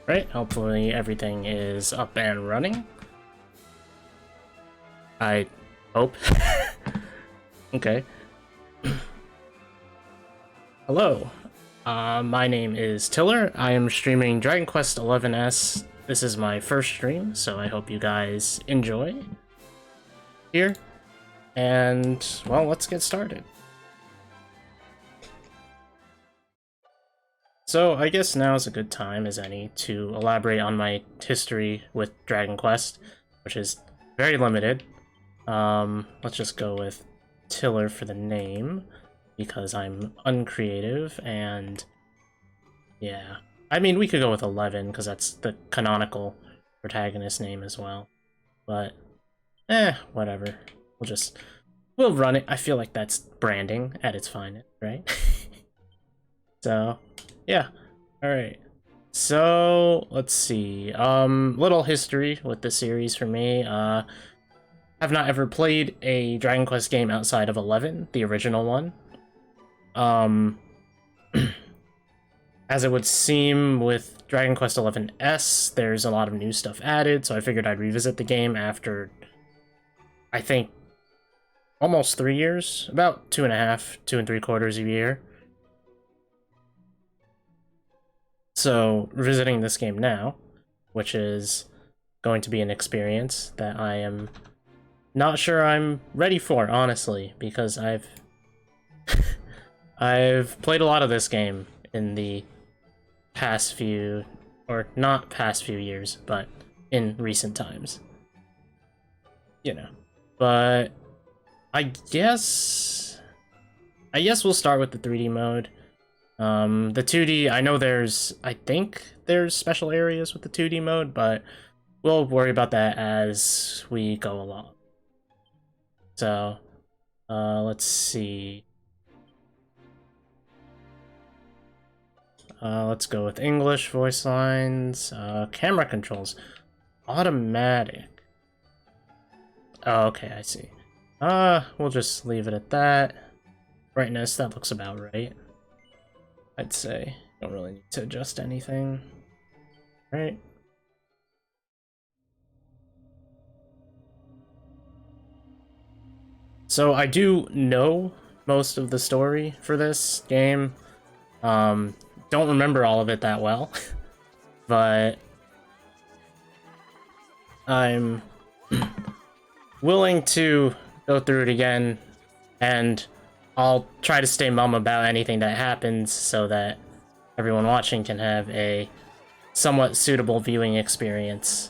Right, hopefully everything is up and running. I hope. Okay. Hello. My name is Tiller. I am streaming Dragon Quest XI-S. This is my first stream, so I hope you guys enjoy here. And, well, let's get started. So, I guess now is a good time as any to elaborate on my history with Dragon Quest, which is very limited. Let's just go with Tiller for the name, because I'm uncreative, and yeah. I mean, we could go with 11, because that's the canonical protagonist name as well. But, whatever. We'll run it. I feel like that's branding at its finest, right? So, yeah. Alright. So, let's see. Little history with the series for me. I've not ever played a Dragon Quest game outside of 11, the original one. As it would seem with Dragon Quest XI-S, there's a lot of new stuff added, so I figured I'd revisit the game after, I think, almost 3 years, about 2.5, 2 3/4 a year. So, revisiting this game now, which is going to be an experience that I am not sure I'm ready for, honestly, because I've played a lot of this game in the past few, or not past few years, but in recent times. You know. But I guess we'll start with the 3D mode. The 2D, I think there's special areas with the 2D mode, but we'll worry about that as we go along. So, let's see. Let's go with English voice lines. Camera controls. Automatic. Oh, okay, I see. We'll just leave it at that. Brightness, that looks about right. I'd say. Don't really need to adjust anything. Right? So I do know most of the story for this game. Don't remember all of it that well, but I'm willing to go through it again, and I'll try to stay mum about anything that happens so that everyone watching can have a somewhat suitable viewing experience.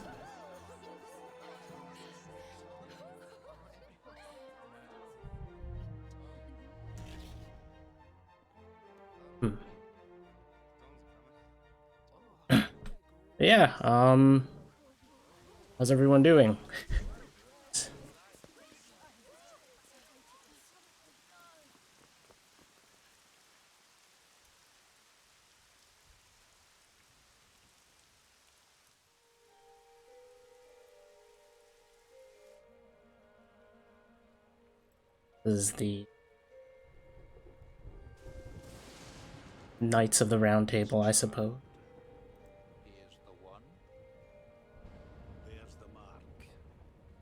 Yeah, how's everyone doing? This is the Knights of the Round Table, I suppose.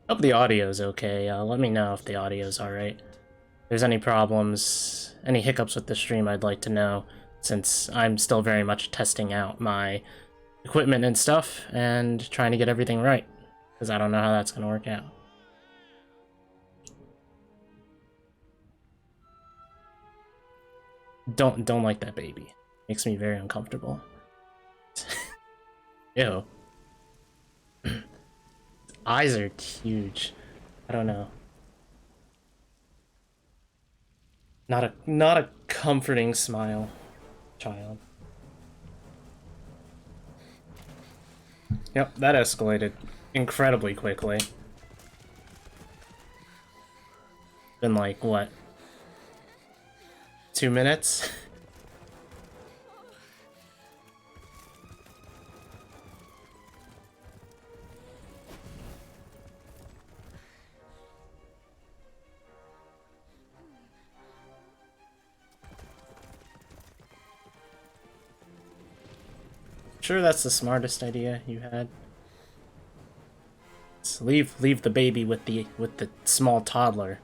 Hope the audio's okay. Let me know if the audio's alright. If there's any problems, any hiccups with the stream, I'd like to know, since I'm still very much testing out my equipment and stuff, and trying to get everything right, because I don't know how that's going to work out. Don't like that baby. Makes me very uncomfortable. Ew. Eyes are huge. I don't know. Not a comforting smile, child. Yep, that escalated incredibly quickly. Been like, what? 2 minutes? Sure, that's the smartest idea you had. Let's leave the baby with the small toddler.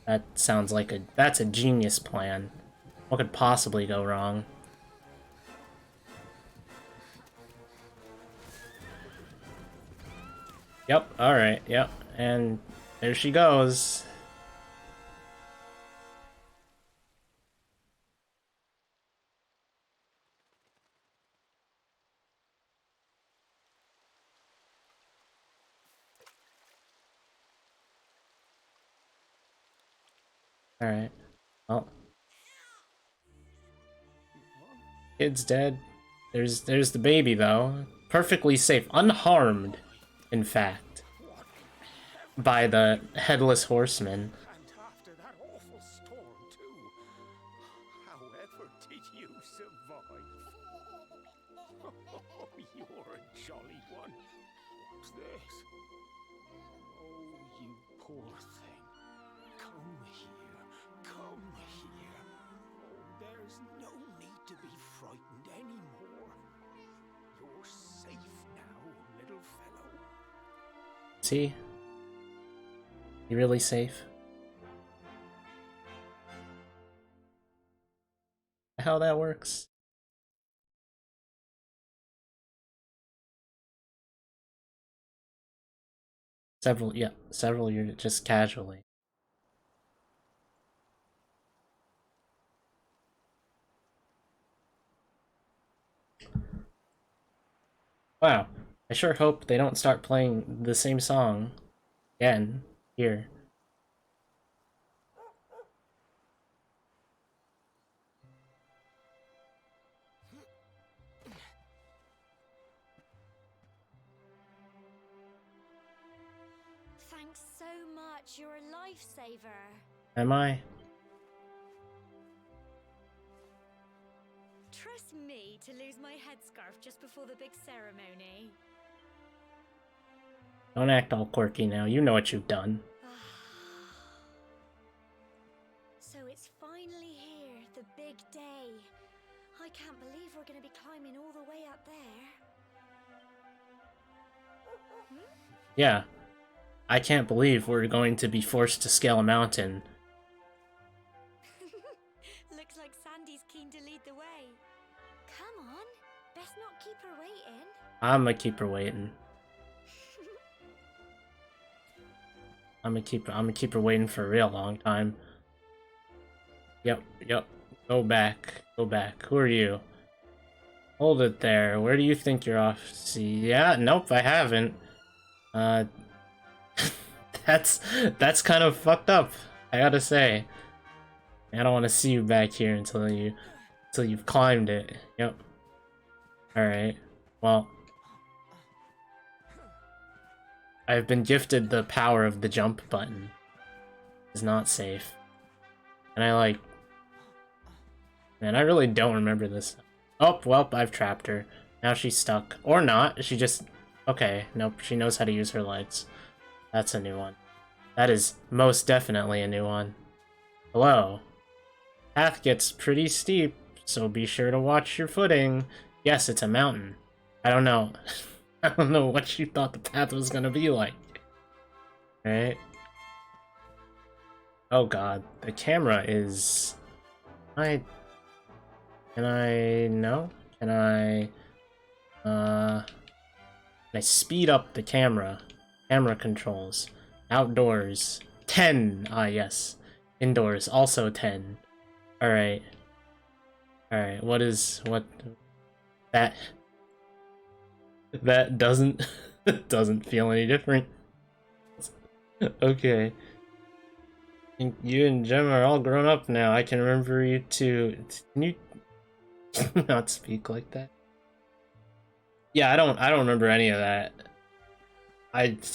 That sounds like that's a genius plan. What could possibly go wrong? Yep, alright, yep. And there she goes. Alright. Well. Kid's dead. There's the baby though. Perfectly safe. Unharmed, in fact. By the headless horseman. And after that awful storm, too. However did you survive? Oh, you're a jolly one. What's this? Oh, you poor thing. Come here. Come here. Oh, there's no need to be frightened anymore. You're safe now, little fellow. See? You really safe? How that works? Several years just casually. Wow. I sure hope they don't start playing the same song again here. Thanks so much. You're a lifesaver. Am I? Trust me to lose my headscarf just before the big ceremony. Don't act all quirky now. You know what you've done. So it's finally here, the big day. I can't believe we're going to be climbing all the way up there. Yeah. I can't believe we're going to be forced to scale a mountain. Looks like Sandy's keen to lead the way. Come on, best not keep her waiting. I'ma keep her waiting. I'ma keep her waiting for a real long time. Yep. Go back. Who are you? Hold it there. Where do you think you're off? See, yeah, nope, I haven't. That's kind of fucked up, I gotta say. I don't want to see you back here until you've climbed it. Yep. Alright. Well, I've been gifted the power of the jump button. It's not safe. And man, I really don't remember this. Oh, well, I've trapped her. Now she's stuck. Or not. She just... Okay, nope, she knows how to use her legs. That's a new one. That is most definitely a new one. Hello. Path gets pretty steep, so be sure to watch your footing. Yes, it's a mountain. I don't know. I don't know what you thought the path was gonna be like. Right? Oh god, the camera is... Can I speed up the camera? Camera controls. Outdoors. 10! Ah, yes. Indoors. Also 10. Alright. Alright, what... That doesn't... doesn't feel any different. Okay. You and Gemma are all grown up now. I can remember you too. Can you not speak like that? Yeah, I don't remember any of that.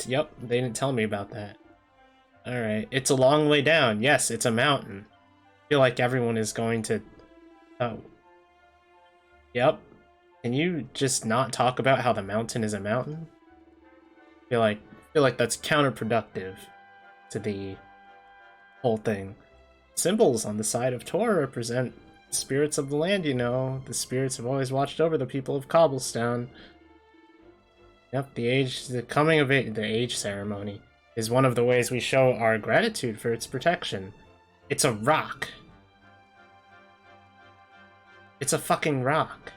Yep, they didn't tell me about that. Alright, it's a long way down. Yes, it's a mountain. I feel like everyone is going to... Oh. Yep. Can you just not talk about how the mountain is a mountain? I feel like that's counterproductive to the whole thing. Symbols on the side of Tor represent Spirits of the land, you know. The spirits have always watched over the people of Cobblestone. Yep, the coming of age, the age ceremony is one of the ways we show our gratitude for its protection. It's a rock. It's a fucking rock.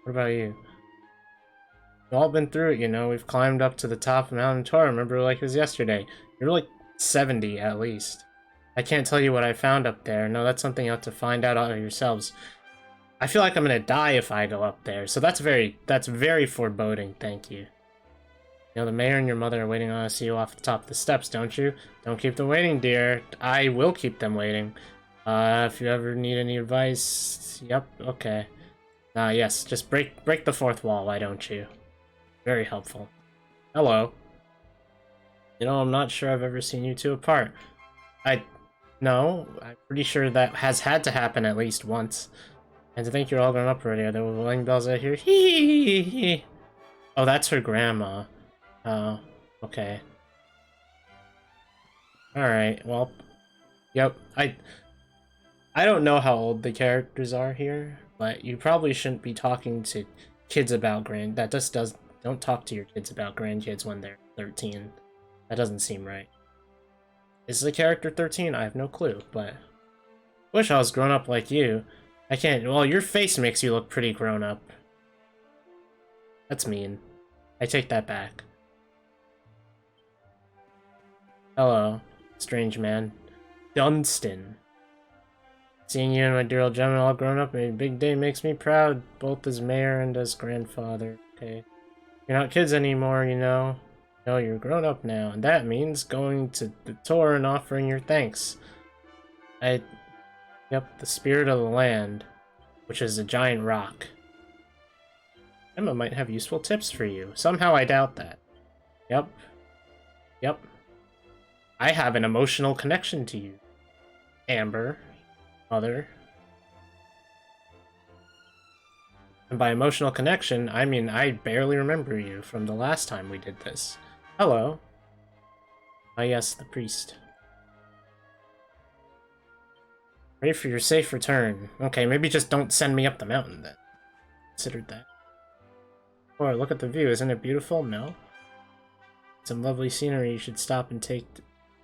What about you? We've all been through it, you know. We've climbed up to the top of Mount Tor. Remember like it was yesterday. You're like 70 at least. I can't tell you what I found up there. No, that's something you have to find out all yourselves. I feel like I'm gonna die if I go up there, so that's very foreboding, thank you. You know, the mayor and your mother are waiting on to see you off the top of the steps, don't you? Don't keep them waiting, dear. I will keep them waiting. If you ever need any advice... Yep, okay. Yes, just break the fourth wall, why don't you? Very helpful. Hello. You know, I'm not sure I've ever seen you two apart. No, I'm pretty sure that has had to happen at least once. And to think you're all grown up already, are there wedding bells out here? Hee. Oh, that's her grandma. Oh, okay. Alright, well... Yep, I don't know how old the characters are here, but you probably shouldn't be talking to kids about don't talk to your kids about grandkids when they're 13. That doesn't seem right. Is the character 13? I have no clue, but... Wish I was grown up like you. I can't... Well, your face makes you look pretty grown up. That's mean. I take that back. Hello, strange man. Dunstan. Seeing you and my dear old gentleman all grown up a big day makes me proud, both as mayor and as grandfather. Okay. You're not kids anymore, you know. No, you're grown up now, and that means going to the tour and offering your thanks. Yep, the spirit of the land, which is a giant rock. Emma might have useful tips for you. Somehow I doubt that. Yep. I have an emotional connection to you. Amber. Mother. And by emotional connection, I mean I barely remember you from the last time we did this. Hello. Ah yes, the priest. Pray for your safe return. Okay, maybe just don't send me up the mountain then. Considered that. Boy, look at the view. Isn't it beautiful? No? Some lovely scenery you should stop and take...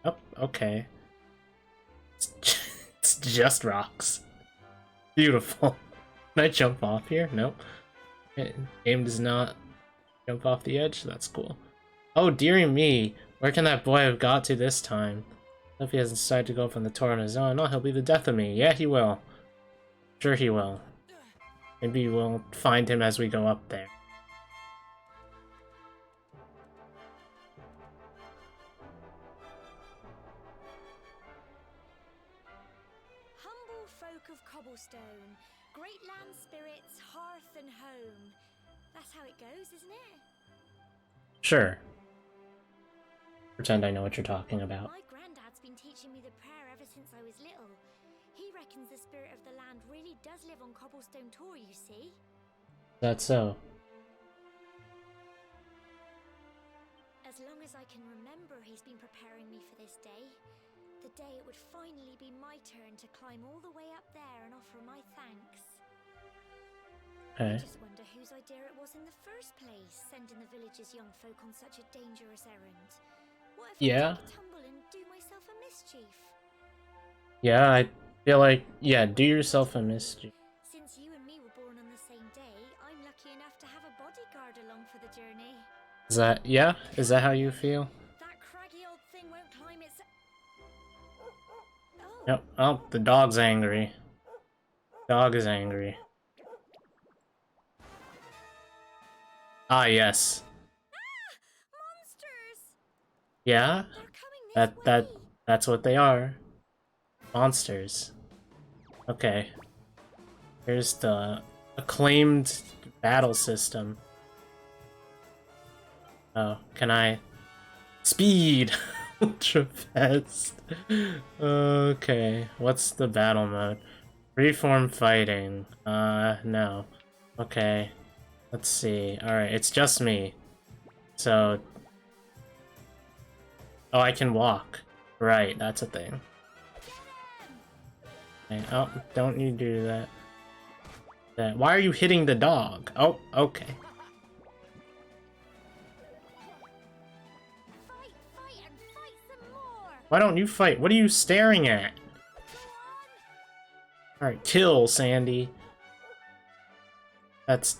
Oh, okay. It's just rocks. Beautiful. Can I jump off here? Nope. Game does not jump off the edge. That's cool. Oh, dearie me. Where can that boy have got to this time? If he hasn't decided to go up on the tour on his own, oh, he'll be the death of me. Yeah, he will. Sure he will. Maybe we'll find him as we go up there. Humble folk of Cobblestone, great land spirits, hearth and home. That's how it goes, isn't it? Sure. Pretend I know what you're talking about. My granddad's been teaching me the prayer ever since I was little. He reckons the spirit of the land really does live on Cobblestone Tor, you see. That's so. As long as I can remember, he's been preparing me for this day. The day it would finally be my turn to climb all the way up there and offer my thanks. Okay. I just wonder whose idea it was in the first place, sending the village's young folk on such a dangerous errand. What if I take a tumble and do myself a mischief? Yeah, I feel like, yeah, do yourself a mischief. Since you and me were born on the same day, I'm lucky enough to have a bodyguard along for the journey. Is that, yeah? Is that how you feel? That craggy old thing won't climb its... Oh. Yep. Oh, the dog's angry. Dog is angry. Ah, yes. Monsters! Yeah? They're coming this way. That's what they are. Monsters. Okay. Here's the acclaimed battle system. Oh, can I... Speed! Ultra fast. Okay, what's the battle mode? Freeform fighting. No. Okay. Let's see. Alright, it's just me. So... Oh, I can walk. Right, that's a thing. Okay. Oh, don't you do that. Why are you hitting the dog? Oh, okay. Fight and fight some more. Why don't you fight? What are you staring at? Alright, kill, Sandy. That's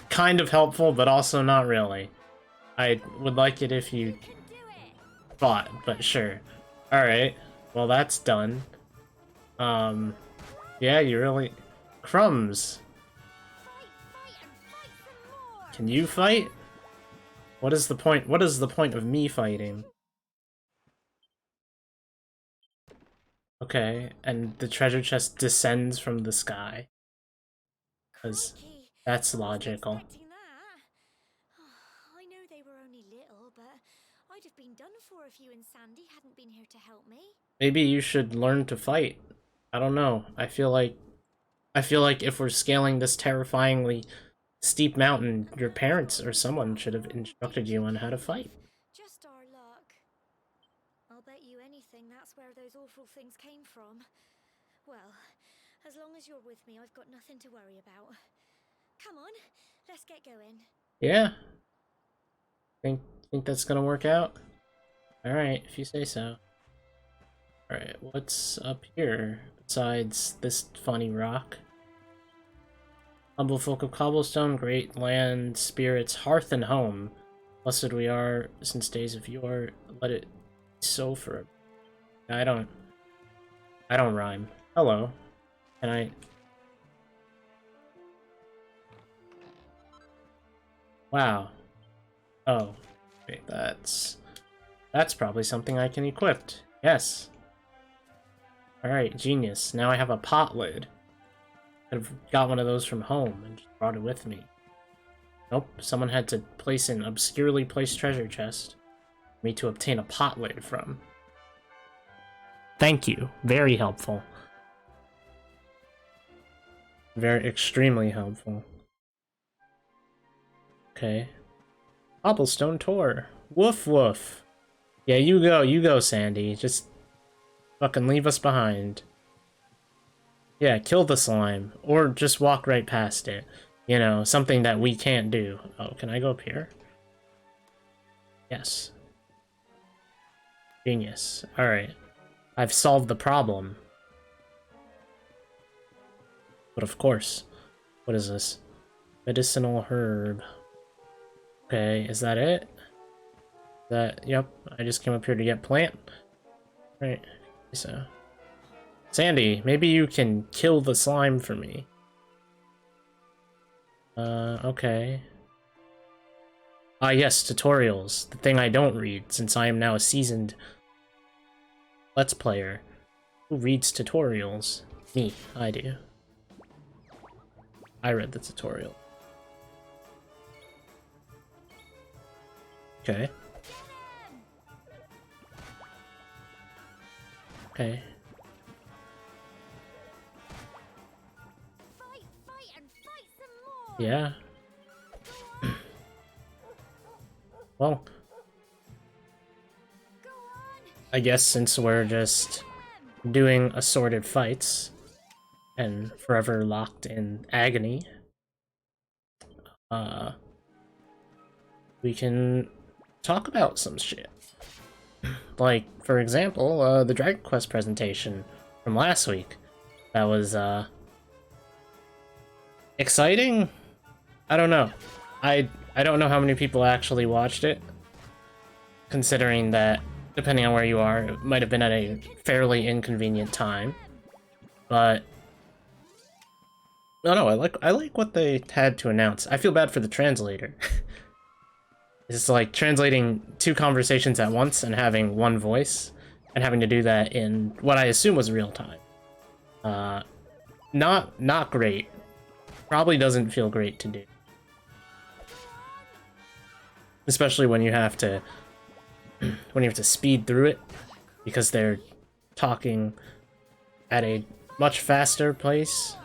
kind of helpful, but also not really. I would like it if you You can do it. fought, but sure. Alright, well that's done. Yeah, you really... Crumbs. Fight and fight some more. Can you fight? What is the point? What is the point of me fighting? Okay, and the treasure chest descends from the sky. Because Crikey, that's I wasn't logical. expecting that. I know they were only little, but I'd have been done for if you and Sandy hadn't been here to help me. Maybe you should learn to fight. I don't know. I feel like if we're scaling this terrifyingly steep mountain, your parents or someone should have instructed you on how to fight. Just our luck. I'll bet you anything that's where those awful things came from. Well, as long as you're with me, I've got nothing to worry about. Come on, let's get going. Yeah. Think that's gonna work out? Alright, if you say so. Alright, what's up here besides this funny rock? Humble folk of cobblestone, great land, spirits, hearth and home. Blessed we are since days of yore. Let it be so for... I don't rhyme. Hello. Can I... Wow. Oh. Wait, that's probably something I can equip. Yes. Alright, genius. Now I have a pot lid. Could have got one of those from home and just brought it with me. Nope, someone had to place an obscurely placed treasure chest for me to obtain a pot lid from. Thank you. Very helpful. Very extremely helpful. Okay. Cobblestone tour. Woof woof. Yeah, you go, Sandy. Just fucking leave us behind. Yeah, kill the slime. Or just walk right past it. You know, something that we can't do. Oh, can I go up here? Yes. Genius. Alright. I've solved the problem. But of course. What is this? Medicinal herb. Okay, is that it? Yep, I just came up here to get plant. Right, so... Sandy, maybe you can kill the slime for me. Okay. Ah, yes, tutorials. The thing I don't read, since I am now a seasoned Let's Player. Who reads tutorials? Me, I do. I read the tutorial. Okay. Okay. Fight and fight some more. Yeah. Well, Go on. I guess since we're just doing assorted fights and forever locked in agony, we can talk about some shit. Like, for example, the Dragon Quest presentation from last week. That was, exciting? I don't know. I don't know how many people actually watched it, considering that, depending on where you are, it might have been at a fairly inconvenient time. But no, I like what they had to announce. I feel bad for the translator. It's like translating two conversations at once and having one voice, and having to do that in what I assume was real time. Not great. Probably doesn't feel great to do. Especially when you have to speed through it, because they're talking at a much faster pace.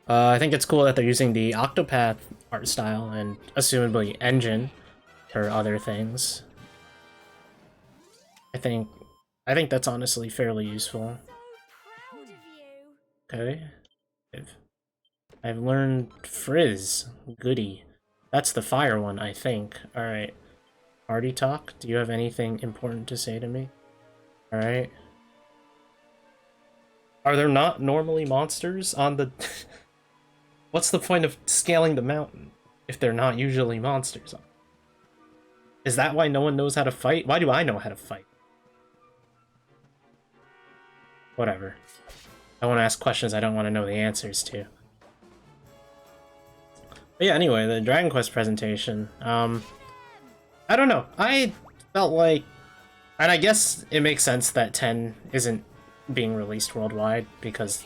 I think it's cool that they're using the Octopath art style and assumably engine for other things. I think I think that's honestly fairly useful. So proud of you. Okay. I've learned Frizz. Goody. That's the fire one, I think. Alright. Party talk? Do you have anything important to say to me? Alright. Are there not normally monsters on the... What's the point of scaling the mountain if they're not usually monsters on? Is that why no one knows how to fight? Why do I know how to fight? Whatever. I want to ask questions I don't want to know the answers to. But yeah, anyway, the Dragon Quest presentation. I don't know. I felt like... And I guess it makes sense that 10 isn't being released worldwide, because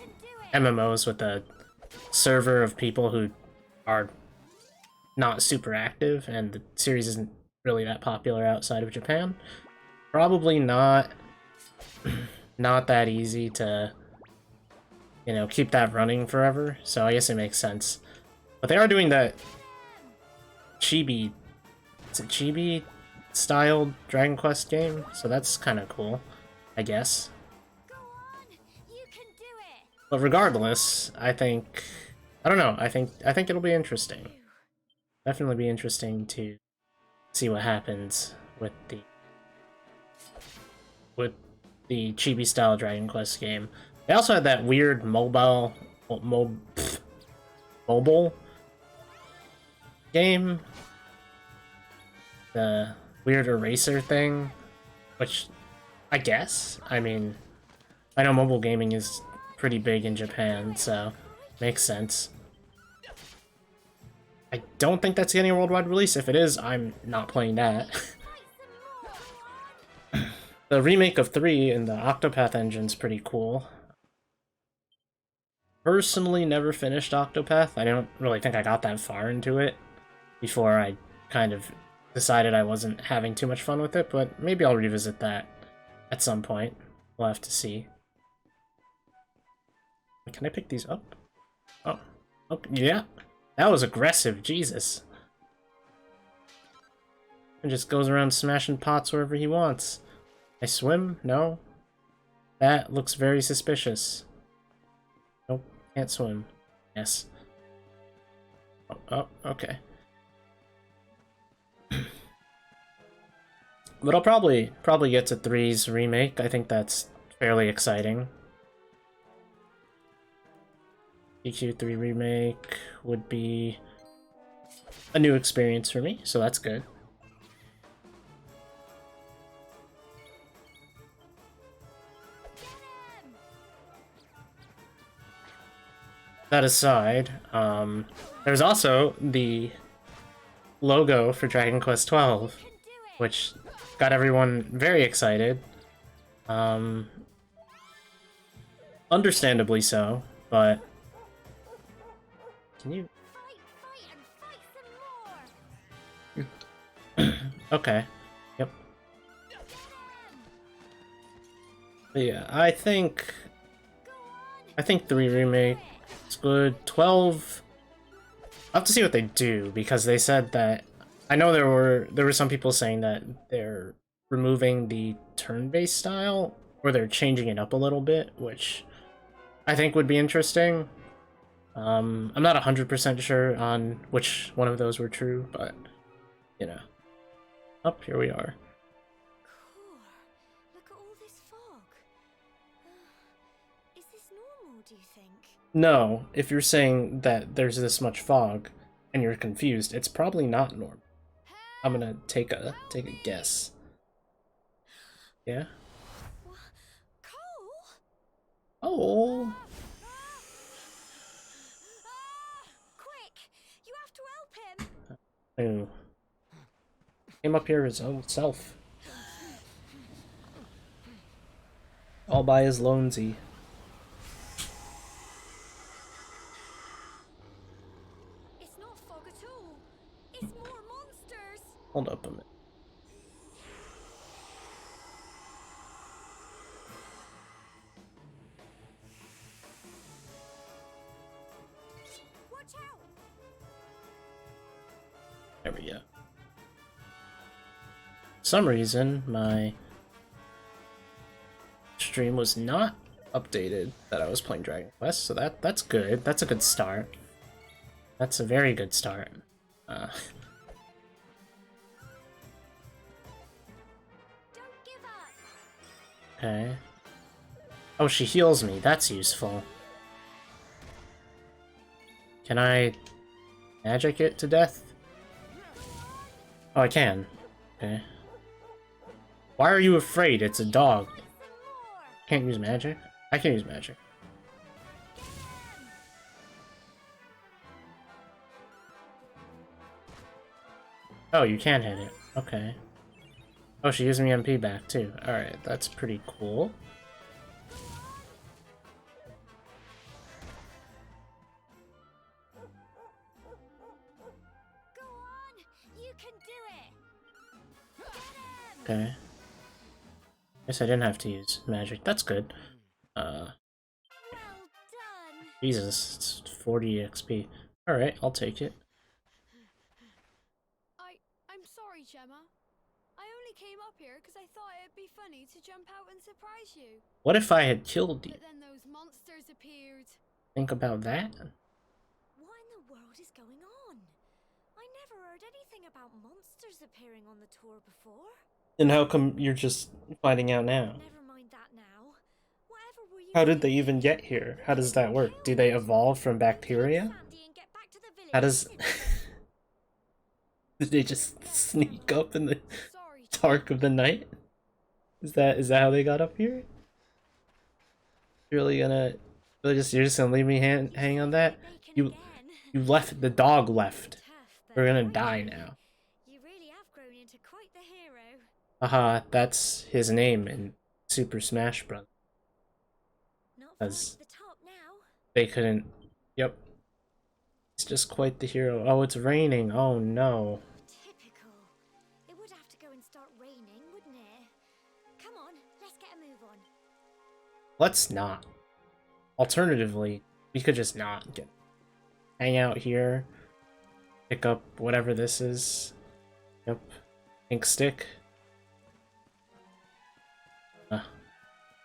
MMOs with a server of people who are not super active, and the series isn't really that popular outside of Japan. Probably not not that easy to, you know, keep that running forever, so I guess it makes sense. But they are doing that chibi... Is it chibi styled Dragon Quest game? So that's kind of cool, I guess. Go on, you can do it. But regardless, I think... I don't know, I think it'll be interesting. Definitely be interesting to see what happens with the chibi style Dragon Quest game. They also had that weird mobile game, the weird eraser thing, which I guess, I mean, I know mobile gaming is pretty big in Japan, so makes sense. I don't think that's getting a worldwide release. If it is, I'm not playing that. The remake of 3 in the Octopath engine's pretty cool. Personally, never finished Octopath. I don't really think I got that far into it before I kind of decided I wasn't having too much fun with it, but maybe I'll revisit that at some point. We'll have to see. Can I pick these up? Oh, okay, yeah. That was aggressive, Jesus. And just goes around smashing pots wherever he wants. I swim? No? That looks very suspicious. Nope, can't swim. Yes. Oh, okay. But I'll probably get to 3's remake. I think that's fairly exciting. EQ3 remake would be a new experience for me, so that's good. That aside, there's also the logo for Dragon Quest XII, which got everyone very excited. Understandably so, but can you... Fight and fight some more. Okay. Yep. But yeah, I think 3 remake is good. 12, I'll have to see what they do, because they said that... I know there were some people saying that they're removing the turn-based style, or they're changing it up a little bit, which I think would be interesting. I'm not 100% sure on which one of those were true, but, you know. Up, here we are. Cool. Look at all this fog. Is this normal, do you think? No, if you're saying that there's this much fog and you're confused, it's probably not normal. I'm gonna take a guess. Yeah? Cole? Oh. Quick! You have to help him! Ooh. Came up here his own self. All by his lonesy. It's not fog at all. It's more monsters. Hold up a minute. Watch out! There we go. For some reason, my stream was not updated that I was playing Dragon Quest, so that's good. That's a good start. That's a very good start. Don't give up. Okay. Oh, she heals me. That's useful. Can I magic it to death? Oh, I can. Okay. Why are you afraid? It's a dog. Can't use magic? I can use magic. Oh, you can hit it. Okay. Oh, she gives me MP back too. Alright, that's pretty cool. Go on, you can do it. Get him. Okay. Guess I didn't have to use magic. That's good. Well done. Jesus, it's 40 XP. Alright, I'll take it. I'm sorry, Gemma. I only came up here because I thought it'd be funny to jump out and surprise you. What if I had killed you? But then those monsters appeared. Think about that. What in the world is going on? I never heard anything about monsters appearing on the tour before. And how come you're just finding out now? Never mind that now. Whatever were you How did they doing? even get here? How does that work? Do they evolve from bacteria? Sandy and get back to the village How does... instantly. Did they just sneak up in the Sorry, dark of the night? Is that how they got up here? You're just gonna leave me hang on that? Bacon You again. you left, the dog left. Tough, We're gonna but die now. you really have grown into quite the hero. Haha, that's his name in Super Smash Bros. Not far As- to the top now. They couldn't. Yep. He's just quite the hero. Oh, it's raining. Oh no. Typical. It would have to go and start raining, wouldn't it? Come on, let's get a move on. Let's not. Alternatively, we could just not hang out here, pick up whatever this is. Yep. Ink stick. You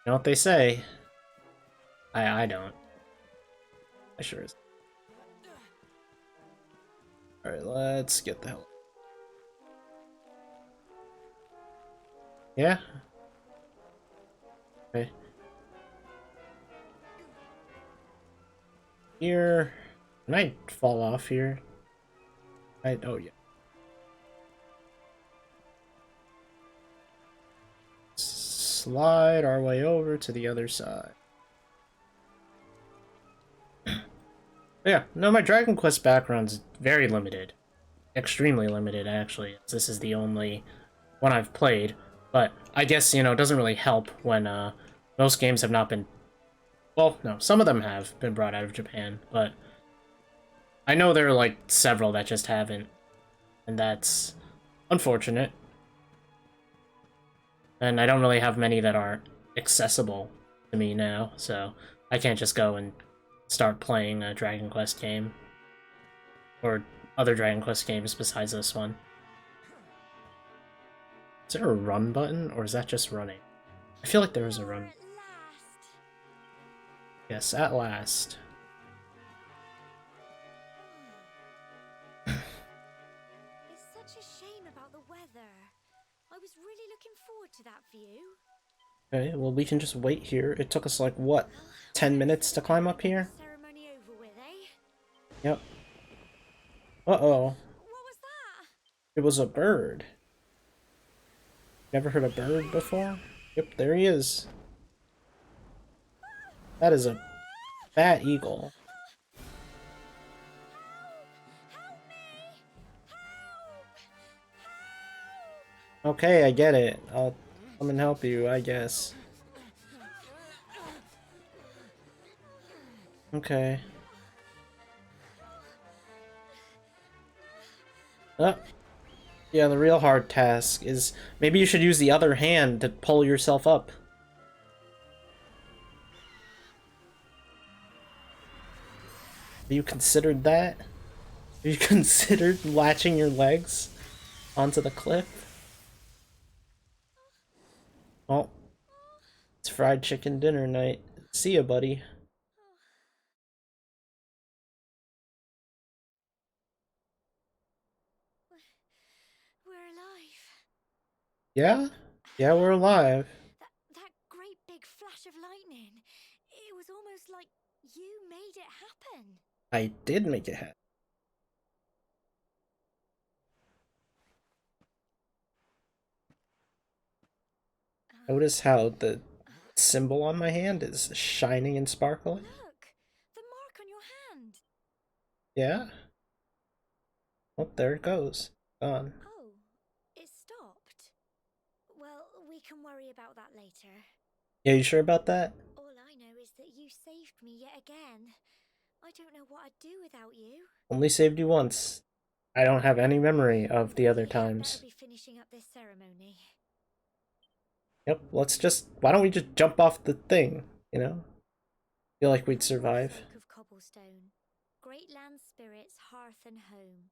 know what they say? I don't. I sure is. Alright, let's get the hell. Yeah? Okay. Here. Can I fall off here? Oh yeah. Slide our way over to the other side. Yeah, no, my Dragon Quest background's very limited. Extremely limited, actually. This is the only one I've played. But I guess, you know, it doesn't really help when most games have not been... Well, no, some of them have been brought out of Japan, but I know there are, like, several that just haven't. And that's unfortunate. And I don't really have many that are accessible to me now, so I can't just go and start playing a Dragon Quest game. Or other Dragon Quest games besides this one. Is there a run button, or is that just running? I feel like there was a run. At last. Yes, at last. It's such a shame about the weather. I was really looking forward to that view. Okay, well we can just wait here. It took us like, what, 10 minutes to climb up here? Ceremony over with, eh? Yep. Uh-oh. What was that? It was a bird. Never heard a bird before? Yep, there he is. That is a fat eagle. Help me! Help! Okay, I get it. I'll come and help you, I guess. Okay. Oh. Yeah, the real hard task is maybe you should use the other hand to pull yourself up. Have you considered that? Have you considered latching your legs onto the cliff? Well, it's fried chicken dinner night. See ya, buddy. We're alive. Yeah? Yeah, we're alive. That great big flash of lightning. It was almost like you made it happen. I did make it happen. Notice how the symbol on my hand is shining and sparkling? Look, the mark on your hand. Yeah? Oh, there it goes. Gone. Oh, it stopped. Well, we can worry about that later. Yeah, you sure about that? All I know is that you saved me yet again. I don't know what I'd do without you. Only saved you once. I don't have any memory of the other We had times. better be finishing up this ceremony. Yep, let's just... Why don't we just jump off the thing, you know? Feel like we'd survive. Folk of cobblestone, great land spirits, hearth and home,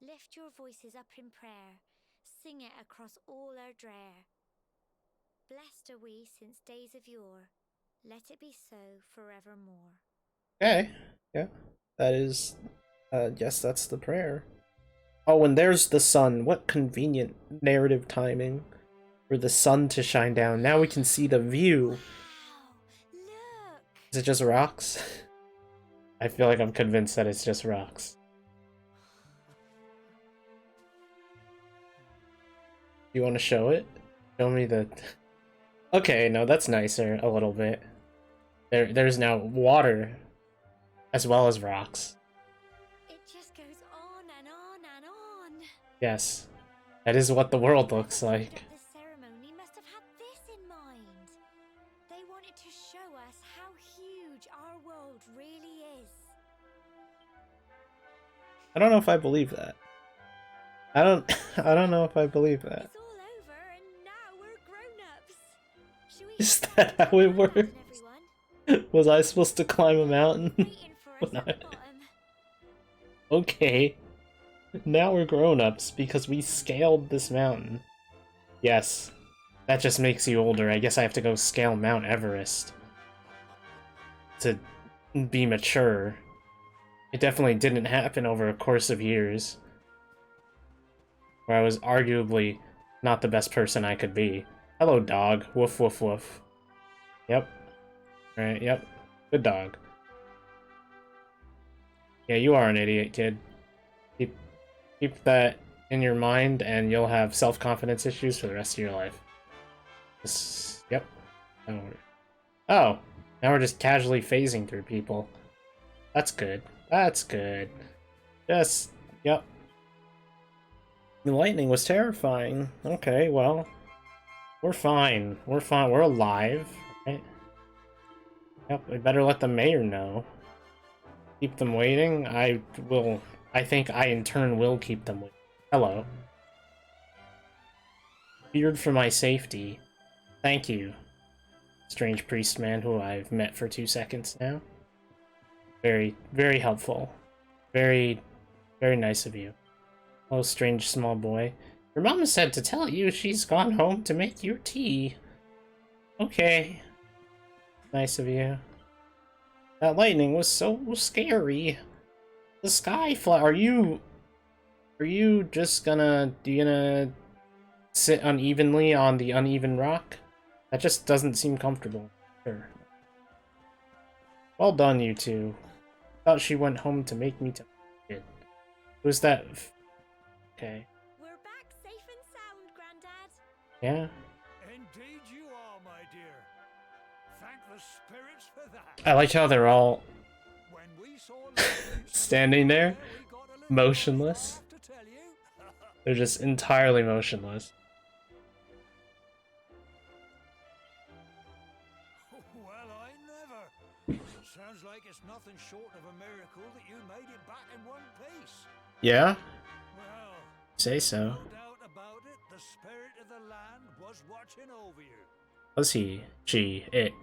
lift your voices up in prayer, sing it across all our drear. Blessed are we since days of yore, let it be so forevermore. Okay, yeah. That is... yes, that's the prayer. Oh, and there's the sun. What convenient narrative timing for the sun to shine down. Now we can see the view. Wow, look! Is it just rocks? I feel like I'm convinced that it's just rocks. You want to show it? Show me the... Okay, no, that's nicer a little bit. There's now water as well as rocks. It just goes on and on and on. Yes, that is what the world looks like. The ceremony must have had this in mind. They wanted to show us how huge our world really is. I don't know if I believe that. I don't know if I believe that. It's all over and now we're grown-ups. Should we Is that how it works? Was I supposed to climb a mountain? Waiting for us When at the I- bottom. Okay. Now we're grown-ups because we scaled this mountain. Yes. That just makes you older. I guess I have to go scale Mount Everest to be mature. It definitely didn't happen over a course of years, where I was arguably not the best person I could be. Hello, dog. Woof, woof, woof. Yep. Alright, yep. Good dog. Yeah, you are an idiot, kid. Keep that in your mind, and you'll have self-confidence issues for the rest of your life. Yep. Oh, now we're just casually phasing through people. That's good. That's good. Just, yep. The lightning was terrifying. Okay, well, we're fine. We're fine. We're alive, right? Yep, we better let the mayor know. Keep them waiting. I think I in turn will keep them waiting. Hello. Feared for my safety. Thank you, strange priest man who I've met for 2 seconds now. Very, very helpful. Very, very nice of you. Oh, strange small boy. Your mom said to tell you she's gone home to make your tea. Okay. Nice of you. That lightning was so scary. The sky are you just gonna sit unevenly on the uneven rock? That just doesn't seem comfortable. Sure. Well done, you two. Thought she went home to make me tell it. Who's that? Okay. We're back safe and sound, Grandad. Yeah. Indeed you are, my dear. Thank the spirits for that. I like how they're all When we saw lightning standing there, we got a little motionless. laugh to tell you. They're just entirely motionless. Well, I never. Sounds like it's nothing short of a miracle that you made it back in one piece. Yeah? Well, Say so. no doubt about it, the spirit of the land was watching over you. Was he? She? It?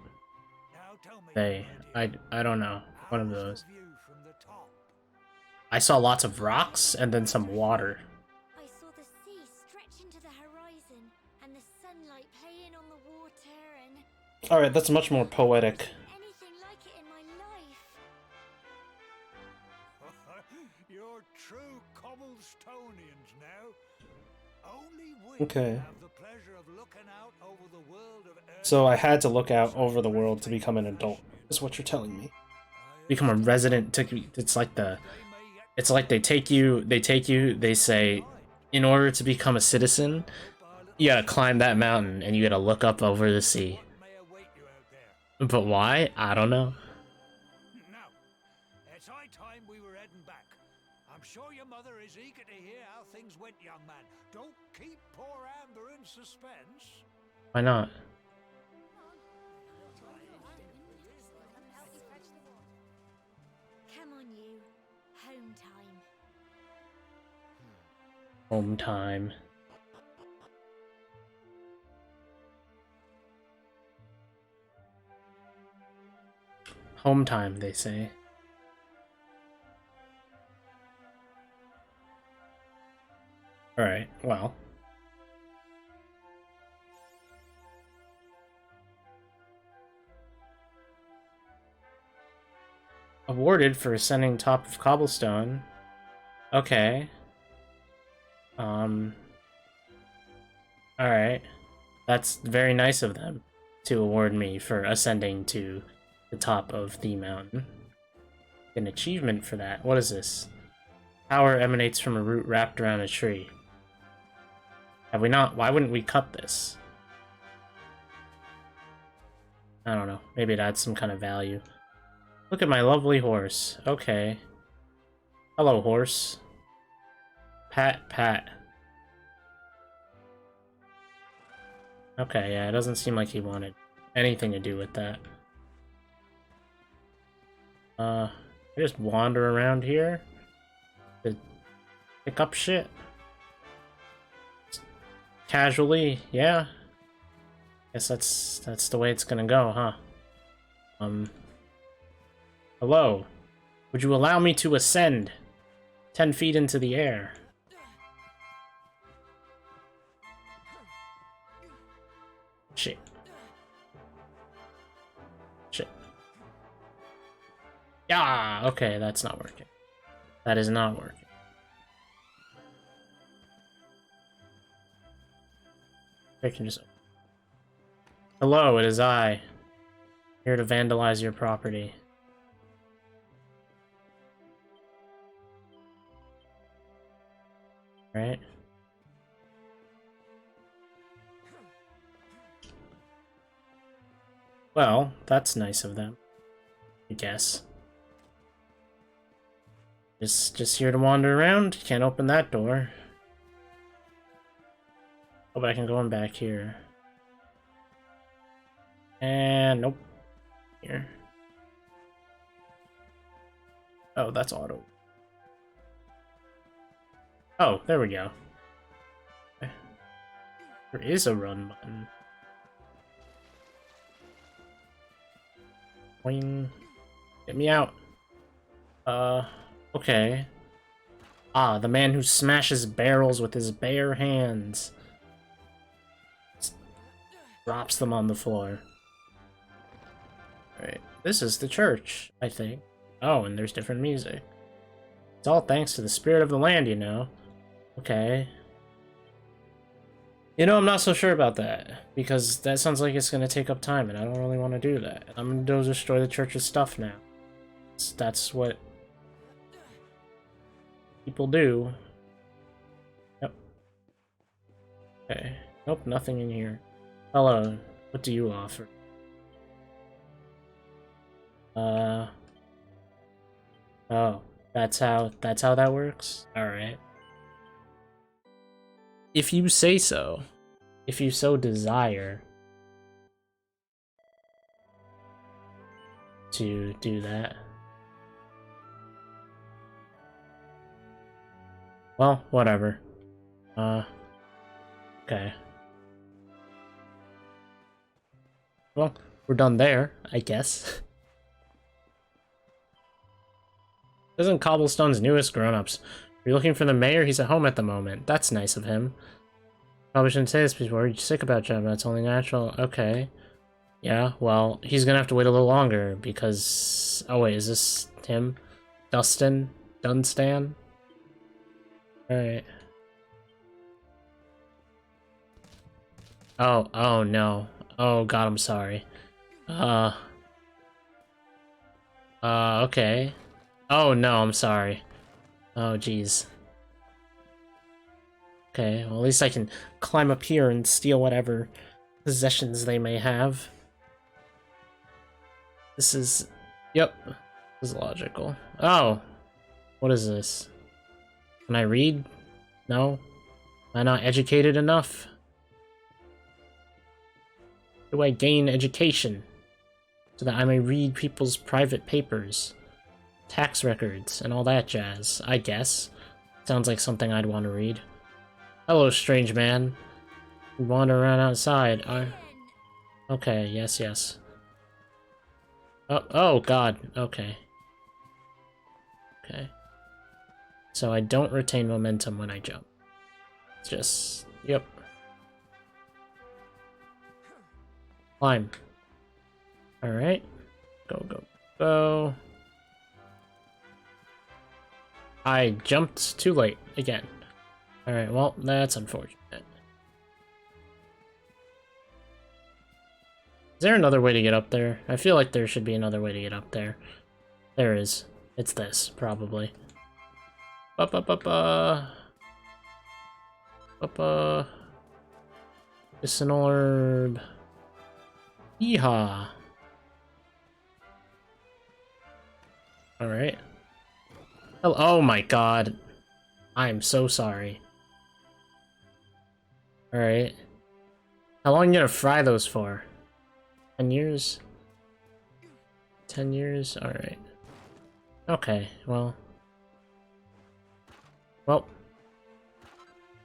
Now tell me, They? my dear, I don't know. how One of was the those. view from the top? I saw lots of rocks and then some water. I saw the sea stretch into the horizon and the sunlight playing on the water and Alright, that's much more poetic. Anything like it in my life. You're true Cobblestonians now. Only we Okay. have the pleasure of looking out over the world of Earth. So I had to look out over the world to become an adult, is what you're telling me. Become a resident, it's like they take you, they say, in order to become a citizen, you gotta climb that mountain and you gotta look up over the sea. But why? I don't know. Now, it's high time we were heading back. I'm sure your mother is eager to hear how things went, young man. Don't keep poor Amber in suspense. Why not? Come on, you. Home time. Home time. Home time, they say. Alright, well. Awarded for ascending top of cobblestone. Okay. Alright. That's very nice of them to award me for ascending to the top of the mountain. An achievement for that. What is this? Power emanates from a root wrapped around a tree. Have we not? Why wouldn't we cut this? I don't know. Maybe it adds some kind of value. Look at my lovely horse. Okay. Hello, horse. Pat, pat. Okay, yeah, it doesn't seem like he wanted anything to do with that. I just wander around here to pick up shit. Casually, yeah. Guess that's the way it's gonna go, huh? Hello. Would you allow me to ascend 10 feet into the air? Shit. Shit. Yeah, okay, that's not working. That is not working. I can just... Hello, it is I. Here to vandalize your property. Right? Well, that's nice of them, I guess. Just here to wander around. Can't open that door. Hope I can go in back here. And nope. Here. Oh, that's auto. Oh, there we go. There is a run button. Boing. Get me out. Okay. Ah, the man who smashes barrels with his bare hands. Drops them on the floor. Right. This is the church, I think. Oh, and there's different music. It's all thanks to the spirit of the land, you know. Okay. You know, I'm not so sure about that, because that sounds like it's going to take up time, and I don't really want to do that. I'm going to go destroy the church's stuff now. That's what people do. Yep. Okay. Nope, nothing in here. Hello. What do you offer? Oh, that's how that works? Alright. If you say so. If you so desire to do that. Well, whatever. Okay. Well, we're done there, I guess. Isn't Cobblestone's newest grown-ups? You're looking for the mayor? He's at home at the moment. That's nice of him. Probably shouldn't say this before. You're sick about Gemma. It's only natural. Okay. Yeah, well, he's gonna have to wait a little longer because... Oh wait, is this him? Dustin? Dunstan? Alright. Oh no. Oh god, I'm sorry. Okay. Oh no, I'm sorry. Oh jeez. Okay, well at least I can climb up here and steal whatever possessions they may have. This is... Yep. This is logical. Oh! What is this? Can I read? No? Am I not educated enough? Do I gain education? So that I may read people's private papers, tax records, and all that jazz, I guess. Sounds like something I'd want to read. Hello, strange man. You wander around outside. Okay, yes. Oh, god. Okay. Okay. So I don't retain momentum when I jump. It's just... Yep. Climb. Alright. Go. I jumped too late again. Alright, well, that's unfortunate. Is there another way to get up there? I feel like there should be another way to get up there. There is. It's this, probably. It's an orb. Yeehaw. Alright. Oh my god. I'm so sorry. Alright. How long are you gonna fry those for? 10 years? 10 years? Alright. Okay, well. Well.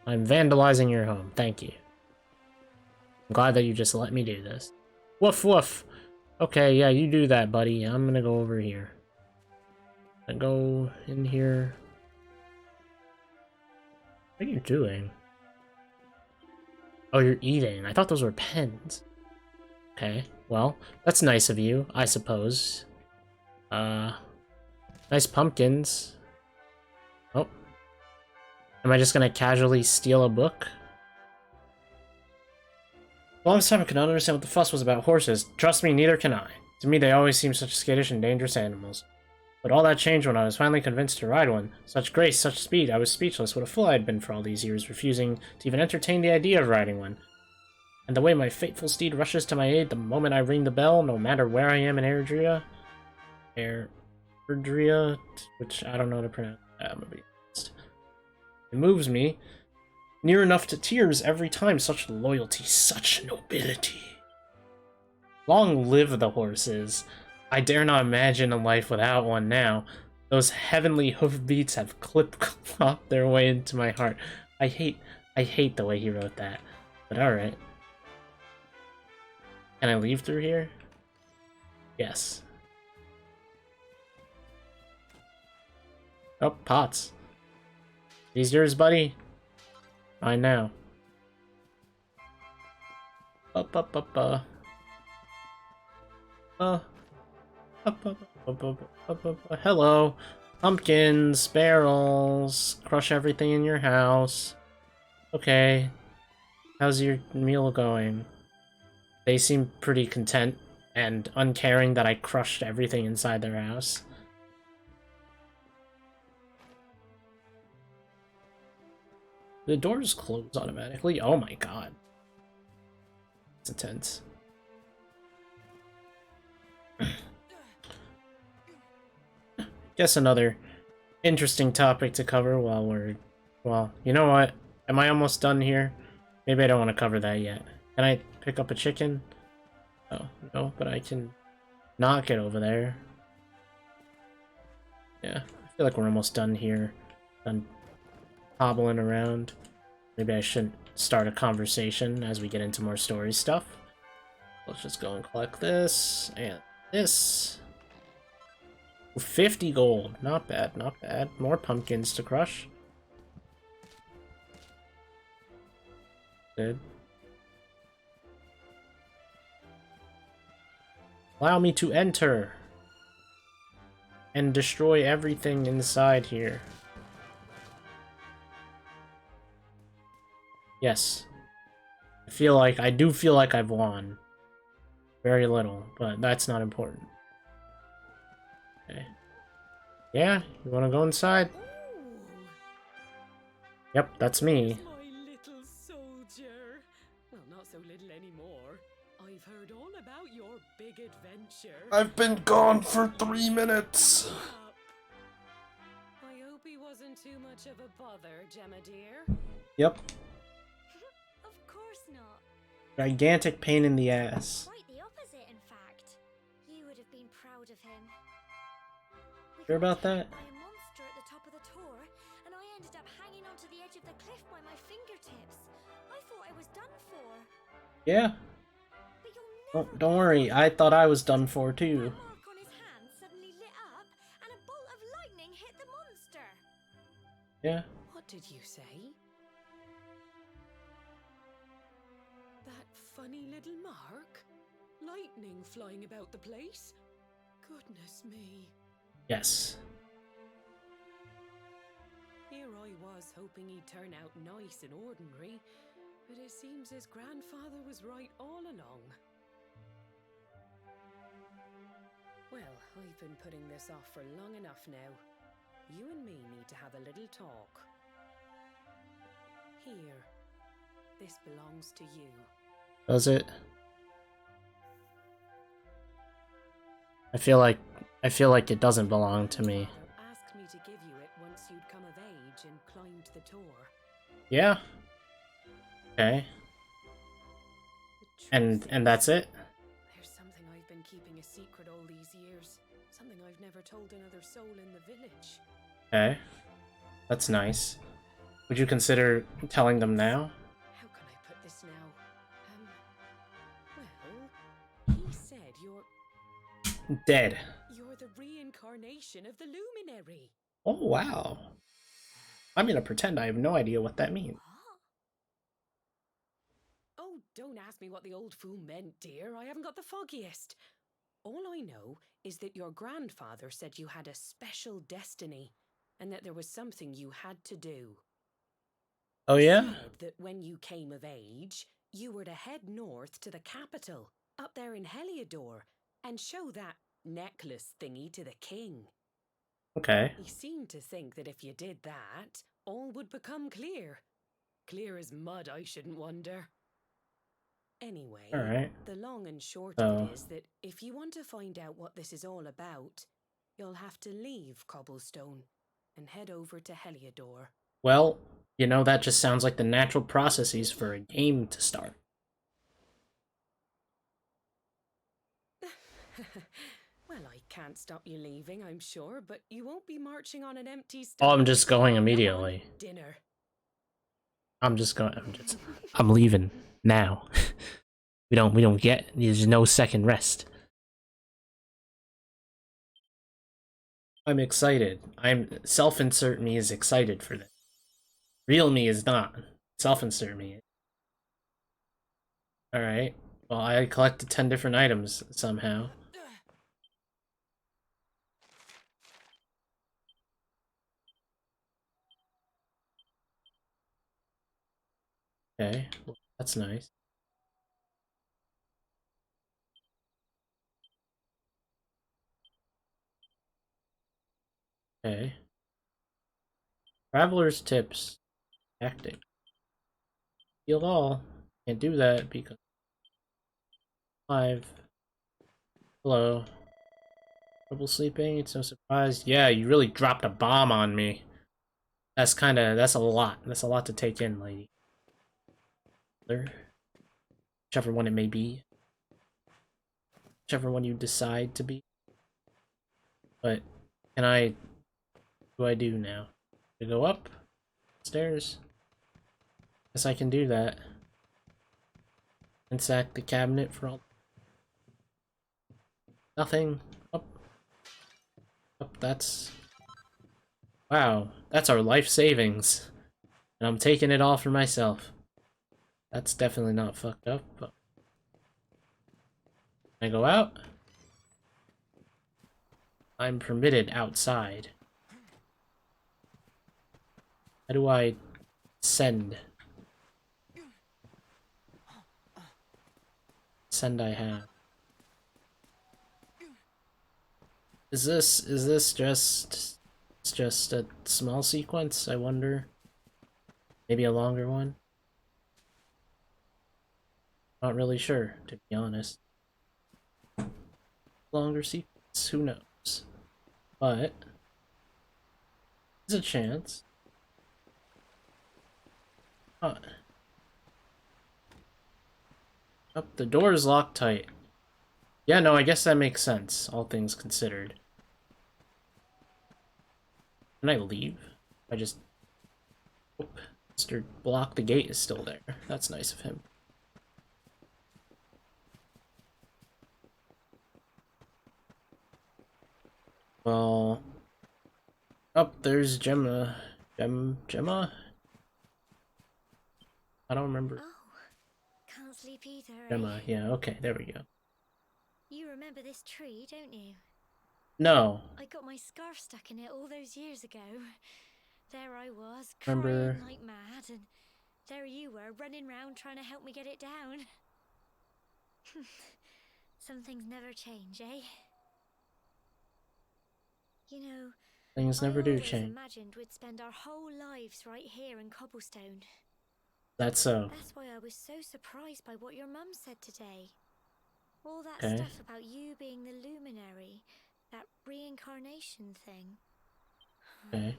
I'm vandalizing your home. Thank you. I'm glad that you just let me do this. Woof woof! Okay, yeah, you do that, buddy. I'm gonna go over here. I'm gonna go in here. What are you doing? Oh, you're eating. I thought those were pens. Okay, well, that's nice of you, I suppose. Nice pumpkins. Oh. Am I just gonna casually steal a book? The longest time I could not understand what the fuss was about horses. Trust me, neither can I. To me, they always seem such skittish and dangerous animals. But all that changed when I was finally convinced to ride one. Such grace, such speed, I was speechless. What a fool I had been for all these years, refusing to even entertain the idea of riding one. And the way my fateful steed rushes to my aid the moment I ring the bell, no matter where I am in Erdrea, which I don't know how to pronounce. I'm gonna be honest. It moves me near enough to tears every time. Such loyalty, such nobility. Long live the horses. I dare not imagine a life without one now. Those heavenly hoofbeats have clipped their way into my heart. I hate the way he wrote that. But alright. Can I leave through here? Yes. Oh, pots. These yours, buddy? Mine now. Hello. Pumpkins, barrels, crush everything in your house. Okay. How's your meal going? They seem pretty content and uncaring that I crushed everything inside their house. The doors close automatically? Oh my god. It's intense. Guess another interesting topic to cover while we're... Well, you know what? Am I almost done here? Maybe I don't want to cover that yet. Can I pick up a chicken? Oh, no, but I can not get over there. Yeah, I feel like we're almost done here. Done hobbling around. Maybe I shouldn't start a conversation as we get into more story stuff. Let's just go and collect this and this. 50 gold. Not bad, not bad. More pumpkins to crush. Good. Allow me to enter and destroy everything inside here. Yes. I do feel like I've won. Very little, but that's not important. Okay. Yeah, you wanna go inside? Yep, that's me. My little soldier. Well, not so little anymore. I've heard all about your big adventure. I've been gone for 3 minutes. I hope he wasn't too much of a bother, Gemma dear. Yep. Of course not. Gigantic pain in the ass. Quite the opposite, in fact. You would have been proud of him. We Sure got about that? attacked by a monster at the top of the tour, and I ended up hanging onto the edge of the cliff by my fingertips. I thought I was done for. Yeah. But you'll never Don't worry, I thought I was done for That too. mark on his hand suddenly lit up, and a bolt of lightning hit the monster. Yeah. What did you say? That funny little mark? Lightning flying about the place? Goodness me. Yes. Here I was hoping he'd turn out nice and ordinary, but it seems his grandfather was right all along. Well, I've been putting this off for long enough now. You and me need to have a little talk. Here. This belongs to you. Does it? I feel like it doesn't belong to me. Father asked me to give you it once you'd come of age and climbed the tour. Yeah. Okay. The And truth that's is, it? There's something I've been keeping a secret all these years. Something I've never told another soul in the village. Okay. That's nice. Would you consider telling them now? How can I put this now? Well, he said you're Dead. the reincarnation of the luminary. Oh, wow. I'm gonna pretend I have no idea what that means. What? Oh, don't ask me what the old fool meant, dear. I haven't got the foggiest. All I know is that your grandfather said you had a special destiny, and that there was something you had to do. Oh, yeah? Said that when you came of age, you were to head north to the capital, up there in Heliodor, and show that necklace thingy to the king. Okay. He seemed to think that if you did that, all would become clear. Clear as mud, I shouldn't wonder. Anyway, Alright. the long and short So- of it is that if you want to find out what this is all about, you'll have to leave Cobblestone and head over to Heliodor. Well, you know, that just sounds like the natural processes for a game to start. Well, I can't stop you leaving, I'm sure, but you won't be marching on an empty Oh, stomach. I'm just going Come on, immediately. dinner. I'm leaving now. we don't get, there's no second rest. I'm excited. Self-insert me is excited for this. Real me is not. Self-insert me. Alright. Well, I collected 10 different items somehow. Okay, well, that's nice. Okay. Traveler's tips. Tactic. Heal all. Can't do that because 5. Hello. Trouble sleeping, it's no surprise. Yeah, you really dropped a bomb on me. That's a lot. That's a lot to take in, lady. Whichever one it may be. Whichever one you decide to be. But, what do I do now? To go up? Stairs? Guess I can do that. And sack the cabinet for all. Nothing. Up. Up, that's. Wow, that's our life savings. And I'm taking it all for myself. That's definitely not fucked up, but. Can I go out? I'm permitted outside. How do I send? Send I have. Is this just it's just a small sequence, I wonder? Maybe a longer one? Not really sure, to be honest. Longer sequence, who knows? But there's a chance. Huh. Oh, the door is locked tight. Yeah, no, I guess that makes sense, all things considered. Can I leave? I just... Oh, Mr. Block the Gate is still there. That's nice of him. Well... Oh, there's Gemma. Gemma? I don't remember. Oh, can't sleep either. Gemma, yeah, okay, there we go. You remember this tree, don't you? No. I got my scarf stuck in it all those years ago. There I was, Remember... crying like mad, and there you were, running round trying to help me get it down. Some things never change, eh? You know, Things never do I always change. imagined we'd spend our whole lives right here in Cobblestone. That's so. That's why I was so surprised by what your mum said today. All that Okay. stuff about you being the luminary, that reincarnation thing. Okay.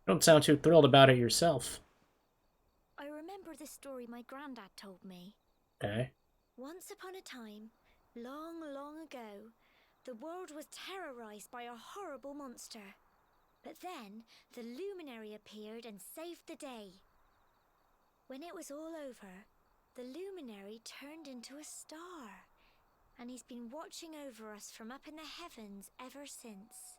You don't sound too thrilled about it yourself. I remember the story my granddad told me. Okay. Once upon a time, long, long ago, the world was terrorized by a horrible monster. But then, the luminary appeared and saved the day. When it was all over, the luminary turned into a star. And he's been watching over us from up in the heavens ever since.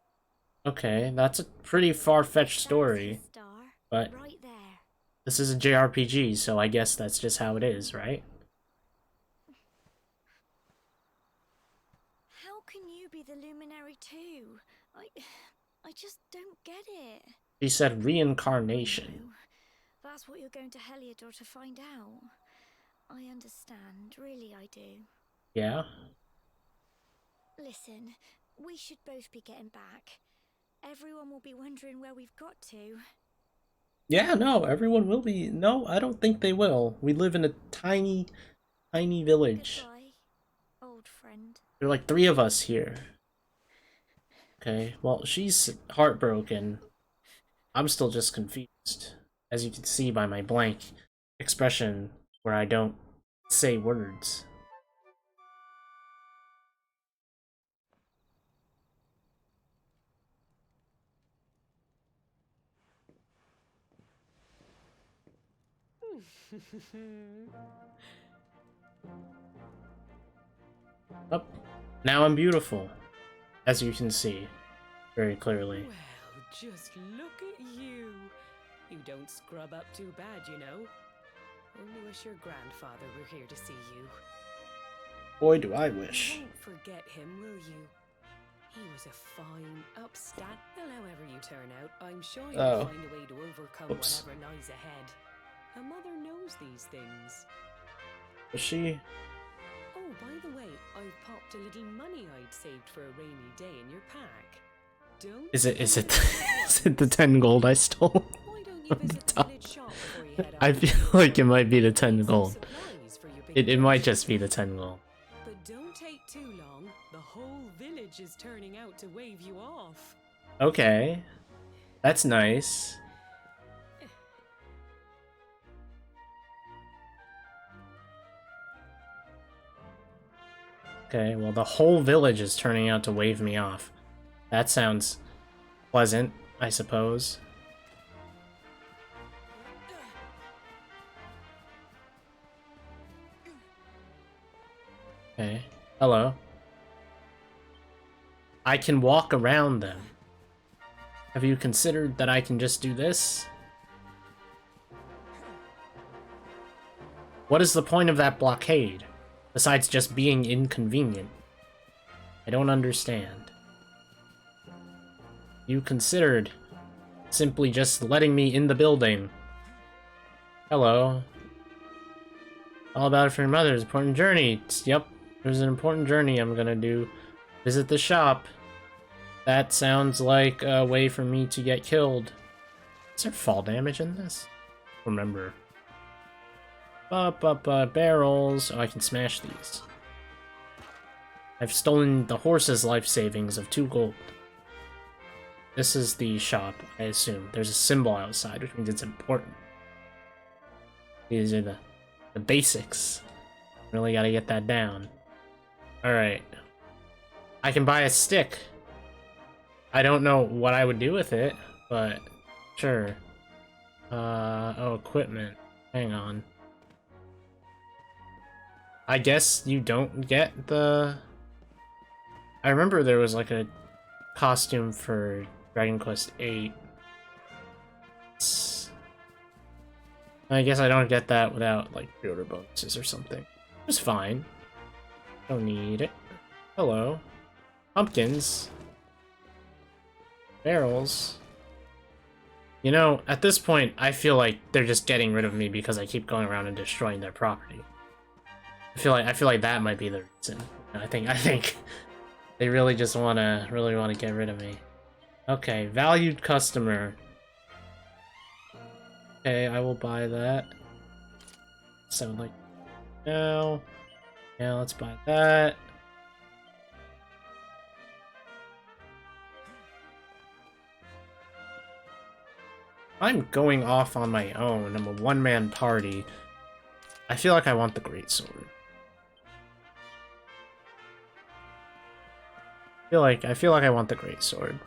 Okay, that's a pretty far-fetched story. That's his star, But right there. this is a JRPG, so I guess that's just how it is, right? How can you be the luminary too? I just don't get it. She said reincarnation. No, that's what you're going to Heliodor to find out. I understand, really I do. Yeah? Listen, we should both be getting back. Everyone will be wondering where we've got to. Yeah, no, everyone will be... No, I don't think they will. We live in a tiny, tiny village. Goodbye, old friend. There are like 3 of us here. Okay, well, she's heartbroken. I'm still just confused. As you can see by my blank expression where I don't say words. Oh, now I'm beautiful. As you can see, very clearly. Well, just look at you. You don't scrub up too bad, you know. Only wish your grandfather were here to see you. Boy, do I You wish. won't forget him, will you? He was a fine, upstanding. Well, however you turn out, I'm sure you'll Oh. find a way to overcome Oops. whatever lies ahead. A mother knows these things. Was she? Oh, by the way, I've popped a little money I'd saved for a rainy day in your pack. Don't Is it forget is it the 10 gold I stole? Why don't you visit the village shop before you head I out? feel like it might be the 10 Get some gold. supplies for your big It might push. just be the 10 gold. But don't take too long. The whole village is turning out to wave you off. Okay. That's nice. Okay, well the whole village is turning out to wave me off. That sounds pleasant, I suppose. Okay. Hello. I can walk around them. Have you considered that I can just do this? What is the point of that blockade? Besides just being inconvenient. I don't understand. You considered simply just letting me in the building. Hello. All about it for your mother's important journey. Yep, there's an important journey I'm gonna do. Visit the shop. That sounds like a way for me to get killed. Is there fall damage in this? Remember. Barrels. Oh, I can smash these. I've stolen the horse's life savings of 2 gold. This is the shop, I assume. There's a symbol outside, which means it's important. These are the basics. Really gotta get that down. Alright. I can buy a stick. I don't know what I would do with it, but sure. Oh, equipment. Hang on. I guess you don't get the... I remember there was like a costume for Dragon Quest VIII. I guess I don't get that without like pre-order bonuses or something. It's fine. Don't need it. Hello. Pumpkins. Barrels. You know, at this point, I feel like they're just getting rid of me because I keep going around and destroying their property. I feel like that might be the reason. I think they really just wanna get rid of me. Okay, valued customer. Okay, I will buy that. So like, no. Yeah, let's buy that. I'm going off on my own. I'm a one-man party. I feel like I want the greatsword. I feel like I want the greatsword.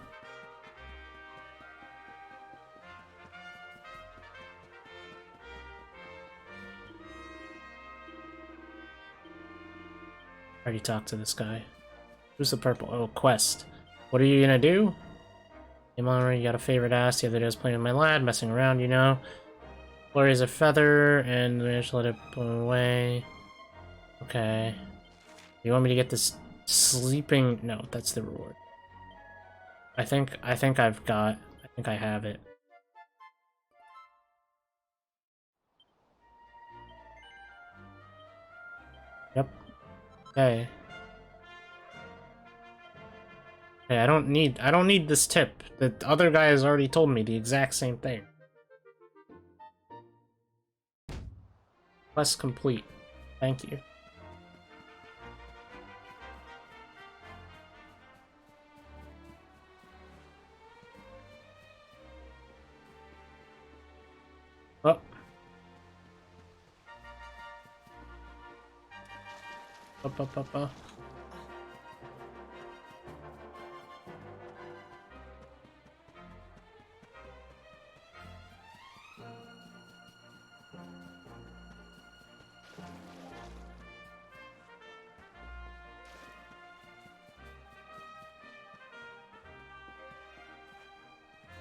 Already talked to this guy. Who's the purple? Oh, quest. What are you gonna do? Hey, Monroe, you got a favorite ass. The other day I was playing with my lad, messing around, you know. Glory is a feather, and managed to let it blow away. Okay. You want me to get this sleeping? No, that's the reward. I think I have it. Yep. Okay. Hey, I don't need this tip. The other guy has already told me the exact same thing. Quest complete. Thank you. Oh. Up.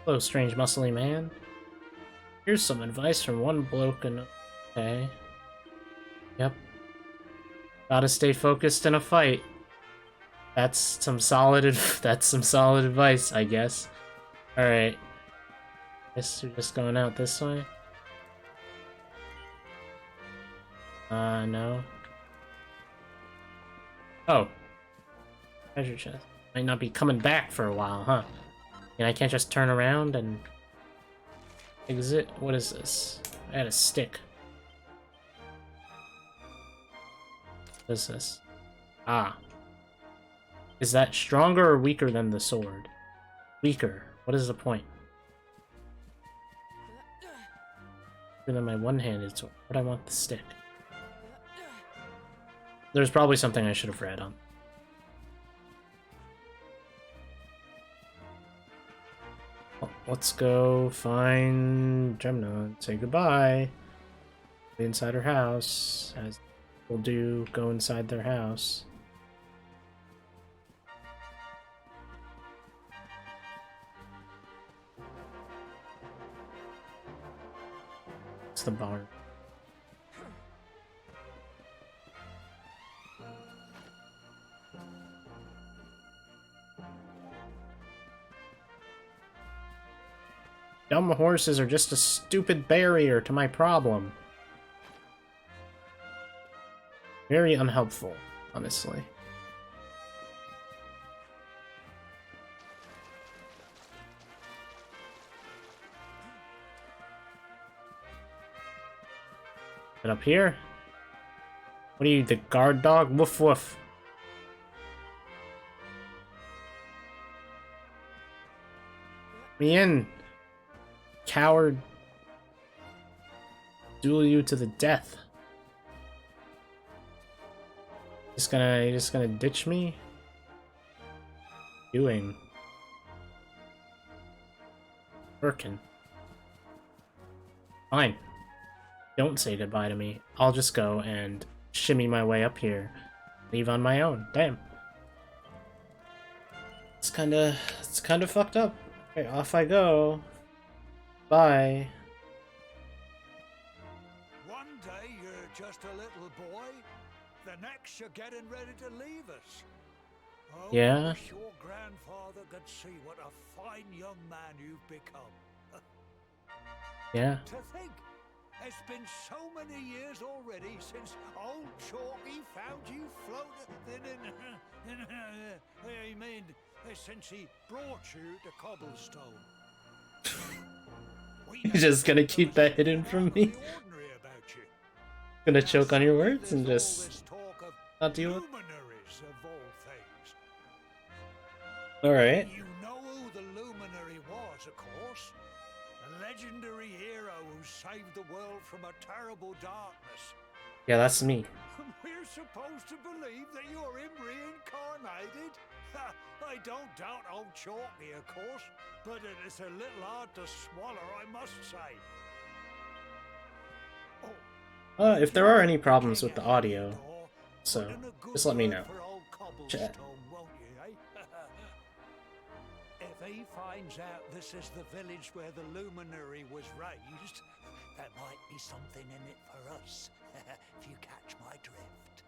Hello, strange muscly man. Here's some advice from one bloke and... Okay. Yep. Gotta stay focused in a fight. That's some solid advice, I guess. Alright. Guess we're just going out this way. No. Oh. Treasure chest. Might not be coming back for a while, huh? And I can't just turn around and... exit? What is this? I had a stick. What is this? Ah. Is that stronger or weaker than the sword? Weaker. What is the point? Weaker than my one-handed sword. But I want the stick. There's probably something I should have read on. Well, let's go find Gemna. Say goodbye. Inside her house, as we'll do. Go inside their house. It's the barn. dumb horses are just a stupid barrier to my problem. Very unhelpful, honestly. Get up here? What are you, the guard dog? Woof woof. Me in, coward. Duel you to the death. You just gonna ditch me? Doing. Working. Fine. Don't say goodbye to me. I'll just go and shimmy my way up here. Leave on my own. Damn. It's kinda fucked up. Okay, off I go. Bye. One day you're just a little boy, the next you're getting ready to leave us. Oh, Yeah? I wish your grandfather could see what a fine young man you've become. Yeah. To think, it's been so many years already since old Chalky found you floating in I mean, since he brought you to Cobblestone. You're just gonna keep that hidden from me? Gonna choke on your words and just not deal with it? Alright. You know who the Luminary was, of course. A legendary hero who saved the world from a terrible darkness. Yeah, that's me. We're supposed to believe that you're him reincarnated? I don't doubt old Chalky, of course, but it is a little hard to swallow, I must say. If there are any problems with the audio, so just let me know. Chat. If he finds out this is the village where the Luminary was raised, there might be something in it for us, if you catch my drift.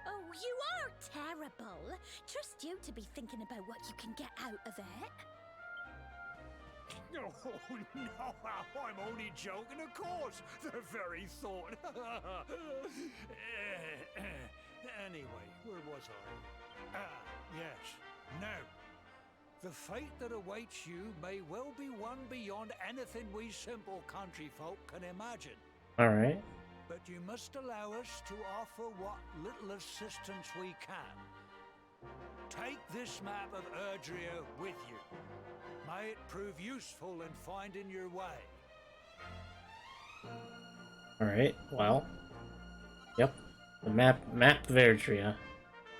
Oh, you are terrible. Trust you to be thinking about what you can get out of it. Oh, no, I'm only joking, of course. The very thought. Anyway, where was I? Yes. Now, the fate that awaits you may well be one beyond anything we simple country folk can imagine. Alright. But you must allow us to offer what little assistance we can. Take this map of Erdrea with you. May it prove useful in finding your way. Alright, well. Yep. The map of Erdrea.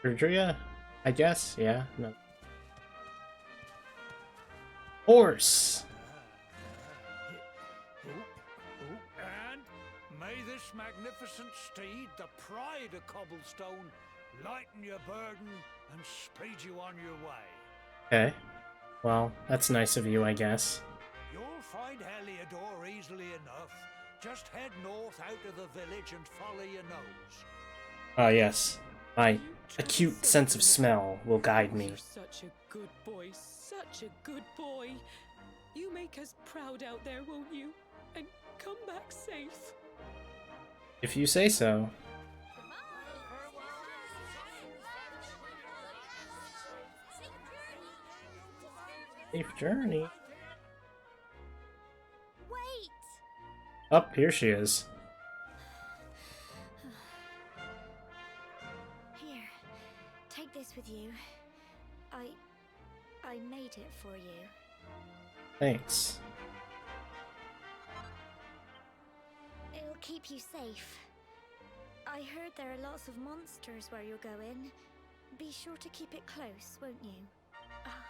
Erdrea? I guess? Yeah. No. Horse! And may this magnificent steed, the pride of Cobblestone, lighten your burden and speed you on your way. Okay. Well, that's nice of you, I guess. You'll find Heliodor easily enough. Just head north out of the village and follow your nose. Ah, yes. My acute sense of smell will guide me. You're such a good boy, such a good boy. You make us proud out there, won't you? And come back safe. If you say so. Safe journey. Wait! Up, here she is. Here, take this with you. I made it for you. Thanks. It'll keep you safe. I heard there are lots of monsters where you're going. Be sure to keep it close, won't you?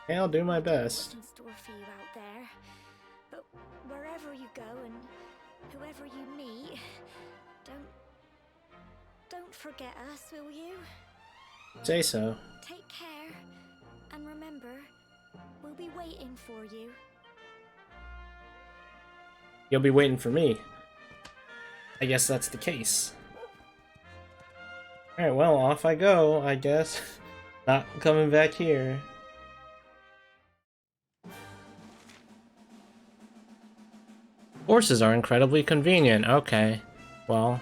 Yeah, I'll do my best. What's in store for you out there? But wherever you go and whoever you meet, don't forget us, will you? Say so. Take care, and remember, we'll be waiting for you. You'll be waiting for me. I guess that's the case. Alright, well, off I go, I guess. Not coming back here. Horses are incredibly convenient. Okay, well...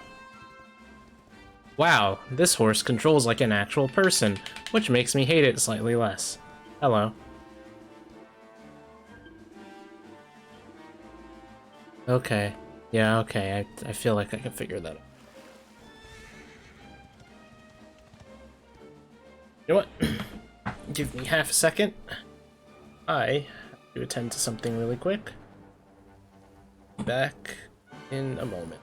Wow, this horse controls like an actual person, which makes me hate it slightly less. Hello. Okay. Yeah, okay, I feel like I can figure that out. You know what? Give me half a second. I have to attend to something really quick. Back in a moment.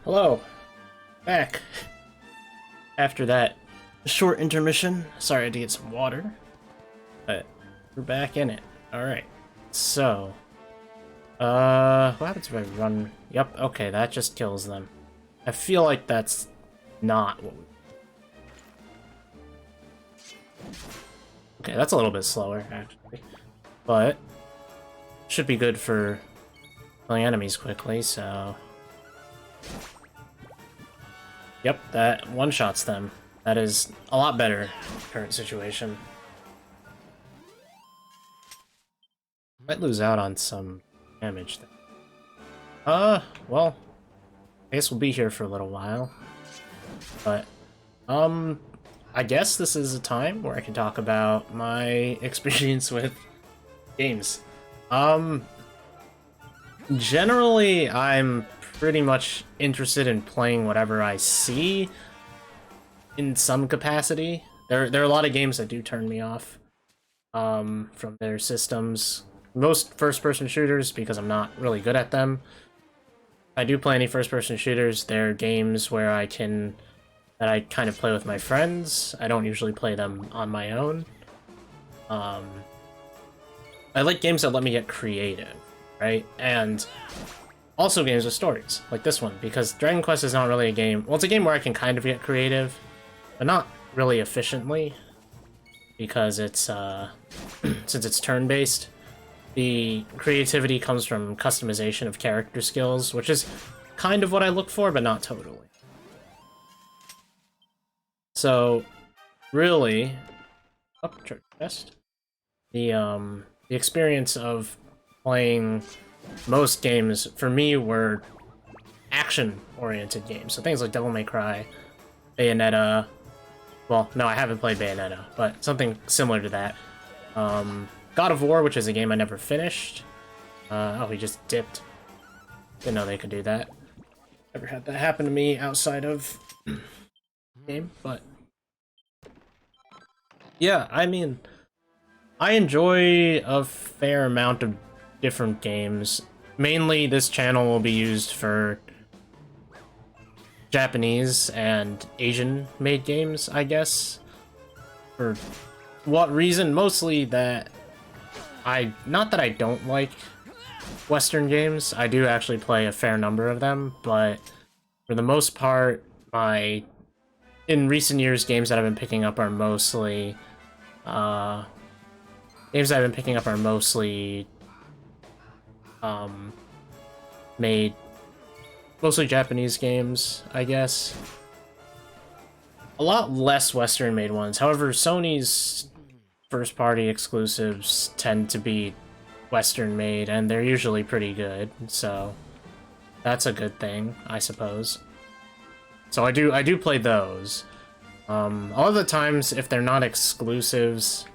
Hello, back. After that short intermission, sorry I had to get some water, but we're back in it. Alright, so, what happens if I run? Yep, okay, that just kills them. I feel like that's not what we... Okay, that's a little bit slower, actually, but should be good for killing enemies quickly, so... Yep, that one-shots them. That is a lot better, current situation. Might lose out on some damage there. Well, I guess we'll be here for a little while. But, I guess this is a time where I can talk about my experience with games. Generally, I'm pretty much interested in playing whatever I see in some capacity. There are a lot of games that do turn me off from their systems. Most first-person shooters, because I'm not really good at them. If I do play any first-person shooters, they're games where I kind of play with my friends. I don't usually play them on my own. I like games that let me get creative, right? And also games with stories, like this one, because Dragon Quest is not really a game... Well, it's a game where I can kind of get creative, but not really efficiently, because it's, since it's turn-based, the creativity comes from customization of character skills, which is kind of what I look for, but not totally. So, really... Oh, church chest. The experience of playing most games, for me, were action-oriented games. So things like Devil May Cry, Bayonetta... Well, no, I haven't played Bayonetta, but something similar to that. God of War, which is a game I never finished. Oh, he just dipped. Didn't know they could do that. Never had that happen to me outside of game, but... Yeah, I mean... I enjoy a fair amount of different games. Mainly, this channel will be used for Japanese and Asian-made games, I guess. For what reason? Mostly that not that I don't like Western games. I do actually play a fair number of them, but for the most part, my in recent years, games that I've been picking up are mostly made mostly Japanese games, I guess. A lot less Western-made ones. However, Sony's first-party exclusives tend to be Western-made, and they're usually pretty good. So that's a good thing, I suppose. So I do play those. All of the times, if they're not exclusives,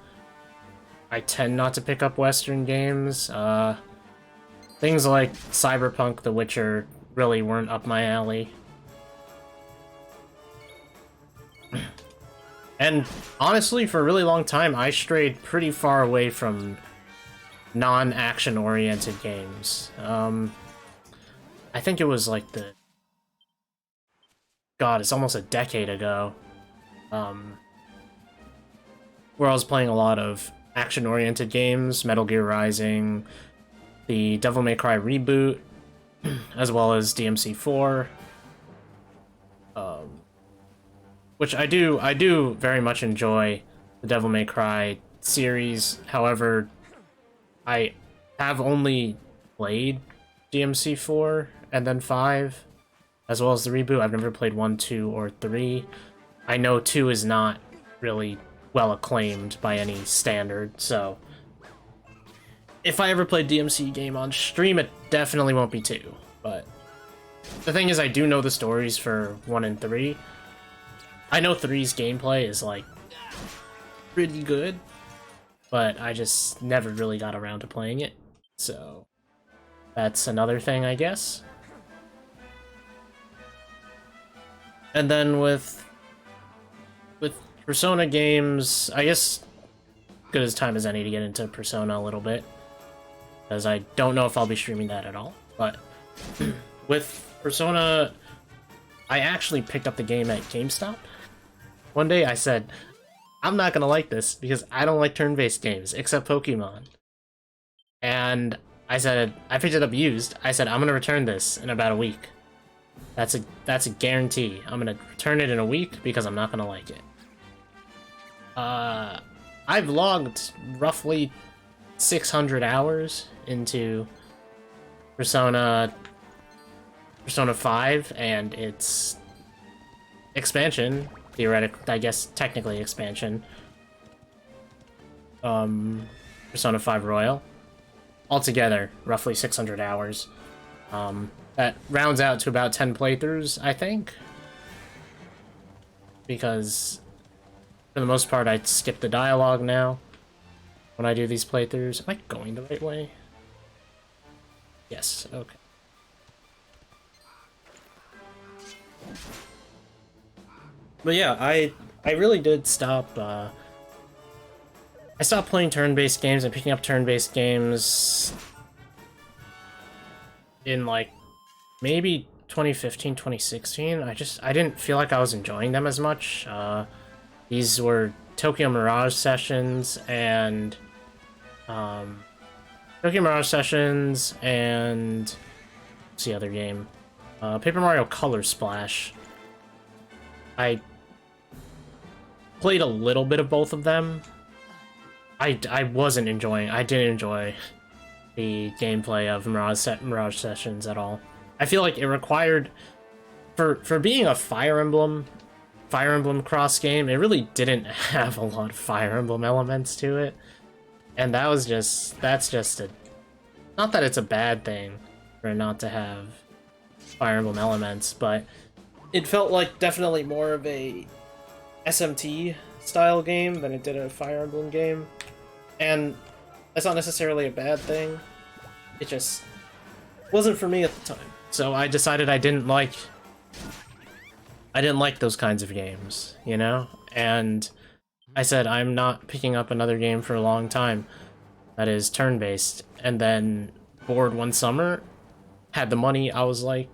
I tend not to pick up Western games. Things like Cyberpunk, The Witcher really weren't up my alley. And honestly, for a really long time, I strayed pretty far away from non-action oriented games. I think it was like God, it's almost a decade ago, where I was playing a lot of action-oriented games, Metal Gear Rising, the Devil May Cry reboot, as well as DMC4, which I do very much enjoy the Devil May Cry series. However, I have only played DMC4 and then 5, as well as the reboot. I've never played 1, 2, or 3. I know 2 is not really well acclaimed by any standard, so if I ever play DMC game on stream, it definitely won't be 2. But the thing is, I do know the stories for 1 and 3. I know 3's gameplay is, like, pretty good, but I just never really got around to playing it, so that's another thing, I guess. And then with Persona games, I guess good as time as any to get into Persona a little bit, because I don't know if I'll be streaming that at all. But with Persona, I actually picked up the game at GameStop. One day I said, I'm not gonna like this because I don't like turn-based games, except Pokemon. And I picked it up used. I said, I'm gonna return this in about a week. That's a guarantee. I'm gonna return it in a week because I'm not gonna like it. I've logged roughly 600 hours into Persona 5 and its expansion, I guess technically expansion. Persona 5 Royal. Altogether, roughly 600 hours. That rounds out to about 10 playthroughs, I think. Because, for the most part, I skip the dialogue now when I do these playthroughs. Am I going the right way? Yes, okay. But yeah, I really did stop, I stopped playing turn-based games and picking up turn-based games in, like, maybe 2015, 2016. I didn't feel like I was enjoying them as much. These were Tokyo Mirage Sessions and what's the other game? Paper Mario Color Splash. I played a little bit of both of them. I didn't enjoy the gameplay of Mirage Sessions at all. I feel like it required, for being a Fire Emblem cross game, it really didn't have a lot of Fire Emblem elements to it. And that's just not that it's a bad thing for it not to have Fire Emblem elements, but it felt like definitely more of a SMT style game than it did a Fire Emblem game. And that's not necessarily a bad thing. It just wasn't for me at the time. So I decided I didn't like those kinds of games, you know? And I said, I'm not picking up another game for a long time that is turn-based. And then, bored one summer, had the money, I was like,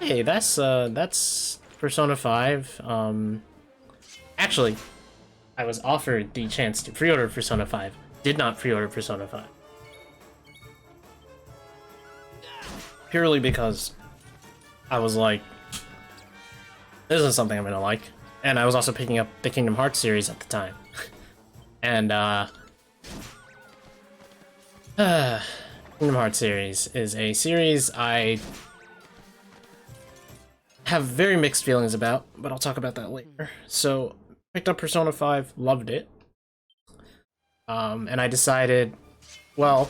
hey, that's Persona 5. Actually, I was offered the chance to pre-order Persona 5. Did not pre-order Persona 5. Purely because I was like, this is something I'm gonna like. And I was also picking up the Kingdom Hearts series at the time. And, Kingdom Hearts series is a series I have very mixed feelings about, but I'll talk about that later. So, picked up Persona 5, loved it. And I decided, well,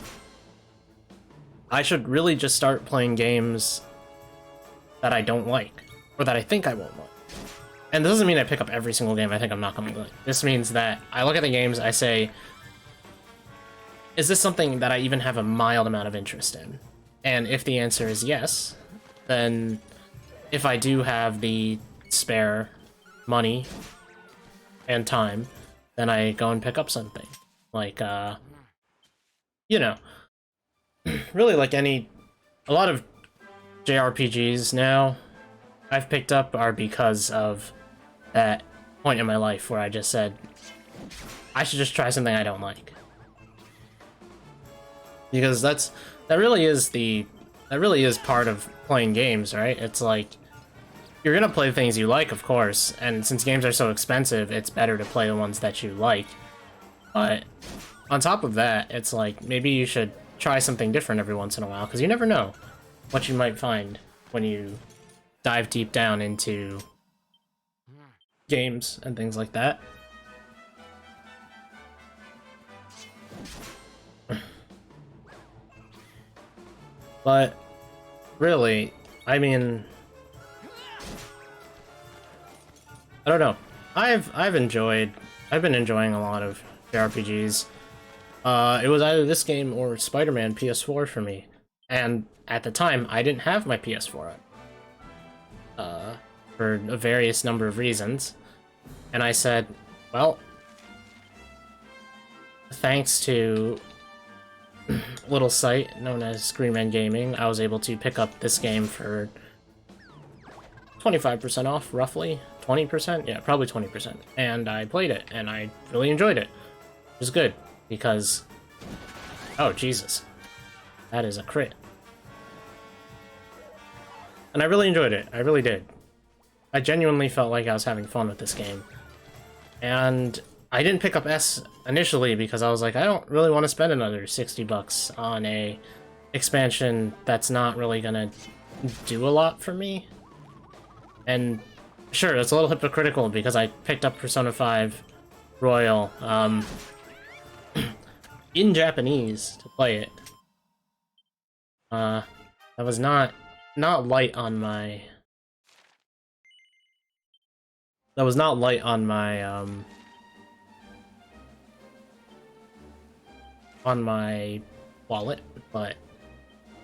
I should really just start playing games that I don't like, or that I think I won't like. And this doesn't mean I pick up every single game I think I'm not going to like. This means that I look at the games, I say, is this something that I even have a mild amount of interest in? And if the answer is yes, then if I do have the spare money and time, then I go and pick up something. Like, you know, really like a lot of JRPGs now I've picked up are because of that point in my life where I just said, I should just try something I don't like. Because that really is part of playing games, right? It's like, you're gonna play things you like, of course, and since games are so expensive, it's better to play the ones that you like. But on top of that, it's like, maybe you should try something different every once in a while, because you never know what you might find when you dive deep down into games and things like that. But really, I mean, I don't know. I've been enjoying a lot of JRPGs. It was either this game or Spider-Man PS4 for me, and at the time I didn't have my PS4 for a various number of reasons, and I said, well, thanks to a little site known as Green Man Gaming, I was able to pick up this game for 25% off, roughly. 20%? Yeah, probably 20%. And I played it, and I really enjoyed it. It was good, because... Oh, Jesus. That is a crit. And I really enjoyed it. I really did. I genuinely felt like I was having fun with this game. And I didn't pick up S initially because I was like, I don't really want to spend another $60 on a expansion that's not really gonna do a lot for me. And sure, it's a little hypocritical because I picked up Persona 5 Royal in Japanese to play it. That was not light on my... That was not light on my, on my wallet, but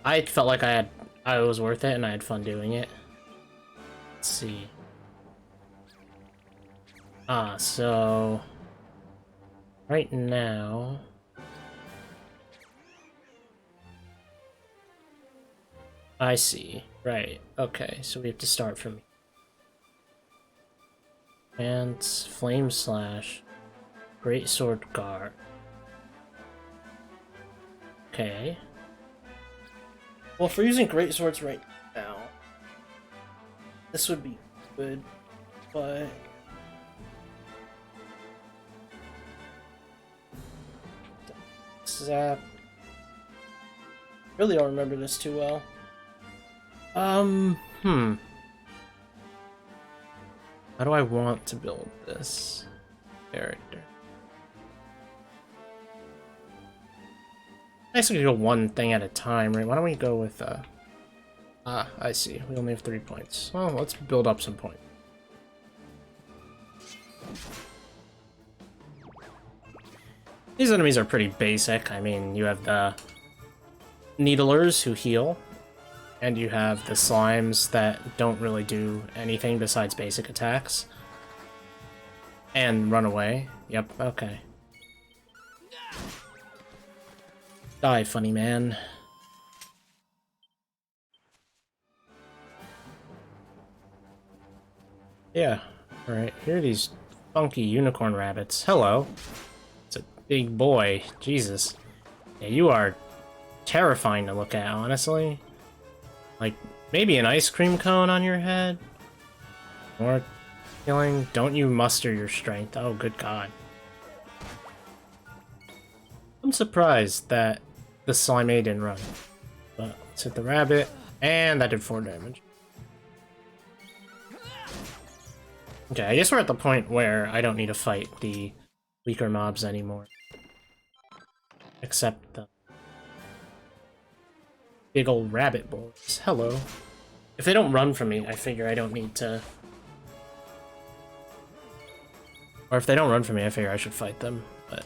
I felt like I was worth it and I had fun doing it. Let's see. So right now I see. Right. Okay, so we have to start from and Flame Slash, Great Sword Guard. Okay. Well, if we're using Great Swords right now, this would be good, but... Zap. Really don't remember this too well. How do I want to build this character? I guess we could go one thing at a time, right? Why don't we go with, I see. We only have 3 points. Well, let's build up some points. These enemies are pretty basic. I mean, you have the Needlers who heal, and you have the slimes that don't really do anything besides basic attacks. And run away. Yep, okay. Die, funny man. Yeah, alright. Here are these funky unicorn rabbits. Hello. It's a big boy. Jesus. Yeah, you are terrifying to look at, honestly. Like, maybe an ice cream cone on your head? Or Healing, don't you muster your strength. Oh, good god. I'm surprised that the Slime A didn't run. But let's hit the rabbit, and that did 4 damage. Okay, I guess we're at the point where I don't need to fight the weaker mobs anymore. Except the big old rabbit boys. Hello. If they don't run from me, I figure I don't need to... Or if they don't run from me, I figure I should fight them, but...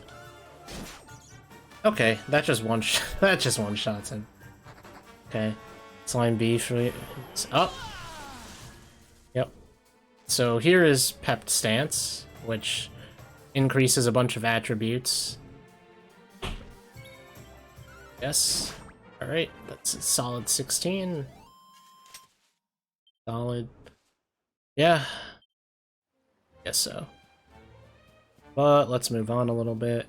Okay, that just that just one-shots him. Okay. Slime B for... Oh! Yep. So here is Pepped Stance, which increases a bunch of attributes. Yes. Alright, that's a solid 16. Solid. Yeah. Guess so. But let's move on a little bit.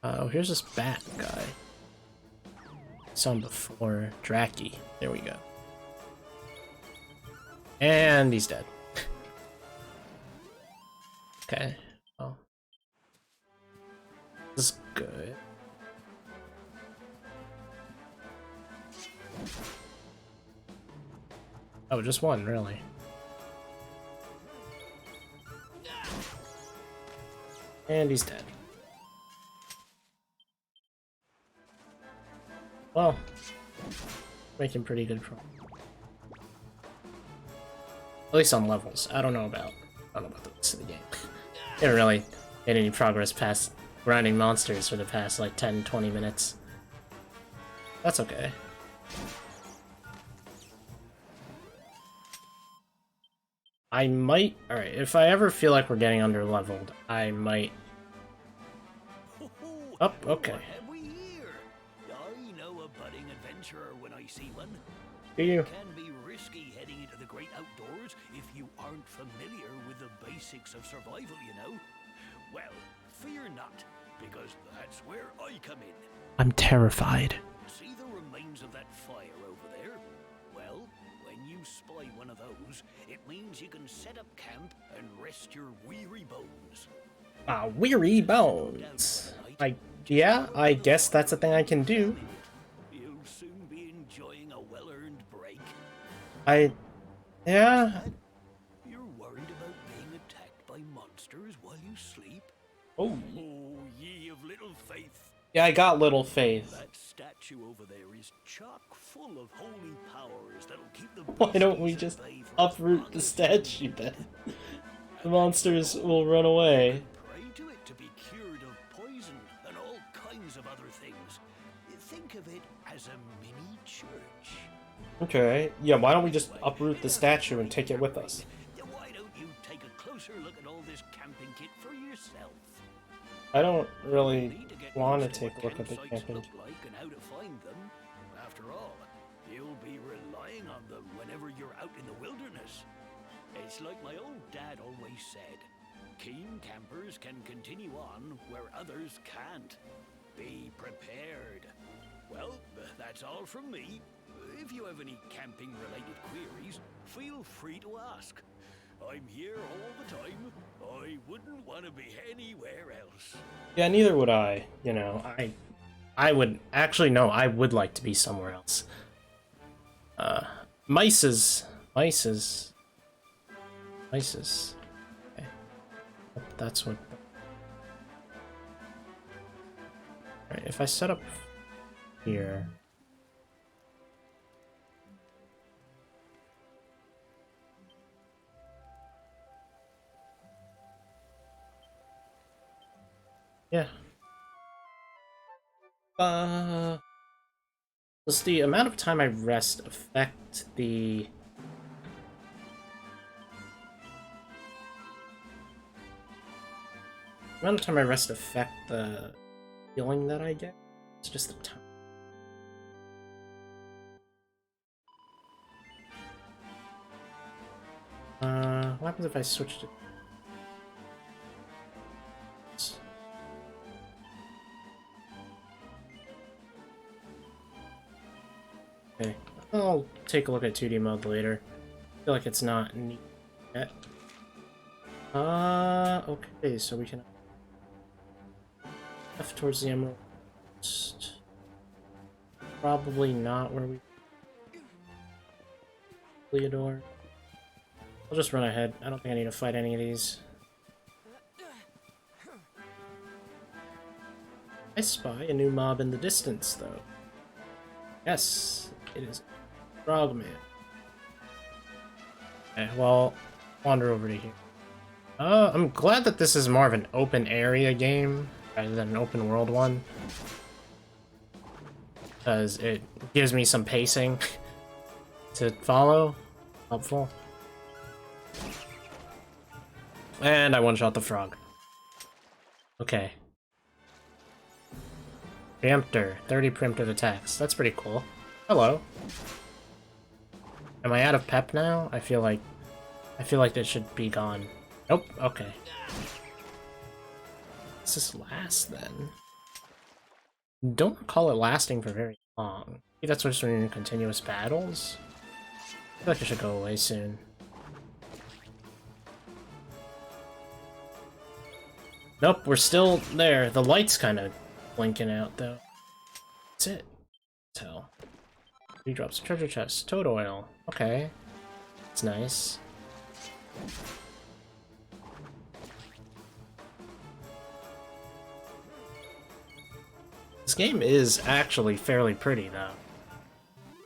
Oh, here's this bat guy. Saw him before. Draki. There we go. And he's dead. Okay. Well. This is good. Oh, just one, really. And he's dead. Well, making pretty good progress. At least on levels. I don't know about the rest of the game. Haven't really made any progress past grinding monsters for the past like 10-20 minutes. That's okay. I might... Alright, if I ever feel like we're getting under-leveled, I might... Oh, okay. I know a budding adventurer when I see one. Do you? It can be risky heading into the great outdoors if you aren't familiar with the basics of survival, you know. Well, fear not, because that's where I come in. I'm terrified. See the remains of that fire over there? Well, when you spy one of those, it means you can set up camp and rest your weary bones. Weary bones. Yeah, I guess that's a thing I can do. You'll soon be enjoying a well-earned break. Yeah. You're worried about being attacked by monsters while you sleep? Oh. Oh, ye of little faith. Yeah, I got little faith. That statue over there is chock full of holy powers that'll keep the Why don't we just uproot the statue then? The monsters will run away. Pray to it to be cured of poison and all kinds of other things. Think of it as a mini church. Okay. Yeah, why don't we just uproot the statue and take it with us? Why don't you take a closer look at all this camping kit for yourself? I don't really Need to get want to used take a look at the campsites camping look kit. like and how to find them. After all, you'll be relying on them whenever you're out in the wilderness. It's like my old dad always said, keen campers can continue on where others can't. Be prepared. Well, that's all from me. If you have any camping-related queries, feel free to ask. I'm here all the time. I wouldn't want to be anywhere else. Yeah, neither would I. You know, I would... Actually, no, I would like to be somewhere else. Mices. Okay. That's what... Alright, if I set up here... Yeah. Does the amount of time I rest affect the... amount of time I rest affect the healing that I get? It's just the time. What happens if I switch to... Okay, I'll take a look at 2D mode later. I feel like it's not neat yet. Okay, so we can left towards the Emerald Coast. Probably not where we Leodore. I'll just run ahead. I don't think I need to fight any of these. I spy a new mob in the distance, though. Yes, it is Frogman. Okay, well, wander over to here. I'm glad that this is more of an open area game rather than an open world one. Because it gives me some pacing to follow. Helpful. And I one-shot the frog. Okay. Preemptor. 30 preemptive attacks. That's pretty cool. Hello. Am I out of pep now? I feel like that should be gone. Nope. Okay. Does this last then? Don't recall it lasting for very long. Maybe that's just when you're in continuous battles. I feel like it should go away soon. Nope, we're still there. The light's kind of blinking out, though. That's it. Tell. 3 drops of treasure chest. Toad oil. Okay. It's nice. This game is actually fairly pretty, though.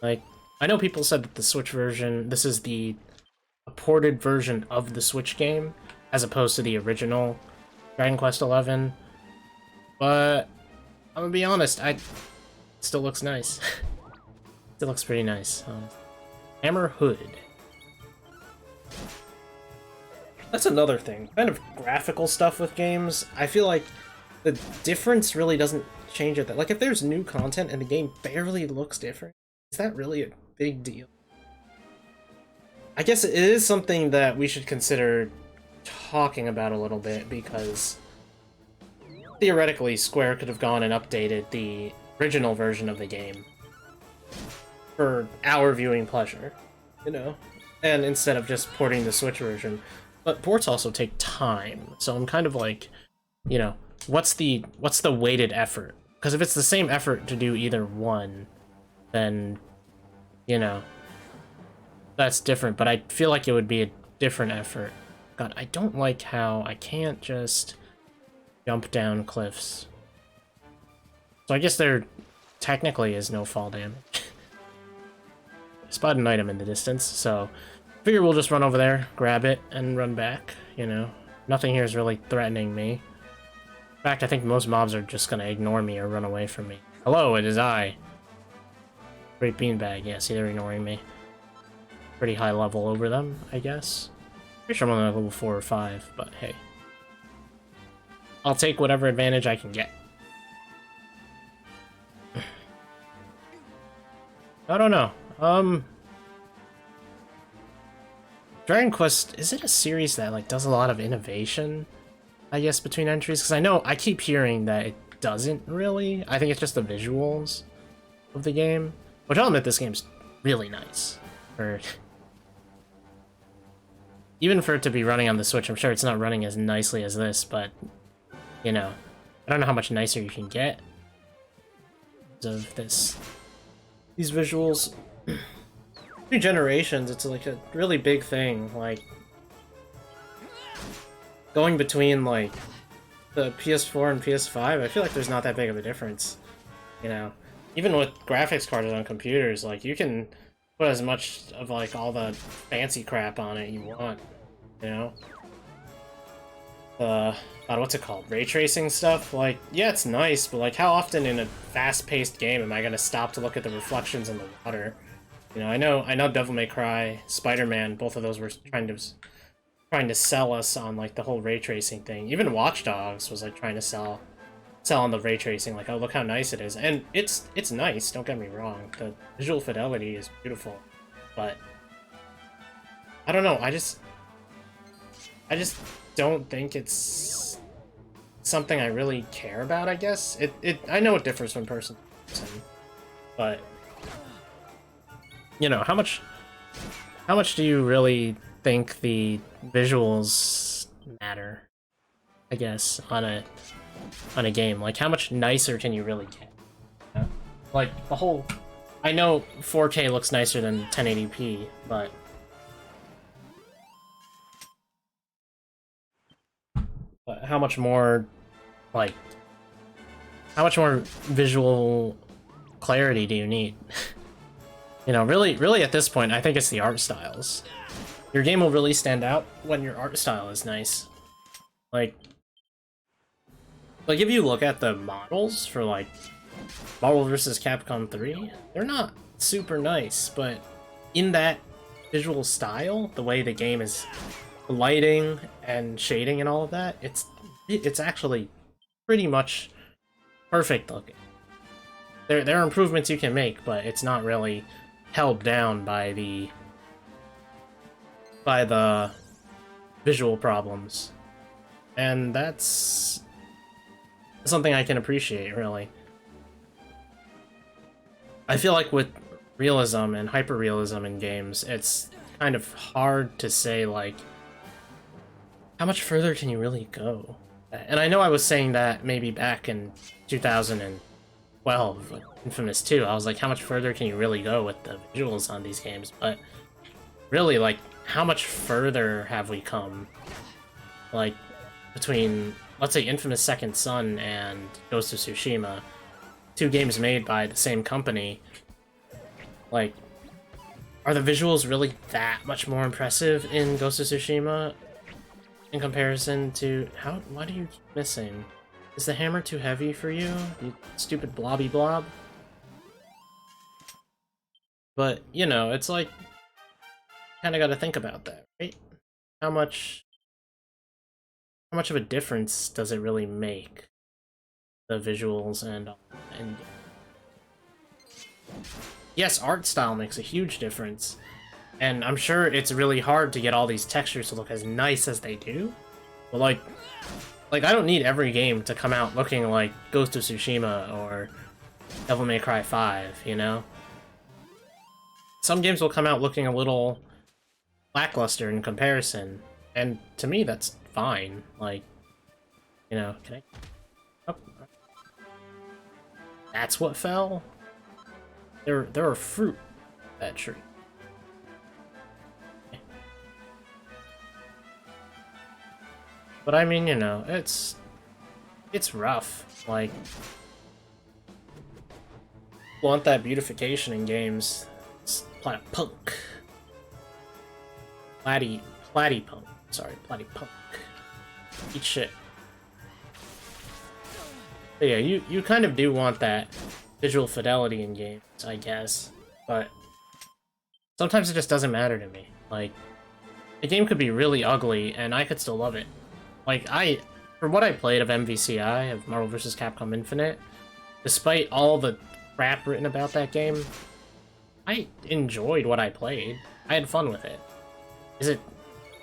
Like, I know people said that the Switch version, this is the ported version of the Switch game, as opposed to the original Dragon Quest XI, but I'm gonna be honest, it still looks nice. Still looks pretty nice. Hammer Hood. That's another thing. Kind of graphical stuff with games. I feel like the difference really doesn't change it. Like, if there's new content and the game barely looks different, is that really a big deal? I guess it is something that we should consider talking about a little bit, because theoretically Square could have gone and updated the original version of the game for our viewing pleasure, you know, and instead of just porting the Switch version. But ports also take time, so I'm kind of like, you know, what's the weighted effort? Because if it's the same effort to do either one, then, you know, that's different. But I feel like it would be a different effort. God, I don't like how I can't just jump down cliffs. So I guess there technically is no fall damage. Spot an item in the distance, so figure we'll just run over there, grab it, and run back, you know. Nothing here is really threatening me. In fact, I think most mobs are just gonna ignore me or run away from me. Hello, it is I. Great beanbag, yeah, see, they're ignoring me. Pretty high level over them, I guess. Pretty sure I'm on level 4 or 5, but hey. I'll take whatever advantage I can get. I don't know. Dragon Quest, is it a series that, like, does a lot of innovation, I guess, between entries? Because I know, I keep hearing that it doesn't really. I think it's just the visuals of the game. Which I'll admit, this game's really nice. Even for it to be running on the Switch, I'm sure it's not running as nicely as this, but, you know, I don't know how much nicer you can get of these visuals. 2 generations, it's like a really big thing, like, going between, like, the PS4 and PS5, I feel like there's not that big of a difference, you know? Even with graphics cards on computers, like, you can put as much of, like, all the fancy crap on it you want, you know? God, what's it called? Ray tracing stuff? Like, yeah, it's nice, but, like, how often in a fast-paced game am I gonna stop to look at the reflections in the water? You know, I know Devil May Cry, Spider-Man, both of those were trying to sell us on, like, the whole ray tracing thing. Even Watch Dogs was, like, trying to sell on the ray tracing, like, oh, look how nice it is. And it's nice, don't get me wrong. The visual fidelity is beautiful. But I don't know, I just don't think it's something I really care about, I guess. I know it differs from person to person, but you know, how much do you really think the visuals matter, I guess, on a game. Like, how much nicer can you really get? You know? Like, the whole... I know 4K looks nicer than 1080p, but... how much more, like... How much more visual clarity do you need? You know, really at this point, I think it's the art styles. Your game will really stand out when your art style is nice. Like if you look at the models for, like, Marvel vs. Capcom 3, they're not super nice, but in that visual style, the way the game is lighting and shading and all of that, it's actually pretty much perfect looking. There are improvements you can make, but it's not really held down by the visual problems. And that's something I can appreciate, really. I feel like with realism and hyper-realism in games, it's kind of hard to say, like, how much further can you really go? And I know I was saying that maybe back in 2012, with Infamous 2, I was like, how much further can you really go with the visuals on these games? But really, like, how much further have we come? Like, between, let's say, Infamous Second Son and Ghost of Tsushima, two games made by the same company, like, are the visuals really that much more impressive in Ghost of Tsushima in comparison to... why do you keep missing? Is the hammer too heavy for you, you stupid blobby blob? But, you know, it's like, kinda gotta think about that, right? How much of a difference does it really make? The visuals and yes, art style makes a huge difference, and I'm sure it's really hard to get all these textures to look as nice as they do, but like I don't need every game to come out looking like Ghost of Tsushima or Devil May Cry 5, you know? Some games will come out looking a little lackluster in comparison, and to me that's fine. Like, you know, can I... Oh. That's what fell? There are fruit in that tree. But I mean, you know, it's rough. Like, want that beautification in games. It's punk. Platy punk. Sorry, platy punk. Eat shit. But yeah, you kind of do want that visual fidelity in games, I guess. But sometimes it just doesn't matter to me. Like, a game could be really ugly, and I could still love it. Like, for what I played of MVCI, of Marvel vs. Capcom Infinite, despite all the crap written about that game, I enjoyed what I played. I had fun with it. Is it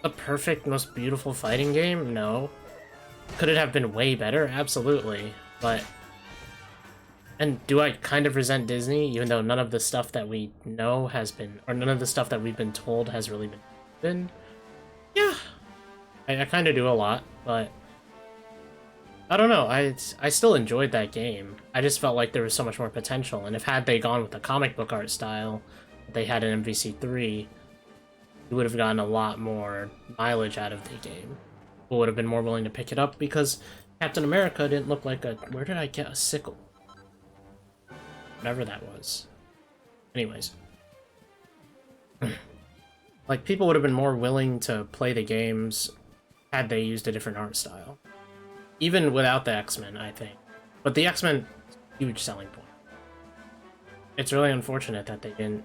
the perfect, most beautiful fighting game? No. Could it have been way better? Absolutely. But... And do I kind of resent Disney, even though none of the stuff that we know has been... Or none of the stuff that we've been told has really been? Yeah. I kind of do a lot, but... I don't know, I still enjoyed that game. I just felt like there was so much more potential, and if had they gone with the comic book art style that they had in MVC3, you would have gotten a lot more mileage out of the game. People would have been more willing to pick it up, because Captain America didn't look like a... Where did I get a sickle? Whatever that was. Anyways. Like, people would have been more willing to play the games had they used a different art style. Even without the X-Men, I think. But the X-Men, huge selling point. It's really unfortunate that they didn't...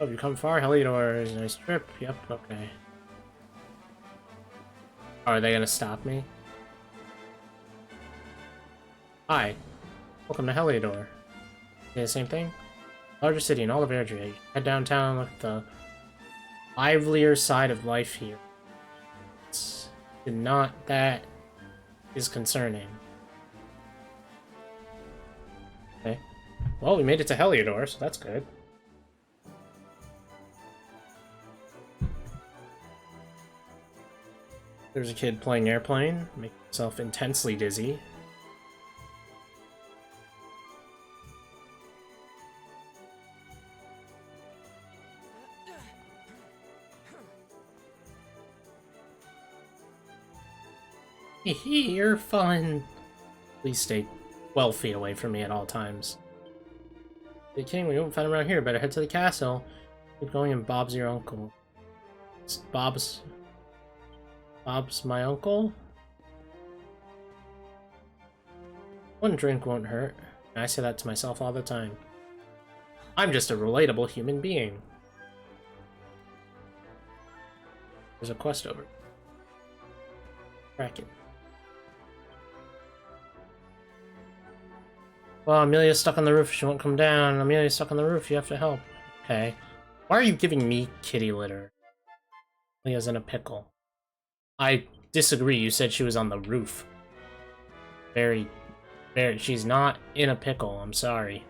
Oh, you come far, Heliodor. Nice trip. Yep, okay. Oh, are they gonna stop me? Hi. Welcome to Heliodor. Yeah, same thing? Largest city in all of Airdrie. Head downtown, look at the livelier side of life here. It's not that is concerning. Okay. Well, we made it to Heliodor, so that's good. There's a kid playing airplane, making himself intensely dizzy. Hee, you're fun. Please stay 12 feet away from me at all times. The king, we won't find him around here. Better head to the castle. Keep going, and Bob's your uncle. Bob's my uncle? One drink won't hurt. I say that to myself all the time. I'm just a relatable human being. There's a quest over. Crack it. Well, Amelia's stuck on the roof. She won't come down. Amelia's stuck on the roof. You have to help. Okay. Why are you giving me kitty litter? Amelia's in a pickle. I disagree. You said she was on the roof. Very. She's not in a pickle. I'm sorry.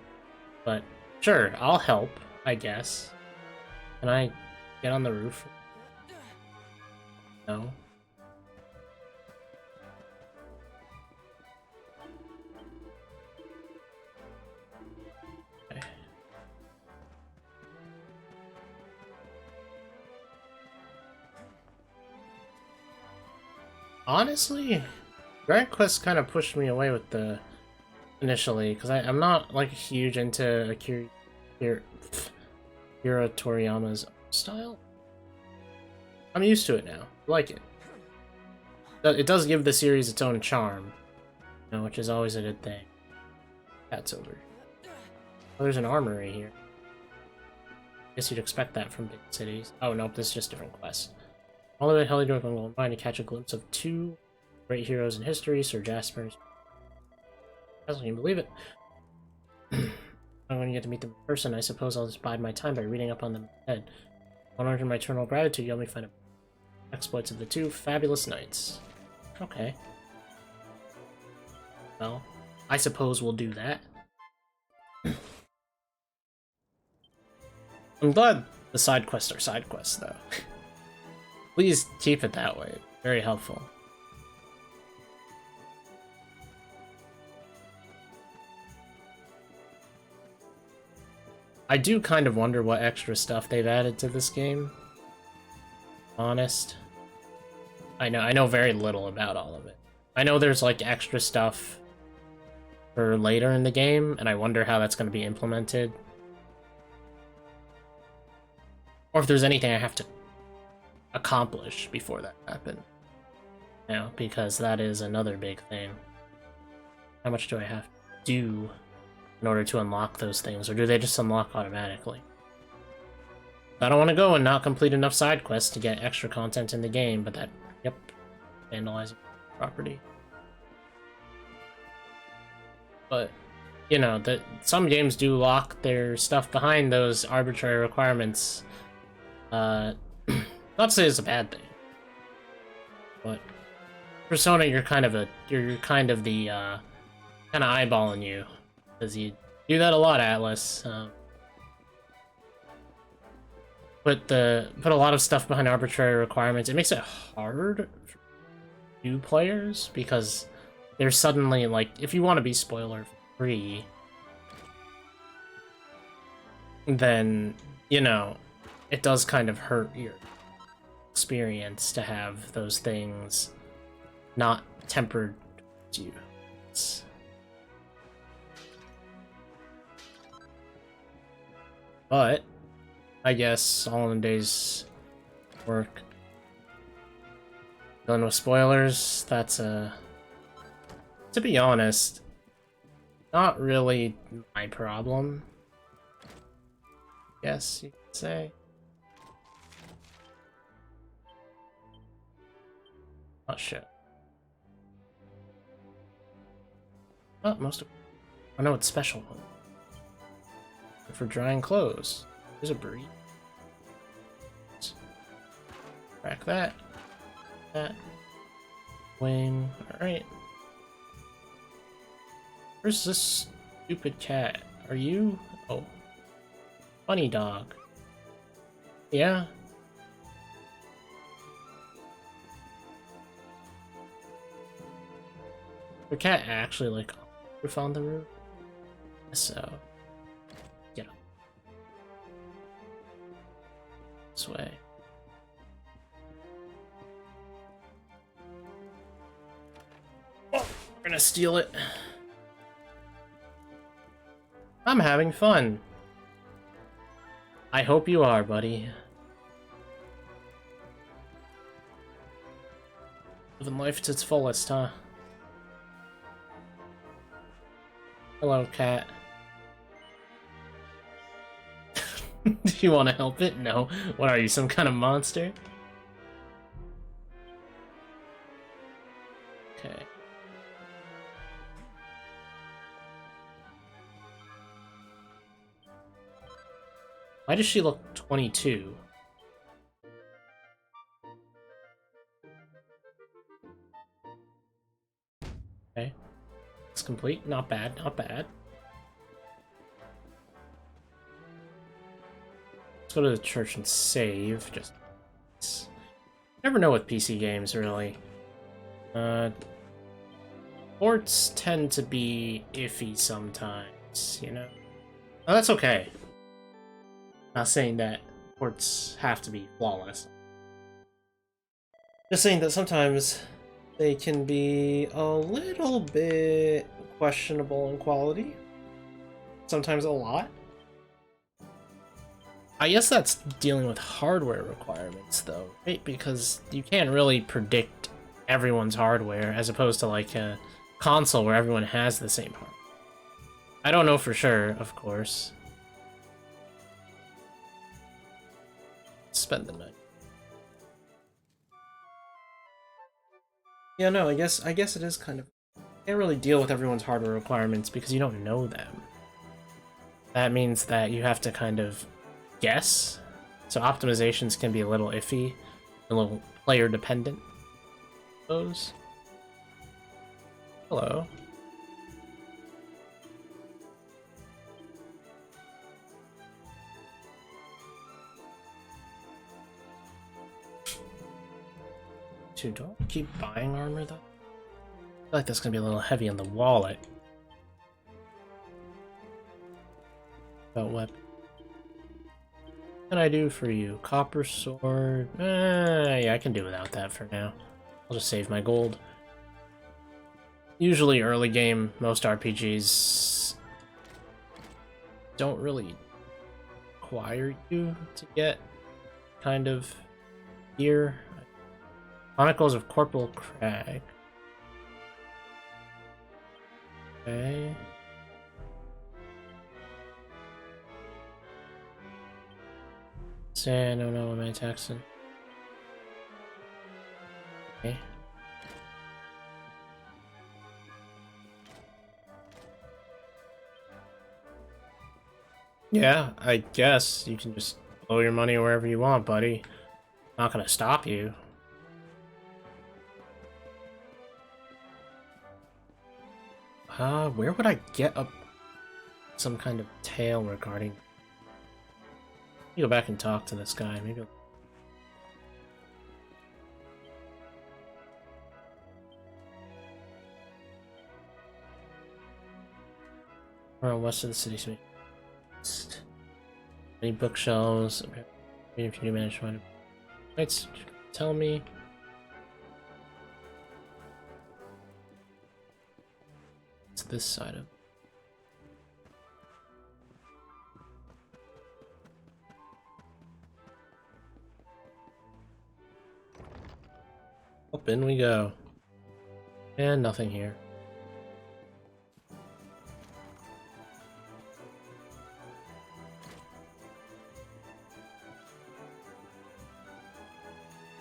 But, sure, I'll help, I guess. Can I get on the roof? No. Okay. Honestly, Dragon Quest kind of pushed me away with the initially, because I'm not like huge into Akira Toriyama's style. I'm used to it now. I like it. It does give the series its own charm, you know, which is always a good thing. That's over. Oh, there's an armory here. Guess you'd expect that from big cities. Oh nope, this is just different quests. All the way to Helidor will find to catch a glimpse of two great heroes in history, Sir Jasper's. I can't believe it. I'm going to get to meet them in person. I suppose I'll just bide my time by reading up on them instead. In honor of my eternal gratitude, you help me find out exploits of the two fabulous knights. Okay. Well, I suppose we'll do that. I'm glad the side quests are side quests, though. Please keep it that way. Very helpful. I do kind of wonder what extra stuff they've added to this game. Honest. I know very little about all of it. I know there's like extra stuff for later in the game, and I wonder how that's going to be implemented. Or if there's anything I have to accomplish before that happens. You know, because that is another big thing. How much do I have to do in order to unlock those things, or do they just unlock automatically? I don't want to go and not complete enough side quests to get extra content in the game, but that, yep, vandalizing property. But, you know, that some games do lock their stuff behind those arbitrary requirements. Not to say it's a bad thing, but Persona, you're kind of the kind of eyeballing you, because you do that a lot, Atlas. Put a lot of stuff behind arbitrary requirements. It makes it hard for new players, because there's suddenly, like, if you want to be spoiler free, then, you know, it does kind of hurt your experience to have those things not tempered to you. But I guess all in a day's work. Done with spoilers, that's to be honest, not really my problem. Yes, you could say. Oh shit. Oh, most of oh no, it's special one. For drying clothes. There's a breeze. Crack that. That. Wing. Alright. Where's this stupid cat? Are you? Oh. Funny dog. Yeah? The cat actually like roof on the roof. So get up this way. Oh, we're gonna steal it. I'm having fun. I hope you are, buddy. Living life to its fullest, huh? Hello, cat. Do you want to help it? No. What are you, some kind of monster? Okay. Why does she look 22? Okay. It's complete. Not bad, not bad. Let's go to the church and save. Just never know with PC games, really. Ports tend to be iffy sometimes, you know? Oh, that's okay. Not saying that ports have to be flawless. Just saying that sometimes they can be a little bit questionable in quality. Sometimes a lot. I guess that's dealing with hardware requirements, though, right? Because you can't really predict everyone's hardware, as opposed to like a console where everyone has the same hardware. I don't know for sure, of course. Spend the night. Yeah, no, I guess it is kind of... You can't really deal with everyone's hardware requirements because you don't know them. That means that you have to kind of guess. So optimizations can be a little iffy, a little player dependent. Those. Hello. Dude, do I keep buying armor though? I feel like that's gonna be a little heavy on the wallet. About what can I do for you? Copper sword. Yeah, I can do without that for now. I'll just save my gold. Usually early game, most RPGs don't really require you to get kind of gear. Chronicles of Corporal Crag. Okay. Say I don't know what my texting. Okay. Yeah, I guess you can just blow your money wherever you want, buddy. Not gonna stop you. Where would I get some kind of tale regarding... Let me go back and talk to this guy, maybe... Around west of the city, so any bookshelves. Okay. If you do manage to find it. Right, tell me. It's this side of. Up in we go. And nothing here.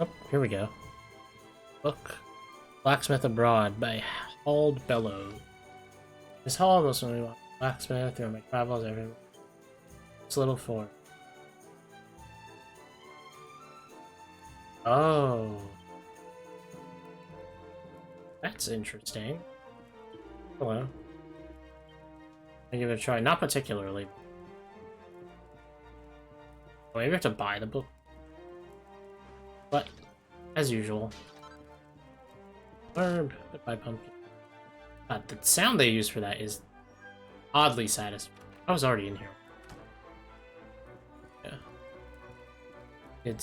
Oh, here we go. Book. Blacksmith Abroad by Hald Bellow. This hall was only one blacksmith through my travels everywhere. It's little for. Oh. That's interesting. Hello. I'll give it a try. Not particularly. Well, maybe I have to buy the book. But, as usual. Herb. Goodbye, pumpkin. The sound they use for that is oddly satisfying. I was already in here. Yeah.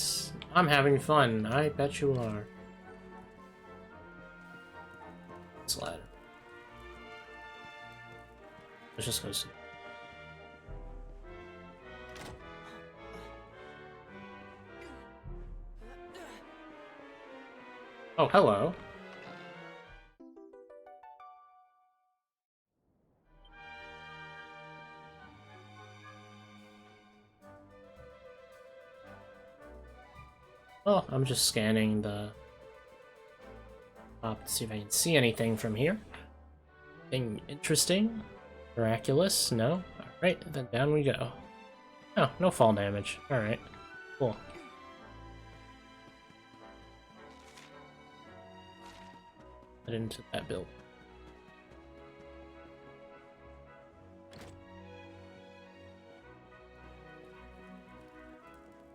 I'm having fun. I bet you are. This ladder. Let's just go see. Oh, hello. Oh, I'm just scanning the top to see if I can see anything from here. Anything interesting? Miraculous? No? Alright, then down we go. Oh, no fall damage. Alright, cool. Get into that build.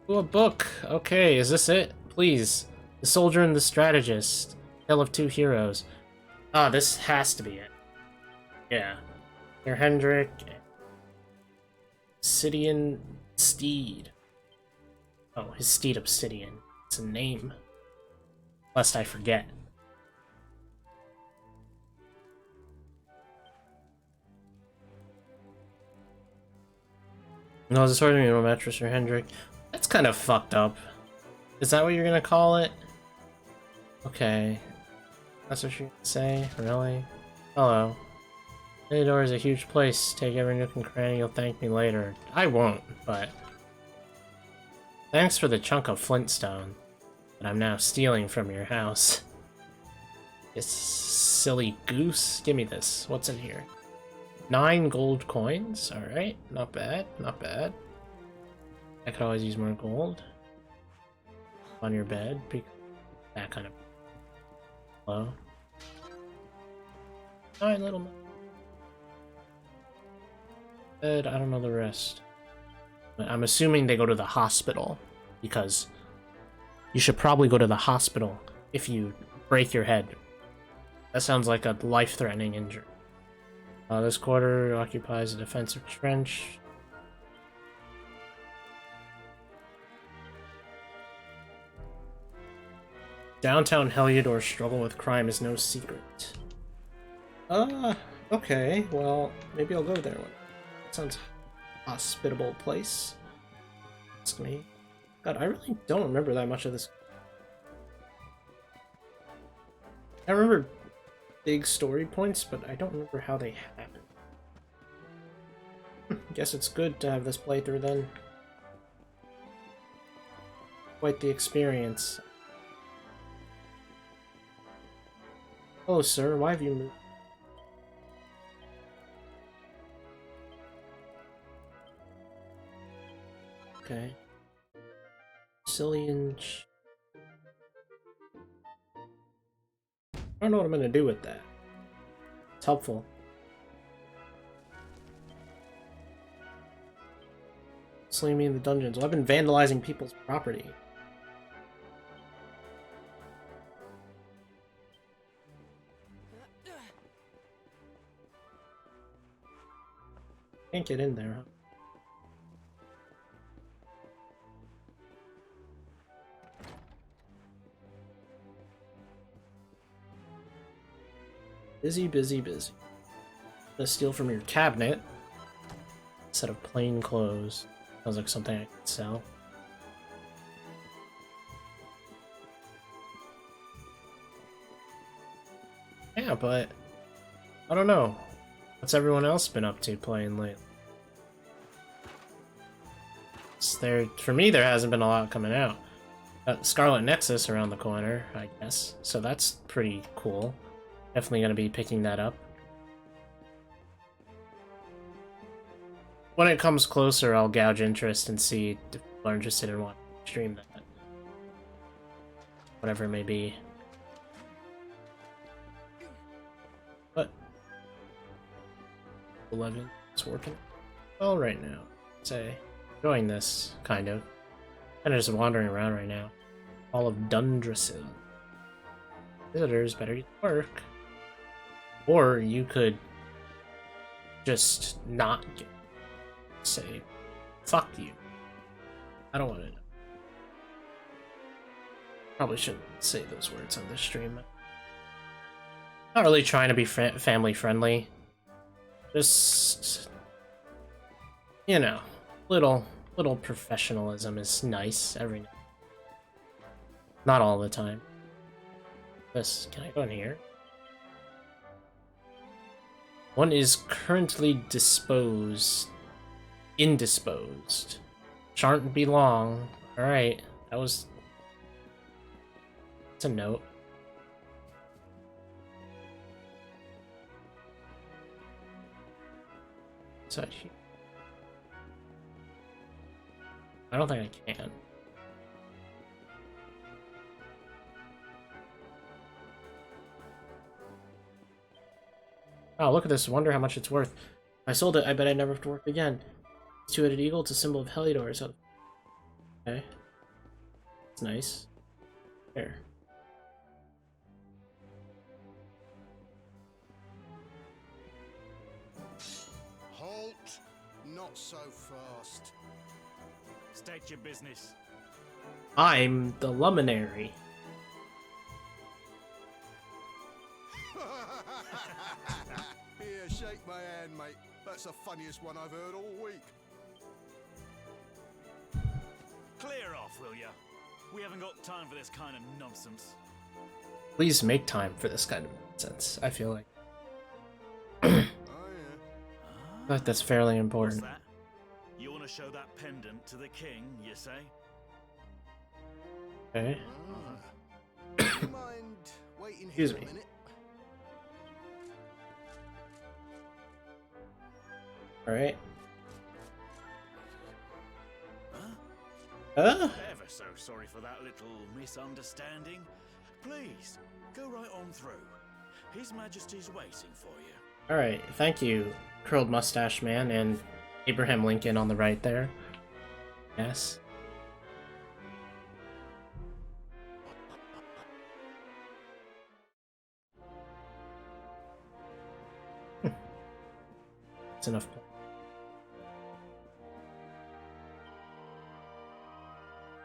Ooh, a book! Okay, is this it? Please. The Soldier and the Strategist. Tale of Two Heroes. Ah, this has to be it. Yeah. Here, Hendrik. Obsidian Steed. Oh, his steed Obsidian. It's a name. Lest I forget. No, it's a sort of a mattress for Hendrik. That's kind of fucked up. Is that what you're gonna call it? Okay. That's what you're gonna say? Really? Hello. Theodore is a huge place. Take every nook and cranny. You'll thank me later. I won't, but... Thanks for the chunk of flintstone that I'm now stealing from your house. You silly goose. Give me this. What's in here? 9 gold coins. Alright. Not bad. Not bad. I could always use more gold. On your bed. That kind of... Hello? 9 little... Bed. I don't know the rest. But I'm assuming they go to the hospital. Because... You should probably go to the hospital if you break your head. That sounds like a life-threatening injury. This quarter occupies a defensive trench. Downtown Heliodor's struggle with crime is no secret. Okay, well, maybe I'll go there. Sounds a hospitable place. Ask me. God, I really don't remember that much of this. I remember big story points, but I don't remember how they happened. Guess it's good to have this playthrough then. Quite the experience. Hello, sir. Why have you moved? Okay. Cillian. I don't know what I'm gonna do with that. It's helpful. Slaying me in the dungeons. Well, I've been vandalizing people's property. Can't get in there, huh? Busy, busy, busy. Let's steal from your cabinet. Instead of plain clothes. Sounds like something I could sell. Yeah, but... I don't know. What's everyone else been up to playing lately? For me, there hasn't been a lot coming out. Scarlet Nexus around the corner, I guess. So that's pretty cool. Definitely gonna be picking that up. When it comes closer, I'll gauge interest and see if people are interested in wanting to stream that. Whatever it may be. But 11 is working well right now. Say, enjoying this, kind of. Kind of just wandering around right now. All of Dundrasil. Visitors better get to work. Or you could just not say, fuck you. I don't want to know. Probably shouldn't say those words on this stream. Not really trying to be family friendly. Just, you know, little professionalism is nice every now. Not all the time. Can I go in here? One is currently indisposed. Shan't be long. Alright, that's a note. So I don't think I can. Oh, look at this. Wonder how much it's worth. If I sold it, I bet I'd never have to work again. Two-headed eagle, it's a symbol of Heliodor. So... Okay. It's nice. Here. Halt! Not so fast. State your business. I'm the luminary. Here, shake my hand, mate. That's the funniest one I've heard all week. Clear off, will ya? We haven't got time for this kind of nonsense. Please make time for this kind of nonsense. I feel like. Oh, yeah. I feel like that's fairly What's important. that? You want to show that pendant to the king, you say? Okay. Do you mind waiting Excuse here me. a minute? Alright. Ever so sorry for that little misunderstanding. Please, go right on through. His Majesty's waiting for you. Alright, thank you, Curled Mustache Man and Abraham Lincoln on the right there. Yes. That's enough.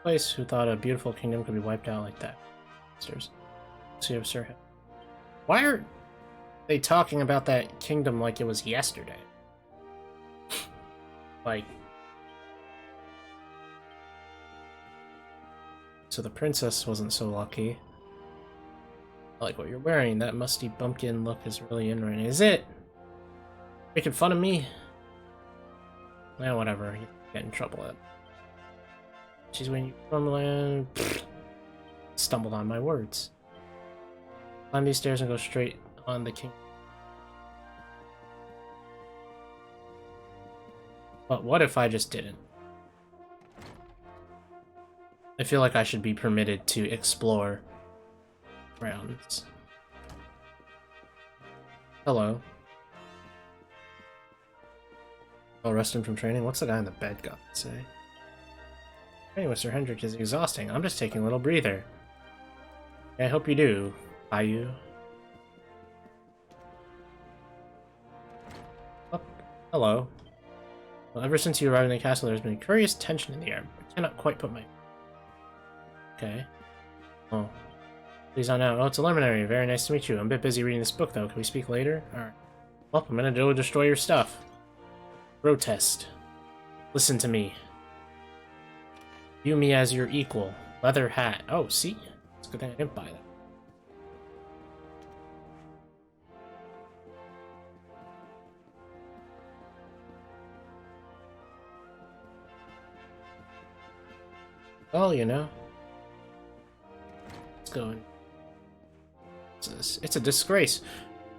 Place who thought a beautiful kingdom could be wiped out like that. Monsters. See, Sir. Why are they talking about that kingdom like it was yesterday? Like, so the princess wasn't so lucky. I like what you're wearing. That musty bumpkin look is really in right now. Is it? Making fun of me? Well, whatever. You get in trouble at. She's when you from land. Stumbled on my words. Climb these stairs and go straight on the king. But what if I just didn't? I feel like I should be permitted to explore grounds. Hello. I'll rest him from training. What's the guy in the bed got to say? Hey, Mr. Hendrick is exhausting. I'm just taking a little breather. I hope you do. Caillou. Oh, hello. Well, ever since you arrived in the castle, there's been a curious tension in the air. I cannot quite put my... Okay. Oh. Please on out. Oh, it's a luminary. Very nice to meet you. I'm a bit busy reading this book, though. Can we speak later? Alright. Well, I'm gonna go destroy your stuff. Protest. Listen to me. View me as your equal. Leather hat. Oh, see? It's a good thing I didn't buy that. Well, you know. Let's go in. It's a disgrace.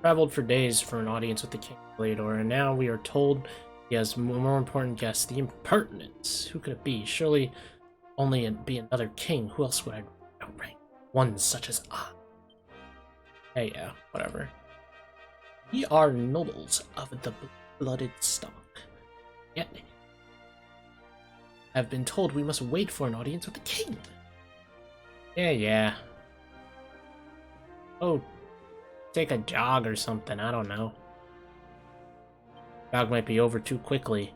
Traveled for days for an audience with the King of Heliodor, and now we are told he has more important guests. The impertinence. Who could it be? Surely only be another king. Who else would I outrank? One such as I. Hey, yeah, whatever. We are nobles of the blooded stock. Yet, have been told we must wait for an audience with the king. Yeah. Oh, take a jog or something. I don't know. Jog might be over too quickly.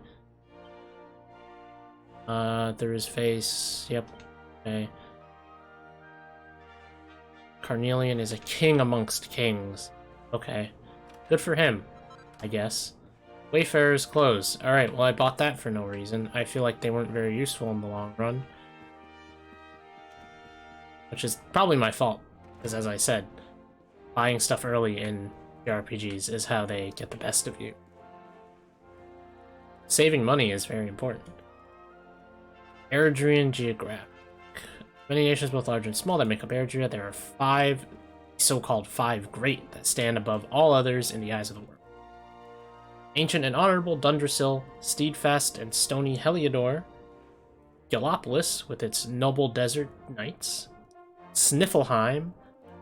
Through his face. Yep. Okay. Carnelian is a king amongst kings. Okay. Good for him, I guess. Wayfarer's clothes. Alright, well I bought that for no reason. I feel like they weren't very useful in the long run. Which is probably my fault, because as I said, buying stuff early in JRPGs is how they get the best of you. Saving money is very important. Eridrian Geographic. Many nations, both large and small, that make up Eridria. There are 5 so-called 5 great that stand above all others in the eyes of the world. Ancient and honorable Dundrasil, Steadfast and stony Heliodor, Gallopolis with its noble desert knights, Sniffelheim,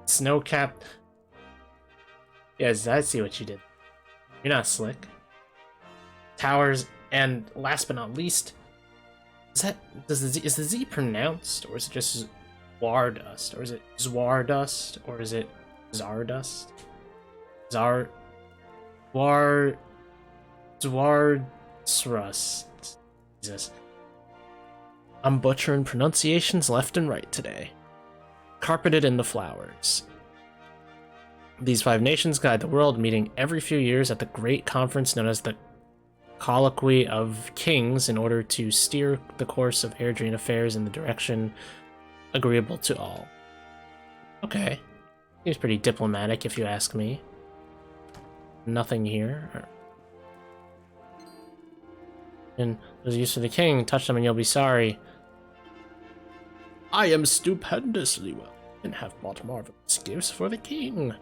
snow-capped... Yes, I see what you did. You're not slick. Towers, and last but not least, is the Z pronounced, or is it just Zwardust, or is it Zwardust, or is it Zardust? Zwardsrust. Jesus. I'm butchering pronunciations left and right today. Carpeted in the flowers. These 5 nations guide the world, meeting every few years at the great conference known as the Colloquy of Kings in order to steer the course of Eridrian affairs in the direction agreeable to all. Okay. Seems pretty diplomatic, if you ask me. Nothing here. And those used to the king, touch them and you'll be sorry. I am stupendously well, and have bought marvelous gifts for the king.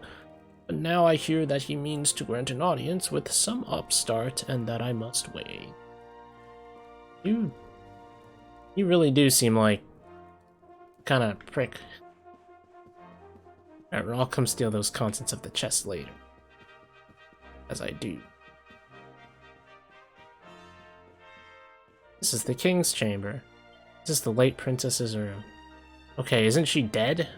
But now I hear that he means to grant an audience with some upstart, and that I must wait. You really do seem like kind of prick. Alright, I'll come steal those contents of the chest later. As I do. This is the king's chamber. This is the late princess's room. Okay, isn't she dead?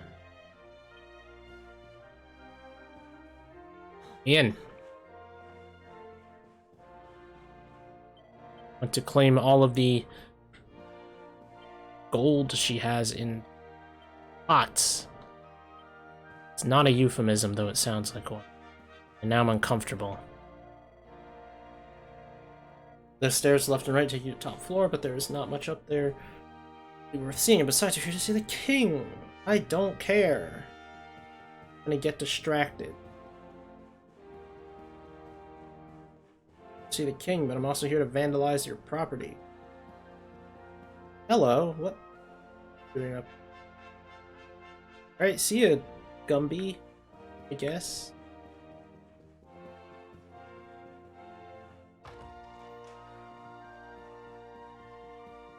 Ian. Want to claim all of the gold she has in pots. It's not a euphemism, though it sounds like one. And now I'm uncomfortable. The stairs left and right take you to the top floor, but there is not much up there worth seeing. And besides, you're here to see the king. I don't care. I'm gonna get distracted. See the king, but I'm also here to vandalize your property. Hello, what? Doing up? Alright, see ya, Gumby, I guess.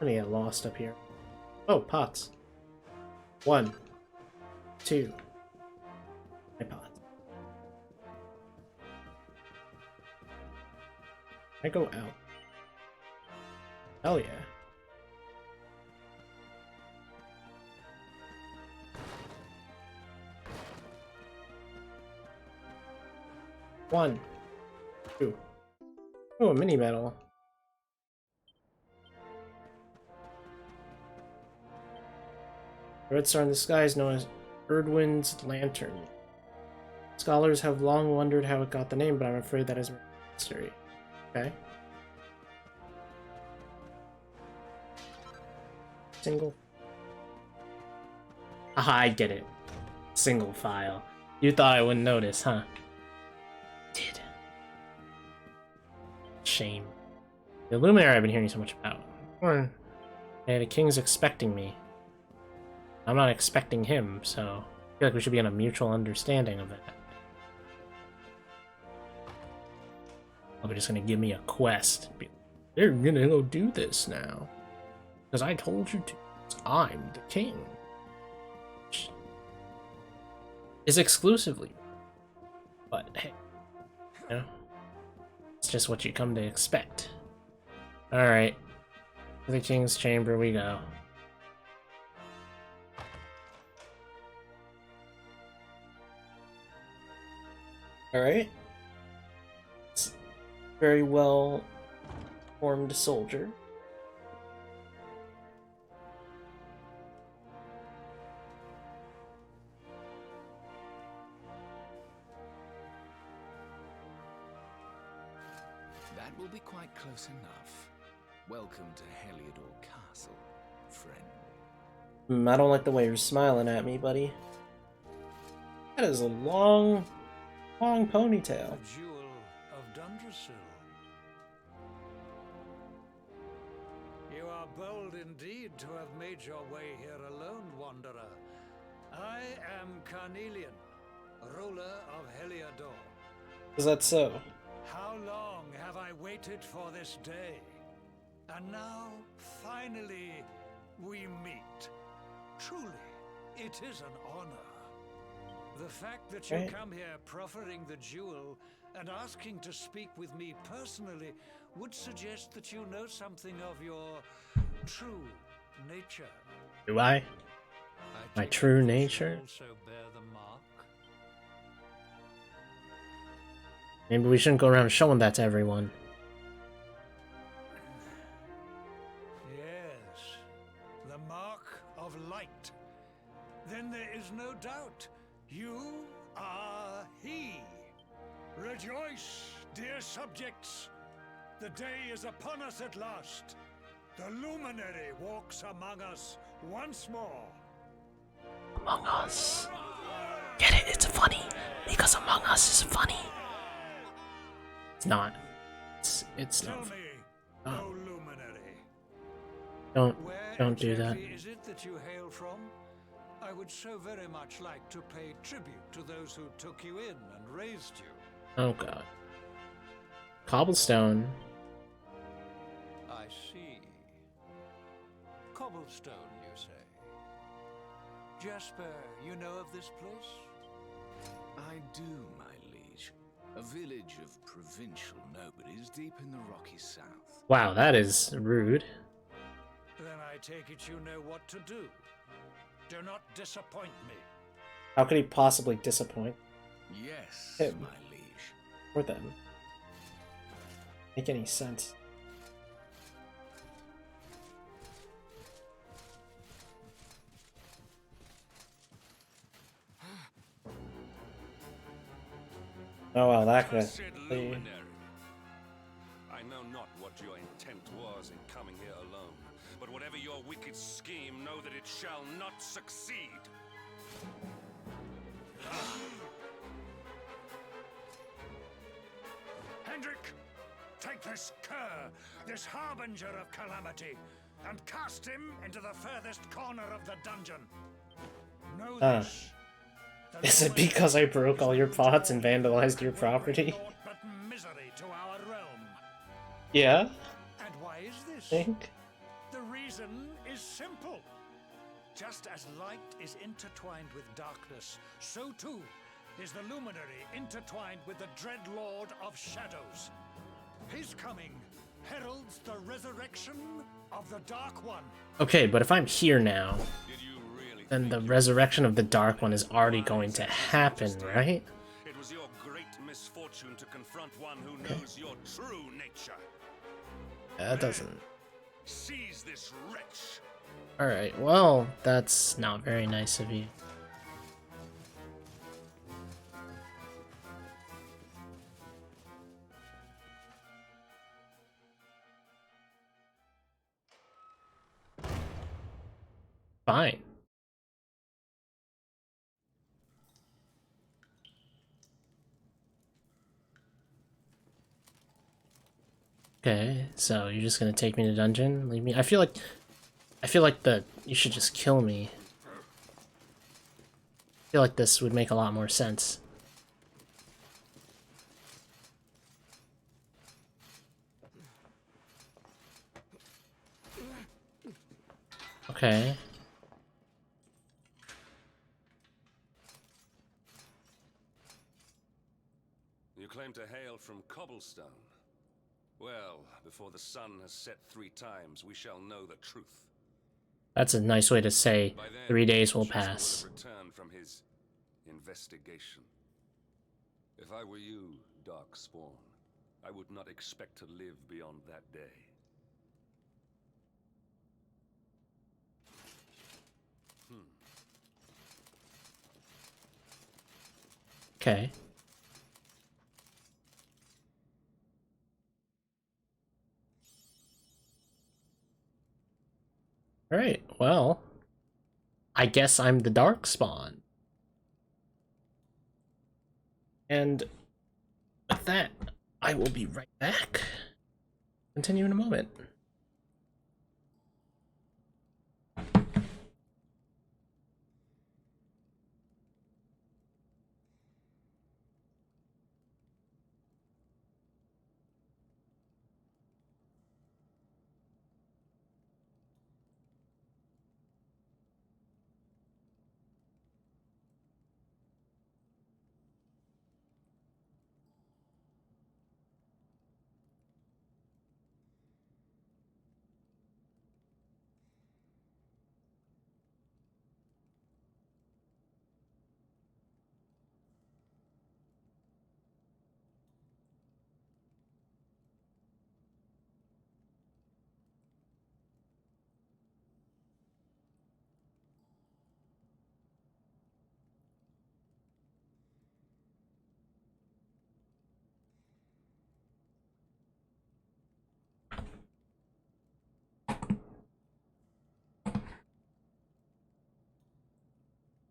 I'm gonna get lost up here. Oh, pots. 1, 2. My pots. I go out. Hell yeah. One, 2. Oh, a mini medal. The red star in the sky is known as Erdwin's Lantern. Scholars have long wondered how it got the name, but I'm afraid that is a mystery. Okay. Single. Aha, I get it. Single file. You thought I wouldn't notice, huh? Did. Shame. The Luminary I've been hearing so much about. Hey, the king's expecting me. I'm not expecting him, so I feel like we should be on a mutual understanding of that. They're just gonna give me a quest. They're gonna go do this now. Because I told you to. I'm the king. Which is exclusively. But hey, you know, it's just what you come to expect. Alright. To the king's chamber we go. Alright. Very well formed soldier. That will be quite close enough. Welcome to Heliodor Castle, friend. I don't like the way you're smiling at me, buddy. That is a long ponytail. The jewel of Dundrasil. You are bold indeed to have made your way here alone, wanderer. I am Carnelian, ruler of Heliodor. Is that so? How long have I waited for this day? And now, finally, we meet. Truly, it is an honor. The fact that you come here proffering the jewel and asking to speak with me personally would suggest that you know something of your true nature. Do I? My true nature? Also bear the mark. Maybe we shouldn't go around showing that to everyone. Yes, the mark of light. Then there is no doubt. You are he. Rejoice, dear subjects. The day is upon us at last. The luminary walks among us once more. Among Us. Get it? It's funny. Because Among Us is funny. It's not. It's Tell not. me, Oh. O luminary. Don't do that. Where exactly is it that you hail from? I would so very much like to pay tribute to those who took you in and raised you. Oh god. Cobblestone. I see. Cobblestone, you say? Jasper, you know of this place? I do, my liege. A village of provincial nobodies deep in the rocky south. Wow, that is rude. Then I take it you know what to do. Do not disappoint me. How could he possibly disappoint Yes, Him. my liege. or them? Make any sense? Oh well, that could. Cursed luminary. I know not what your intent was in coming here alone, but whatever your wicked scheme, know that it shall not succeed. Hendrik, take this cur, this harbinger of calamity, and cast him into the furthest corner of the dungeon. Know this. the Is it luminary because I broke all your is pots and born vandalized your and will bring property? naught but misery to our realm. Yeah, And why is this? think. The reason is simple. Just as light is intertwined with darkness, so too is the luminary intertwined with the dread lord of shadows. His coming heralds the resurrection of the Dark One. Okay, but if I'm here now, Did you really then the think you resurrection of the Dark One is already going to happen, right? it was your great misfortune to confront one who knows your true nature? That doesn't. Seize this wretch. Alright, well, that's not very nice of you. Fine. Okay, so you're just gonna take me to dungeon? Leave me? I feel like you should just kill me. I feel like this would make a lot more sense. Okay. You claim to hail from Cobblestone. Well, before the sun has set 3 times, we shall know the truth. That's a nice way to say By then, 3 days will Chester pass. have returned from his investigation. If I were you, Darkspawn, I would not expect to live beyond that day. Okay. Alright, well, I guess I'm the Darkspawn. And with that, I will be right back. Continue in a moment.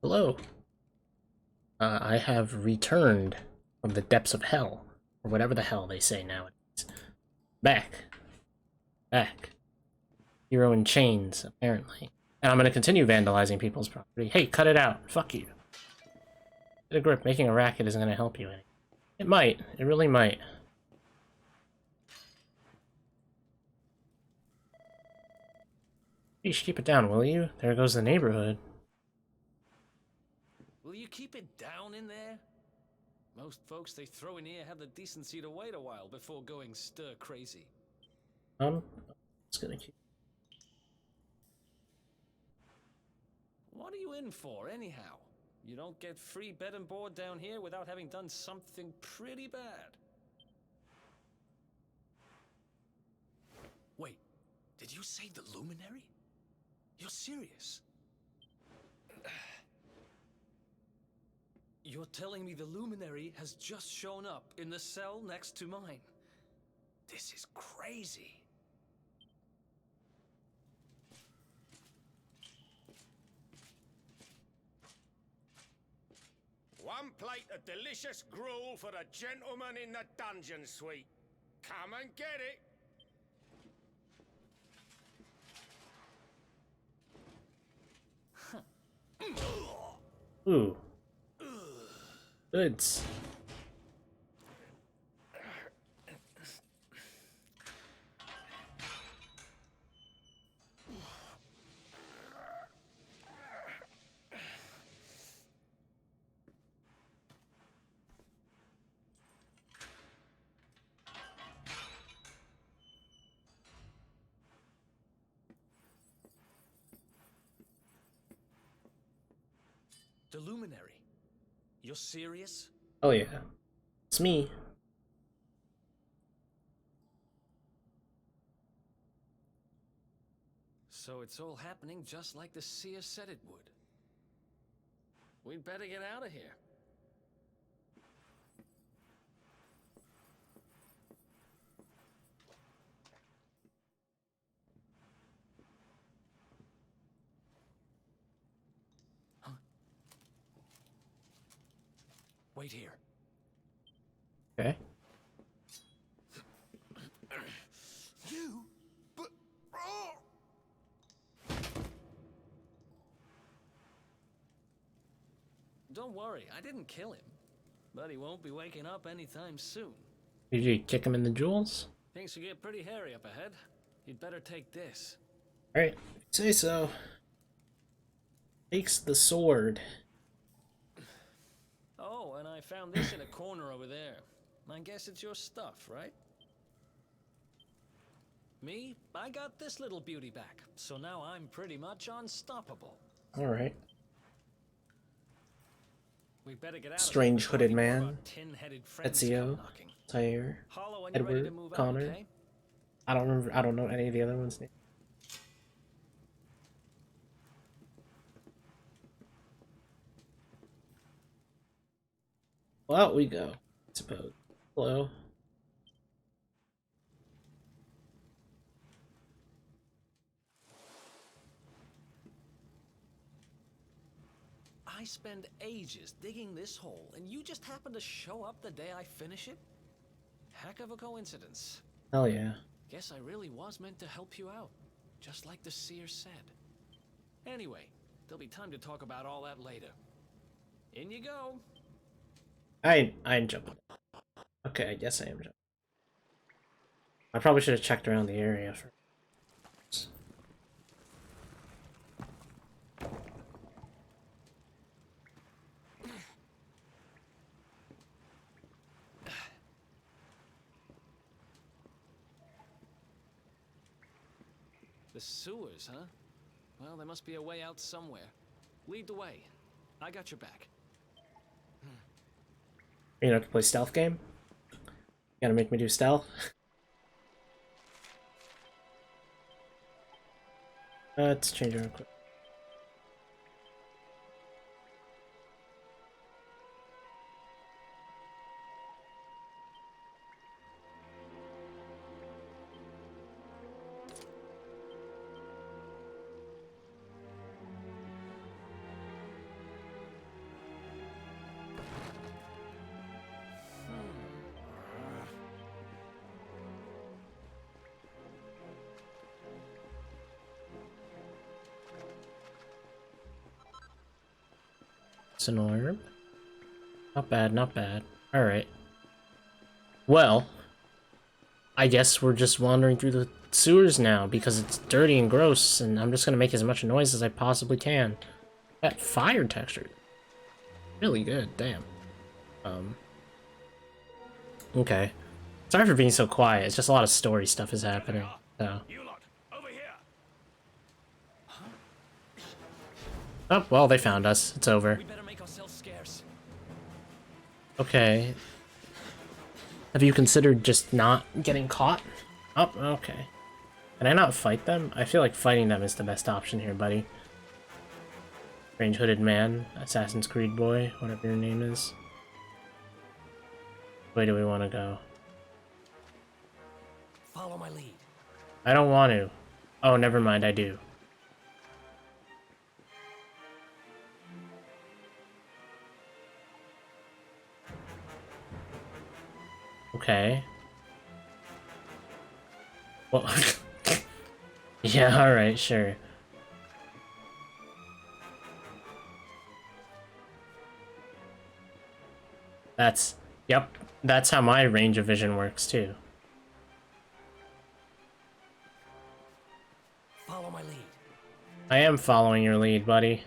Hello. I have returned from the depths of hell, or whatever the hell they say nowadays. Back. Back. Hero in chains, apparently. And I'm gonna continue vandalizing people's property. Hey, cut it out. Fuck you. Get a grip. Making a racket isn't gonna help you any. It might. It really might. Please keep it down, will you? There goes the neighborhood. Will you keep it down in there? Most folks they throw in here have the decency to wait a while before going stir crazy. Just gonna keep. What are you in for, anyhow? You don't get free bed and board down here without having done something pretty bad. Wait, did you say the Luminary? You're serious? You're telling me the Luminary has just shown up in the cell next to mine? This is crazy. One plate of delicious gruel for the gentleman in the dungeon suite. Come and get it. Ooh. Goods. The Luminary? You're serious? Oh yeah. It's me. So it's all happening just like the seer said it would. We'd better get out of here. Huh? Wait here. Okay. You? But... Oh! Don't worry, I didn't kill him. But he won't be waking up anytime soon. Did you kick him in the jewels? Things will get pretty hairy up ahead. You'd better take this. Alright, say so. Takes the sword. Oh, and I found this in a corner over there. I guess it's your stuff, right? Me? I got this little beauty back, so now I'm pretty much unstoppable. Alright. We better get out Strange of here hooded before any more of man. our tin-headed friends Ezio. come knocking. Tyre. Hollow, when you're ready to Edward. move out, Connor. okay? I don't remember. I don't know any of the other ones' names. Well, out we go. I suppose. Hello. I spend ages digging this hole, and you just happen to show up the day I finish it? Heck of a coincidence. Hell yeah. Guess I really was meant to help you out, just like the seer said. Anyway, there'll be time to talk about all that later. In you go. I'm jumping. Okay, I guess I am jumping. I probably should have checked around the area first. The sewers, huh? Well, there must be a way out somewhere. Lead the way. I got your back. You know, to play stealth game? You gotta make me do stealth? Let's change it real quick. It's an orb. Not bad, not bad. Alright. Well, I guess we're just wandering through the sewers now because it's dirty and gross, and I'm just gonna make as much noise as I possibly can. That fire texture. Really good, damn. Okay. Sorry for being so quiet, it's just a lot of story stuff is happening. So. You lot, over here. Oh, well, they found us. It's over. We better make ourselves scarce. Okay. Have you considered just not getting caught? Oh, okay. Can I not fight them? I feel like fighting them is the best option here, buddy. Strange hooded man, Assassin's Creed boy, whatever your name is. Where do we want to go? Follow my lead. I don't want to. Oh, never mind, I do. Okay. Well, yeah, alright, sure. Yep, that's how my range of vision works too. Follow my lead. I am following your lead, buddy.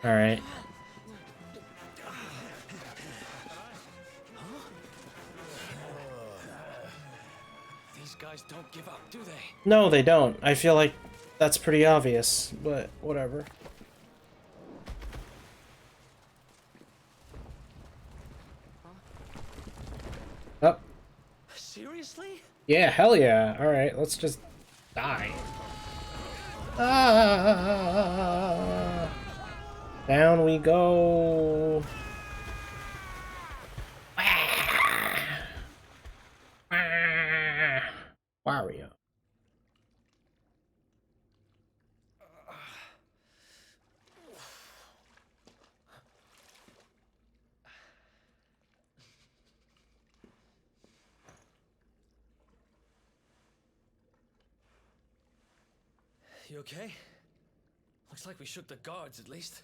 Alright. These guys don't give up, do they? No, they don't. I feel like that's pretty obvious, but whatever. Oh. Seriously? Yeah, hell yeah. Alright, let's just die. Ah, down we go. Wario. You okay? Looks like we shook the guards, at least.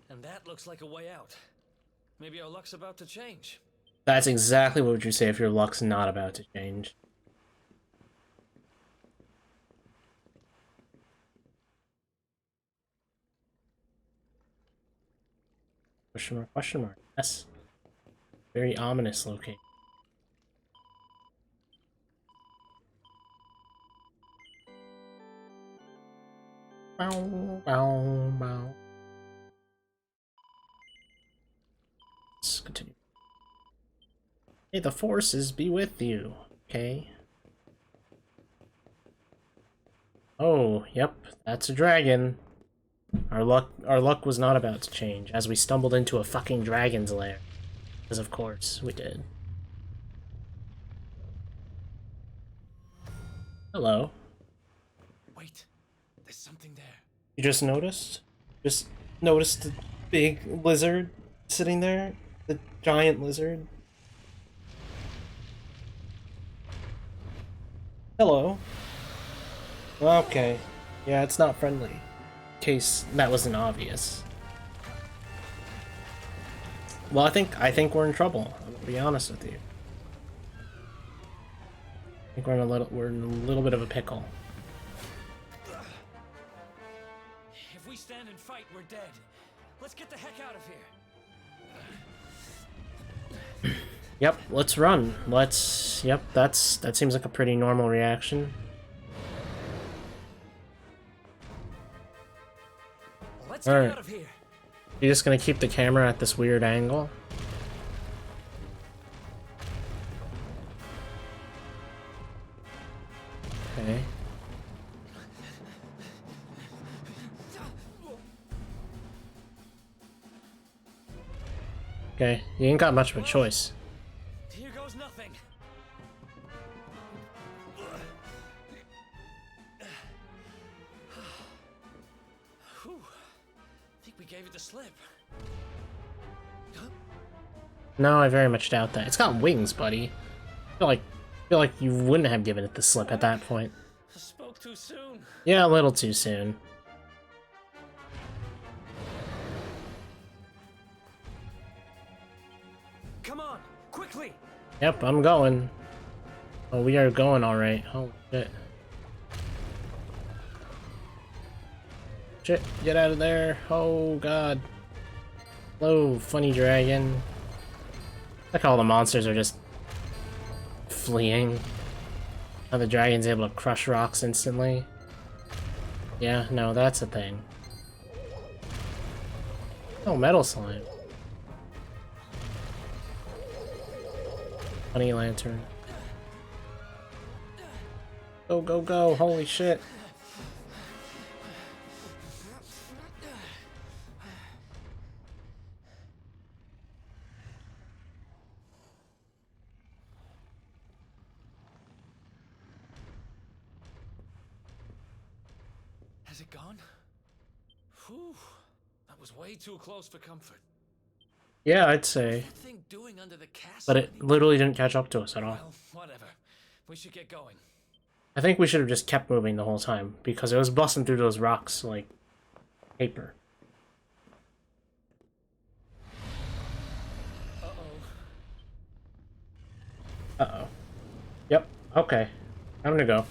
And that looks like a way out. Maybe our luck's about to change. That's exactly what would you say if your luck's not about to change. Question mark, question mark. Yes. Very ominous location. Bow, bow, bow. Let's continue. May the forces be with you. Okay. Oh, yep, that's a dragon. Our luck was not about to change as we stumbled into a fucking dragon's lair. Because of course we did. Hello. Wait, there's something there. You just noticed? Just noticed the big lizard sitting there? The giant lizard? Hello. Okay. Yeah, it's not friendly. In case that wasn't obvious. Well, I think we're in trouble. I'm gonna be honest with you. I think we're in a little bit of a pickle. If we stand and fight, we're dead. Let's get the heck out of here. Yep, let's run. Yep, that seems like a pretty normal reaction. Let's get out of here. You're just gonna keep the camera at this weird angle? Okay. Okay, you ain't got much of a choice. Here goes nothing. Whew. Think we gave it the slip. No, I very much doubt that. It's got wings, buddy. I feel like you wouldn't have given it the slip at that point. I spoke too soon. Yeah, a little too soon. Come on, quickly. Yep, I'm going. Oh, we are going alright. Oh, shit. Shit, get out of there. Oh, God. Hello, funny dragon. Like all the monsters are just fleeing. How the dragon's able to crush rocks instantly. Yeah, no, that's a thing. Oh, metal slime. Funny lantern. Go, go, go. Holy shit. Has it gone? Whew. That was way too close for comfort. Yeah, I'd say. What's that thing doing under the castle? But it literally didn't catch up to us at all. Well, whatever. We should get going. I think we should have just kept moving the whole time, because it was busting through those rocks like paper. Uh-oh. Yep, okay. I'm gonna go.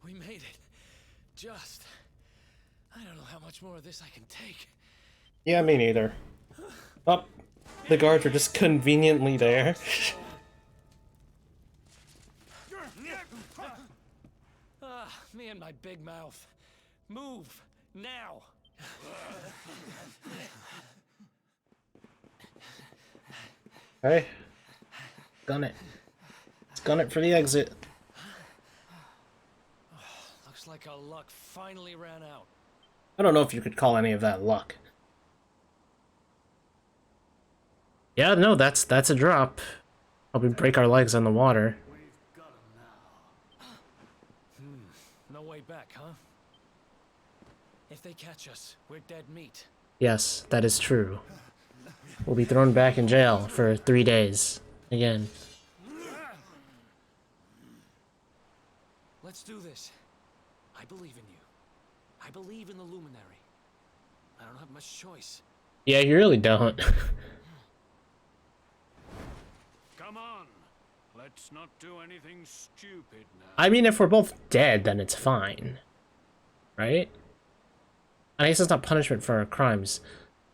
We made it. Just. I don't know how much more of this I can take. Yeah, me neither. Oh, the guards are just conveniently there. Me and my big mouth. Move now. Hey, gun it. Let's gun it for the exit. Looks like our luck finally ran out. I don't know if you could call any of that luck. Yeah, no, that's a drop. Probably break our legs on the water. No way back, huh? If they catch us, we're dead meat. Yes, that is true. We'll be thrown back in jail for 3 days. Again. Let's do this. I believe in you. I believe in the Luminary. I don't have much choice. Yeah, you really don't. Come on. Let's not do anything stupid now. I mean, if we're both dead, then it's fine. Right? I guess it's not punishment for our crimes,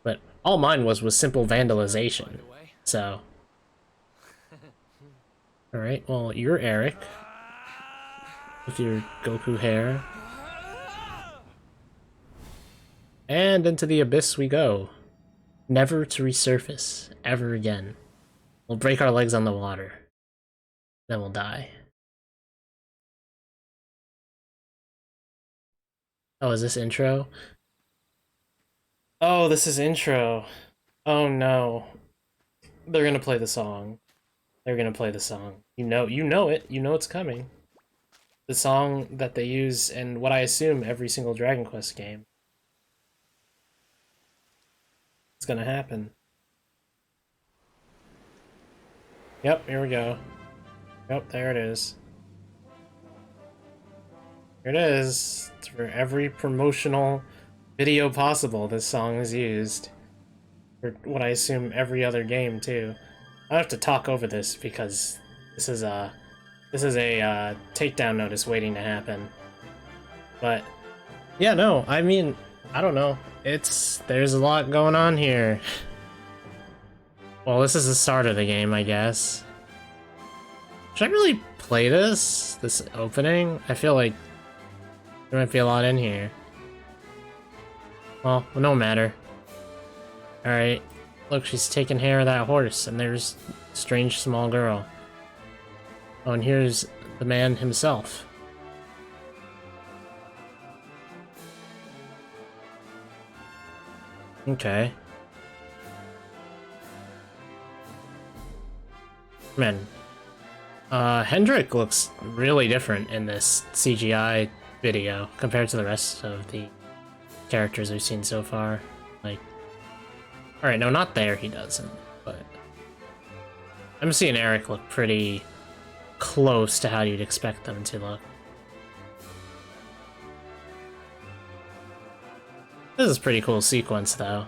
but all mine was simple vandalization. So. Alright, well, you're Eric. With your Goku hair. And into the abyss we go. Never to resurface ever again. We'll break our legs on the water. Then we'll die. Oh, is this intro? Oh, this is intro. Oh no. They're gonna play the song. They're gonna play the song. You know it. You know it's coming. The song that they use in what I assume every single Dragon Quest game. It's gonna happen. Yep, here we go. Yep, there it is. Here it is. It's for every promotional video possible, this song is used. For what I assume every other game, too. I have to talk over this because this is a takedown notice waiting to happen. But yeah, no, I mean, I don't know. There's a lot going on here. Well, this is the start of the game, I guess. Should I really play this opening? I feel like there might be a lot in here. Well, no matter. Alright. Look, she's taking care of that horse, and there's a strange small girl. Oh, and here's the man himself. Okay. Man. Hendrik looks really different in this CGI video compared to the rest of the characters we've seen so far. Like, alright, no, not there, he doesn't, but I'm seeing Eric look pretty close to how you'd expect them to look. This is a pretty cool sequence, though.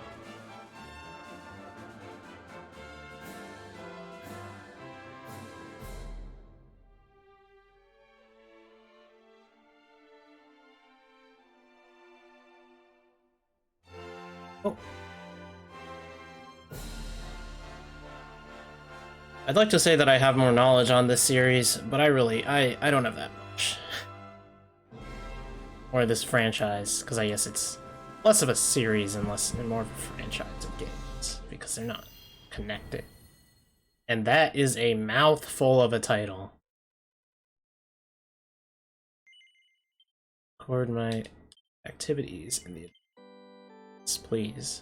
Oh. I'd like to say that I have more knowledge on this series, but I don't have that much. Or this franchise, because I guess it's less of a series and more of a franchise of games, because they're not connected. And that is a mouthful of a title. Record my activities in the please.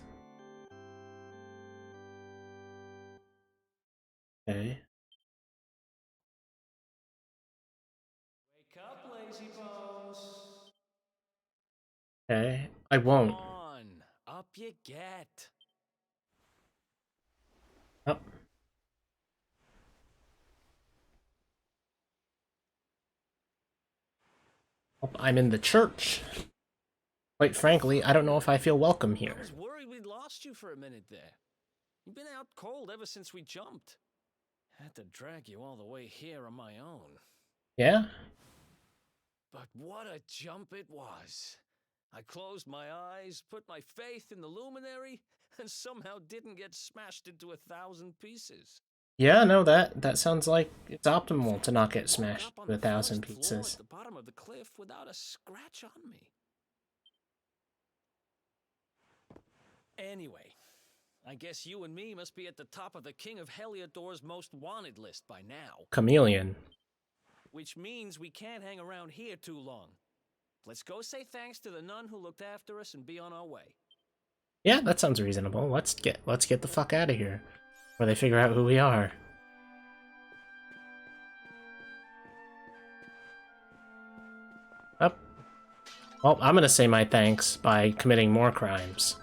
Okay. Wake up, lazy bones. Okay. I won't. Come on, up you get. Oh. Oh, I'm in the church. Quite frankly, I don't know if I feel welcome here. I was worried we'd lost you for a minute there. You've been out cold ever since we jumped. Had to drag you all the way here on my own. Yeah? But what a jump it was. I closed my eyes, put my faith in the Luminary, and somehow didn't get smashed into 1,000 pieces. Yeah, no, that sounds like it's optimal to not get smashed to 1,000 pieces. At the bottom of the cliff without a scratch on me. Anyway, I guess you and me must be at the top of the King of Heliodor's most wanted list by now. Chameleon. Which means we can't hang around here too long. Let's go say thanks to the nun who looked after us and be on our way. Yeah, that sounds reasonable. Let's get the fuck out of here. Before they figure out who we are. Up. Well, I'm gonna say my thanks by committing more crimes.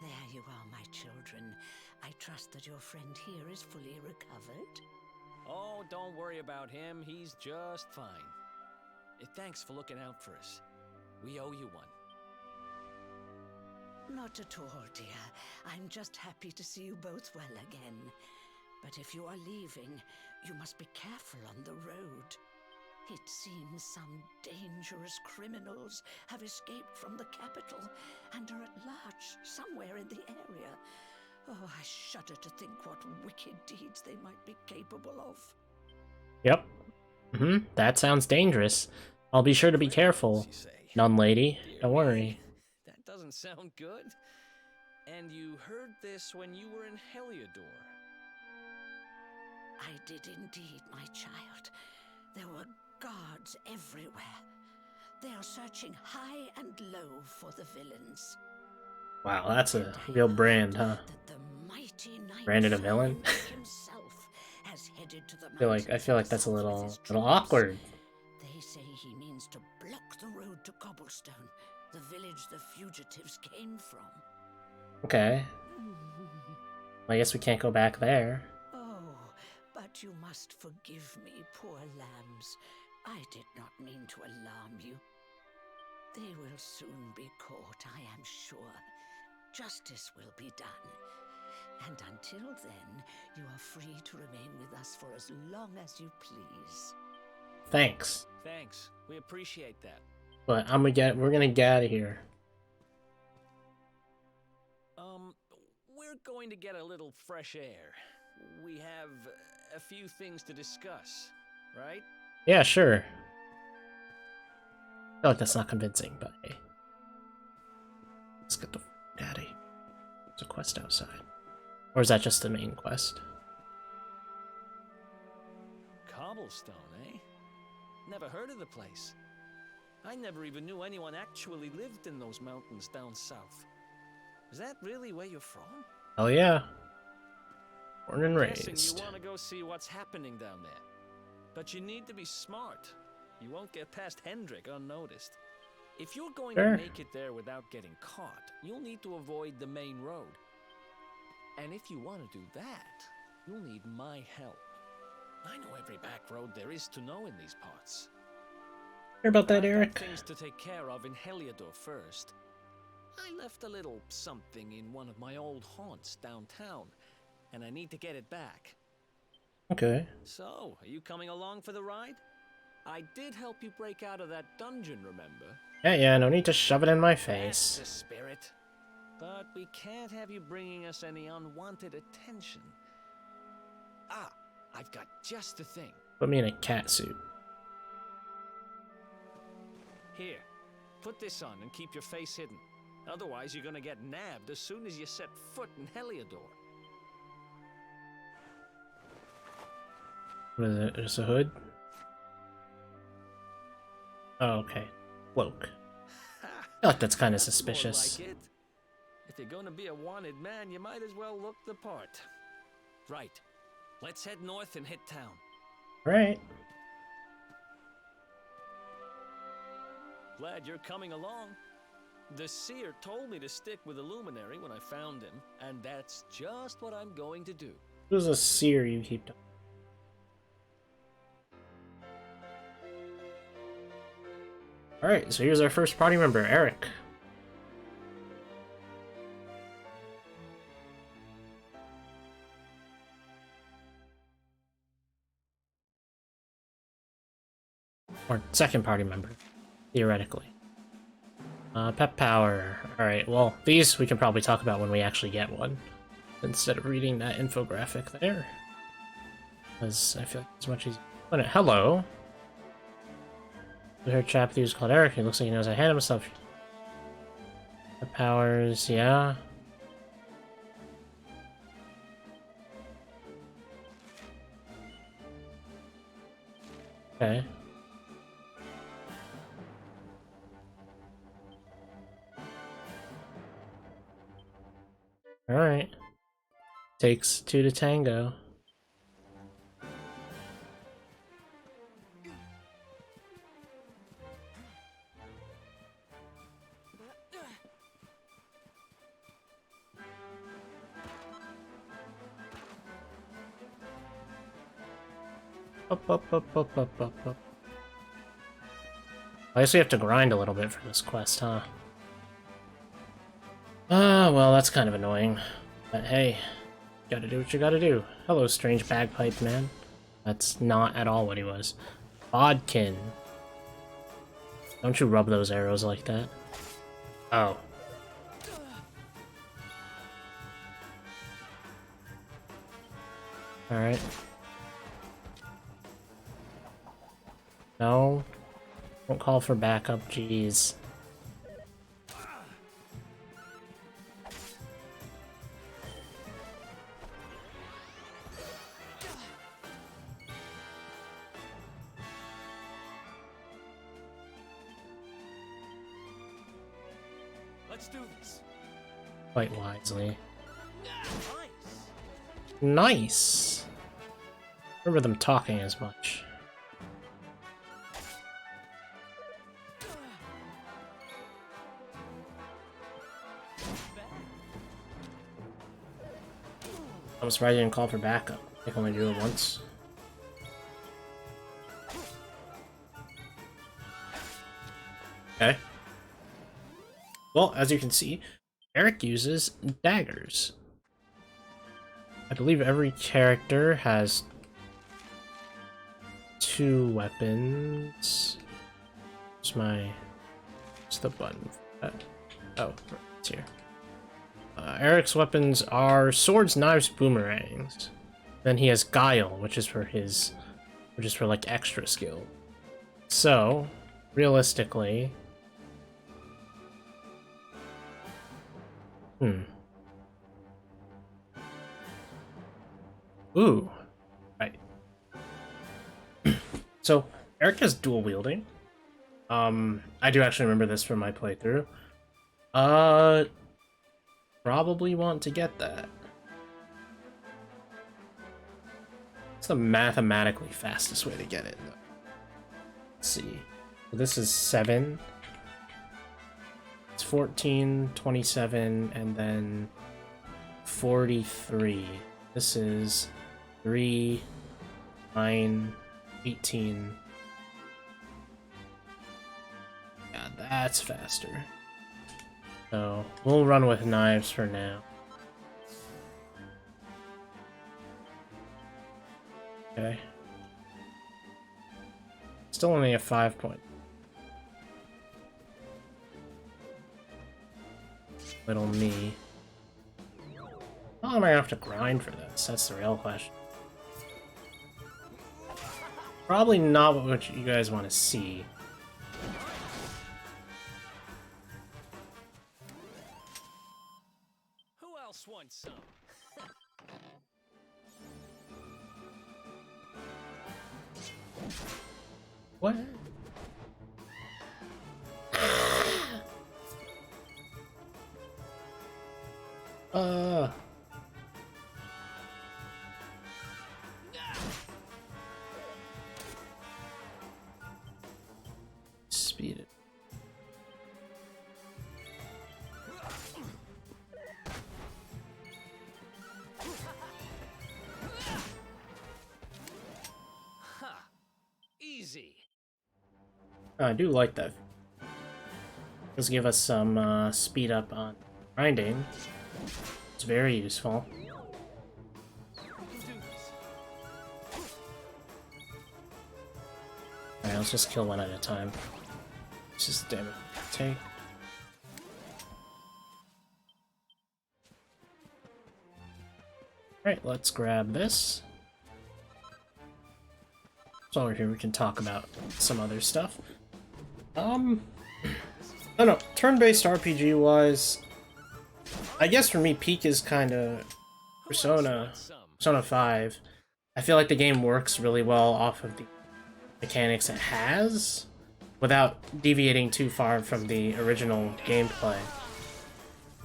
There you are, my children. I trust that your friend here is fully recovered. Oh, don't worry about him. He's just fine. Thanks for looking out for us. We owe you one. Not at all, dear. I'm just happy to see you both well again. But if you are leaving, you must be careful on the road. It seems some dangerous criminals have escaped from the capital and are at large somewhere in the area. Oh, I shudder to think what wicked deeds they might be capable of. Yep. That sounds dangerous. I'll be sure to be careful, nun lady. Don't worry. That doesn't sound good. And you heard this when you were in Heliodor. I did indeed, my child. There were guards everywhere. They are searching high and low for the villains. Wow, that's a real brand, huh? Branded a villain? I feel like that's a little awkward. They say he means to block the road to Cobblestone, the village the fugitives came from. Okay. I guess we can't go back there. Oh, but you must forgive me, poor lambs. I did not mean to alarm you. They will soon be caught, I am sure. Justice will be done. And until then, you are free to remain with us for as long as you please. Thanks. Thanks. We appreciate that. But we're gonna get out of here. We're going to get a little fresh air. We have a few things to discuss, right? Yeah, sure. I feel like that's not convincing, but hey. Let's get the daddy. There's a quest outside. Or is that just the main quest? Cobblestone, eh? Never heard of the place. I never even knew anyone actually lived in those mountains down south. Is that really where you're from? Hell yeah. Born and Guessing raised. you want to go see what's happening down there. But you need to be smart. You won't get past Hendrik unnoticed. If you're going to make it there without getting caught, you'll need to avoid the main road. And if you want to do that, you'll need my help. I know every back road there is to know in these parts. Hear about that, I've got Eric? things to take care of in Heliodor first. I left a little something in one of my old haunts downtown, and I need to get it back. Okay. So, are you coming along for the ride? I did help you break out of that dungeon, remember? Yeah, no need to shove it in my That's face. the spirit. But we can't have you bringing us any unwanted attention. Ah, I've got just the thing. Put me in a cat suit. Here, put this on and keep your face hidden. Otherwise, you're gonna get nabbed as soon as you set foot in Heliodor. What is it? Just a hood? Oh, okay. Cloak. I feel like that's kind of suspicious. More like it. If you're gonna be a wanted man, you might as well look the part. Right. Let's head north and hit town. Right. Glad you're coming along. The seer told me to stick with the luminary when I found him, and that's just what I'm going to do. Who's a seer you keep talking? Alright, so here's our first party member, Eric. Or second party member, theoretically. Pep power. Alright, well, these we can probably talk about when we actually get one, instead of reading that infographic there. Because I feel like as much as... Hello! We heard chap who's called Eric. He looks like he knows how to handle himself. Pep powers, yeah. Okay. Alright. Takes two to tango. Up. I guess we have to grind a little bit for this quest, huh? Ah, well, that's kind of annoying. But hey, gotta do what you gotta do. Hello, strange bagpipe man. That's not at all what he was. Bodkin. Don't you rub those arrows like that? Oh. Alright. No. Don't call for backup, jeez. Let's do this. Quite wisely. Nice. Nice! Remember them talking as much. I'm surprised you didn't call for backup. I can only do it once. Okay. Well, as you can see, Eric uses daggers. I believe every character has 2 weapons. What's the button for that? Oh, it's here. Eric's weapons are swords, knives, boomerangs. Then he has guile, which is for like extra skill. So, realistically, Ooh. Right. So, Eric has dual wielding. I do actually remember this from my playthrough. Probably want to get that. It's the mathematically fastest way to get it, though. Let's see. So this is 7. It's 14, 27, and then 43. This is 3, 9, 18. Yeah, that's faster. So, we'll run with knives for now. Okay. Still only a 5 point. Little me. How long am I gonna have to grind for this? That's the real question. Probably not what you guys want to see. Who else wants some? What? Speed it. Ha! Easy. I do like that. Does give us some speed up on grinding. It's very useful. Alright, let's just kill one at a time. It's just damn it. Take. Alright, let's grab this. So over here we can talk about some other stuff. I don't know, turn-based RPG wise, I guess for me peak is kinda Persona 5. I feel like the game works really well off of the mechanics it has, without deviating too far from the original gameplay.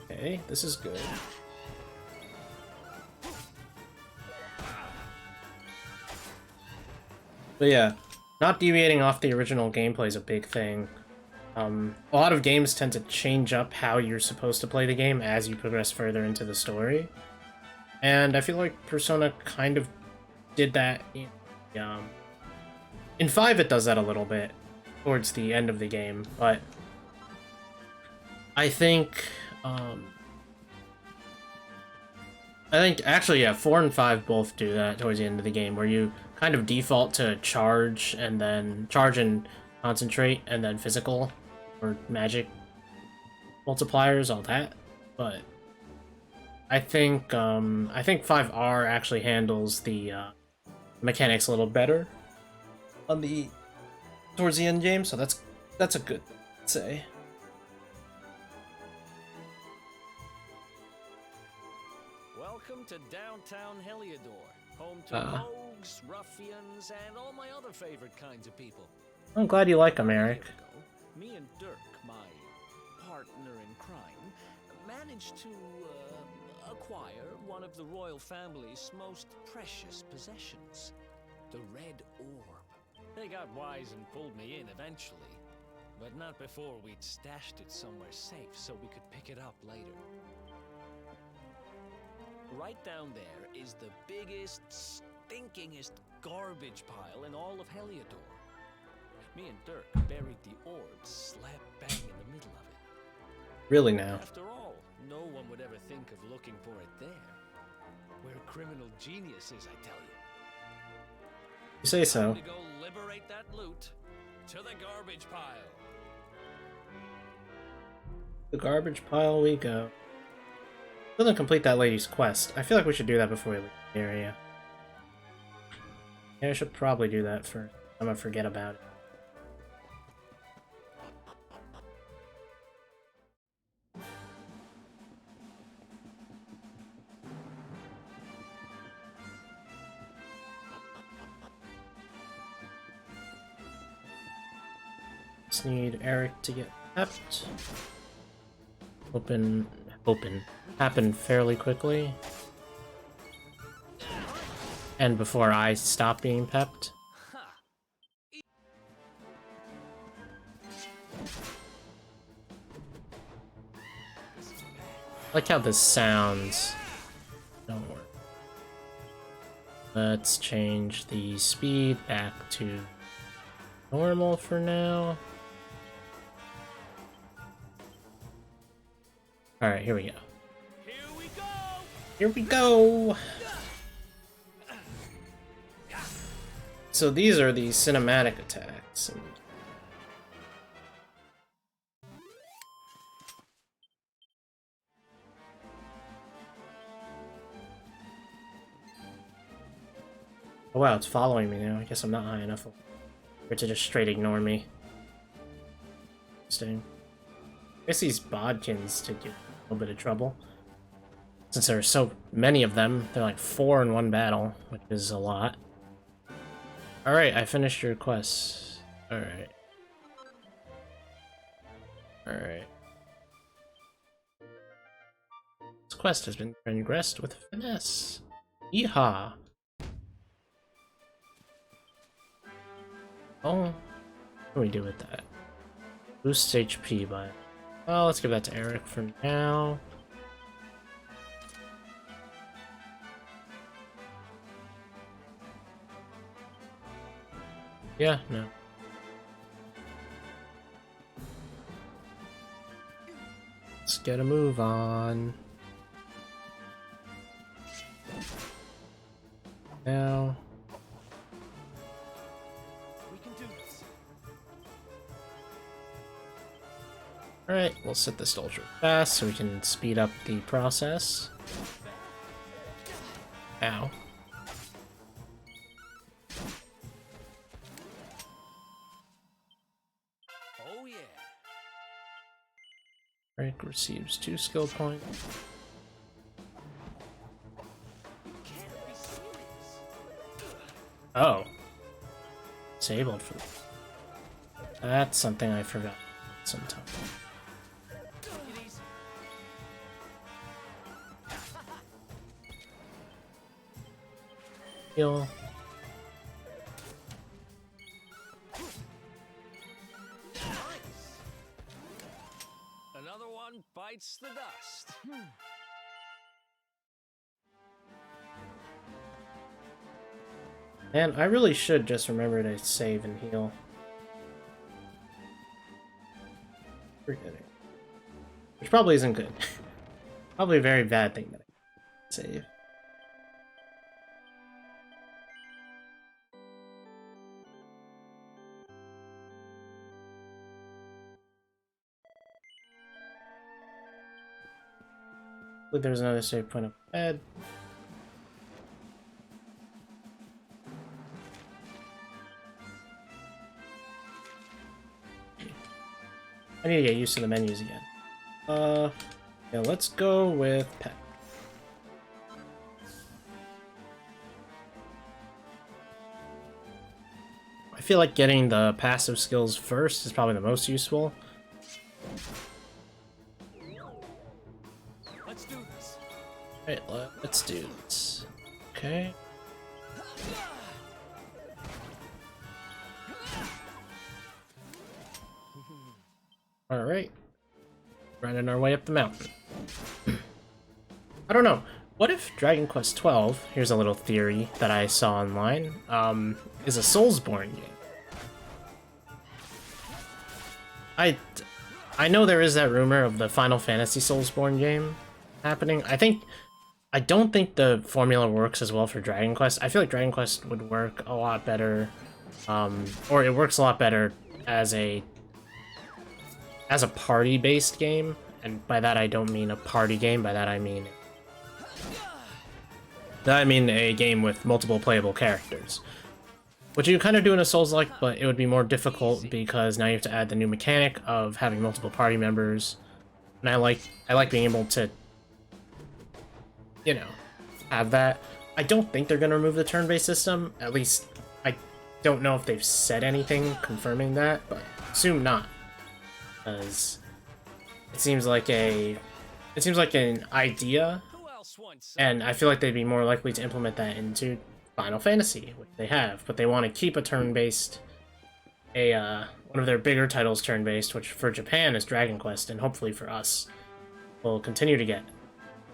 Okay, this is good. But yeah, not deviating off the original gameplay is a big thing. A lot of games tend to change up how you're supposed to play the game as you progress further into the story. And I feel like Persona kind of did that in In 5 it does that a little bit towards the end of the game, but I think actually, yeah, 4 and 5 both do that towards the end of the game, where you kind of default to charge and concentrate and then physical or magic multipliers, all that. But I think 5R actually handles the mechanics a little better on the towards the end game, so that's a good thing, I'd say. Welcome to downtown Heliodor, home to rogues, ruffians, and all my other favorite kinds of people. I'm glad you like them, Eric. Me and Dirk, my partner in crime, managed to acquire one of the royal family's most precious possessions, the Red Orb. They got wise and pulled me in eventually, but not before we'd stashed it somewhere safe so we could pick it up later. Right down there is the biggest, stinkingest garbage pile in all of Heliodor. Me and Dirk buried the orb slap bang in the middle of it. Really now? After all, no one would ever think of looking for it there. We're criminal geniuses, I tell you. You say so. Time to go liberate that loot to the garbage pile. The garbage pile we go. Still didn't complete that lady's quest. I feel like we should do that before we leave the area. Yeah, I should probably do that first. I'm gonna forget about it. Just need Eric to get pepped. Happen fairly quickly. And before I stop being pepped. I like how this sounds. Don't worry. Let's change the speed back to normal for now. Alright, here we go. Here we go! So these are the cinematic attacks. Oh wow, it's following me now. I guess I'm not high enough for it to just straight ignore me. Interesting. I guess these bodkins to give a little bit of trouble. Since there are so many of them, they're like 4 in one battle, which is a lot. Alright, I finished your quest. Alright. Alright. This quest has been progressed with finesse. Yeehaw! Oh, what do we do with that? Boosts HP by... Well, let's give that to Eric for now. Yeah, no. Let's get a move on. Now. We can do this. Alright, we'll set this to ultra fast so we can speed up the process. Ow. Oh yeah. Eric receives 2 skill points. Can't be serious. Oh. Disabled for... That's something I forgot sometime. Take it easy. Heal. Another one bites the dust. And I really should just remember to save and heal. Forgetting. Which probably isn't good. Probably a very bad thing that I save. But there's another save point up ahead. I need to get used to the menus again. Yeah, let's go with pet. I feel like getting the passive skills first is probably the most useful. Let's do this. Alright, let's do this. Okay. Alright. Running our way up the mountain. I don't know. What if Dragon Quest XII, here's a little theory that I saw online, is a Soulsborne game? I know there is that rumor of the Final Fantasy Soulsborne game happening. I don't think the formula works as well for Dragon Quest. I feel like Dragon Quest would work a lot better, or it works a lot better as a party-based game, and by that I don't mean a party game. By that I mean a game with multiple playable characters, which you kind of do in a Souls-like, but it would be more difficult because now you have to add the new mechanic of having multiple party members. And I like being able to, you know, have that. I don't think they're going to remove the turn-based system. At least, I don't know if they've said anything confirming that, but assume not. Because it seems like an idea, and I feel like they'd be more likely to implement that into Final Fantasy, which they have, but they want to keep a turn-based, one of their bigger titles turn-based, which for Japan is Dragon Quest, and hopefully for us, we'll continue to get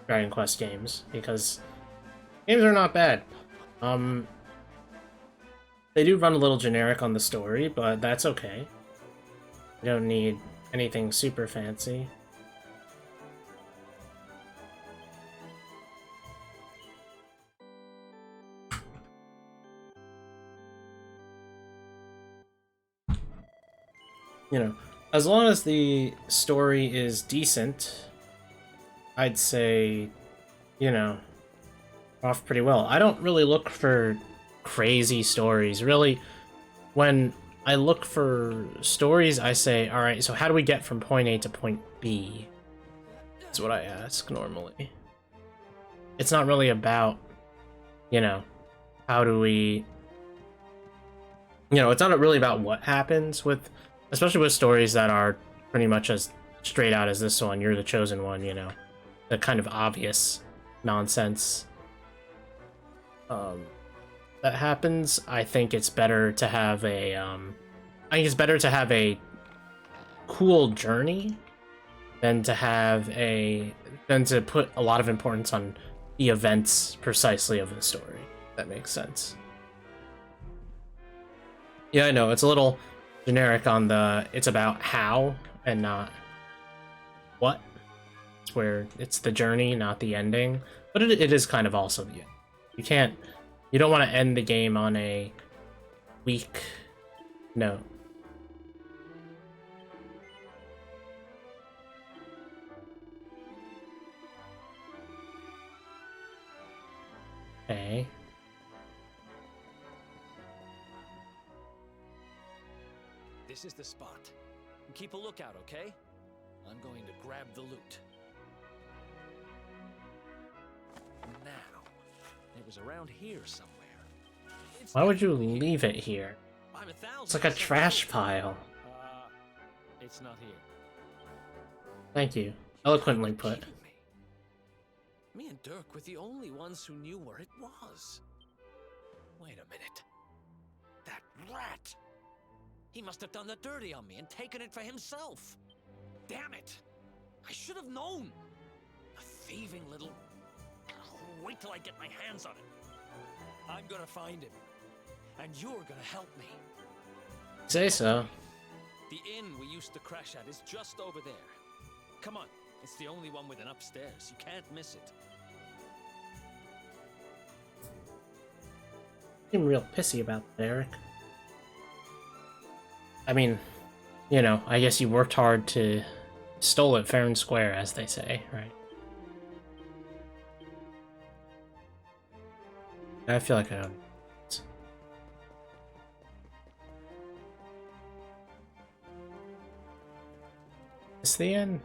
Dragon Quest games, because games are not bad. They do run a little generic on the story, but that's okay. You don't need anything super fancy. You know, as long as the story is decent, I'd say, you know, off pretty well. I don't really look for crazy stories. Really, when I look for stories, I say, alright, so how do we get from point A to point B? That's what I ask normally. It's not really about, you know, how do we... You know, it's not really about what happens with... Especially with stories that are pretty much as straight out as this one, you're the chosen one, you know. The kind of obvious nonsense that happens. I think it's better to have a cool journey than to put a lot of importance on the events precisely of the story. If that makes sense. Yeah, I know, it's a little generic on it's about how and not what. It's where it's the journey, not the ending. But it is kind of also the end. You don't want to end the game on a weak note. Okay. This is the spot. Keep a lookout, okay? I'm going to grab the loot. Now, it was around here somewhere. Why would you leave it here? It's like a trash pile. It's not here. Thank you. Eloquently put. Me and Dirk were the only ones who knew where it was. Wait a minute. That rat! He must have done the dirty on me and taken it for himself. Damn it! I should have known. A thieving little... Wait till I get my hands on it. I'm gonna find him. And you're gonna help me. Say so. The inn we used to crash at is just over there. Come on, it's the only one with an upstairs. You can't miss it. Seem real pissy about that, Eric. I mean, you know, I guess you worked hard to stole it fair and square, as they say, right? I feel like I don't. Is the end?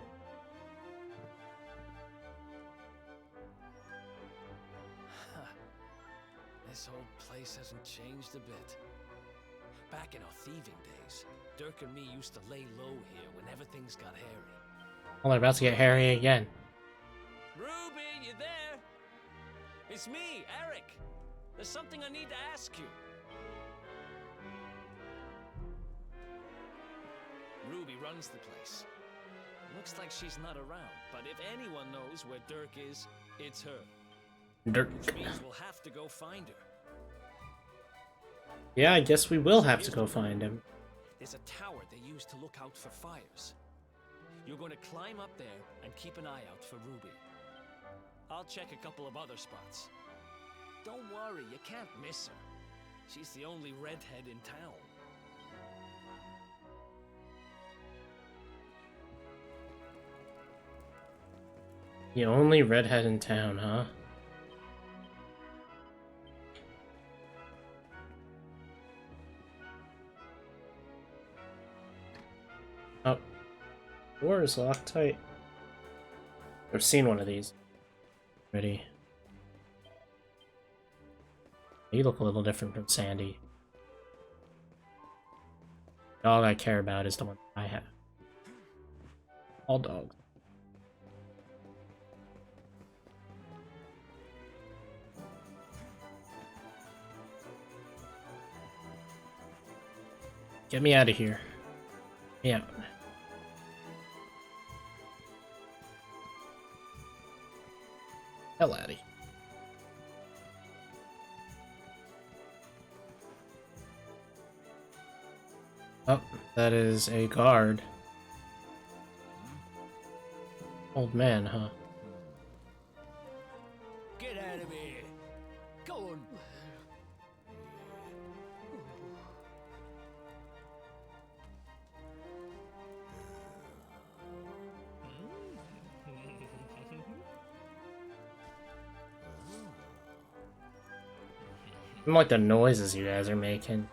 This whole place hasn't changed a bit. Back in our thieving days, Dirk and me used to lay low here whenever things got hairy. Well, they're about to get hairy again. Ruby, you there? It's me, Eric. There's something I need to ask you. Ruby runs the place. Looks like she's not around, but if anyone knows where Dirk is, it's her. Dirk. Which means we'll have to go find her. Yeah, I guess we will have to go find him. There's a tower they use to look out for fires. You're going to climb up there and keep an eye out for Ruby. I'll check a couple of other spots. Don't worry, you can't miss her. She's the only redhead in town. The only redhead in town, huh? Oh. Door is locked tight. I've seen one of these already. You look a little different from Sandy. The dog I care about is the one I have. All dogs. Get me out of here. Yeah. Hell out of here. Oh, that is a guard. Old man, huh? Get out of here! Go on! I don't like the noises you guys are making.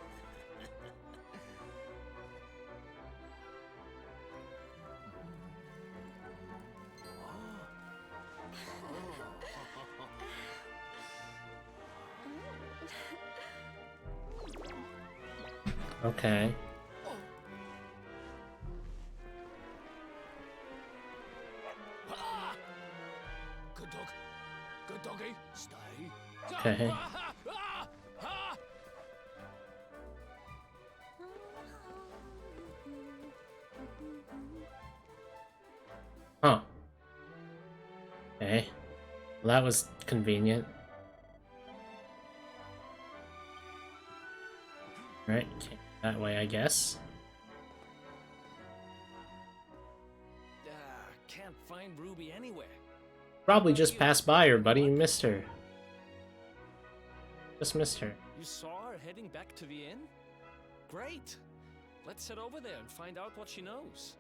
Okay. Good dog. Good doggy. Stay. Okay. Huh. Okay. Well, that was convenient. Right, okay. That way, I guess. Can't find Ruby anywhere. Probably just passed by her, buddy. You missed her. Just missed her. You saw her heading back to the inn? Great. Let's head over there and find out what she knows.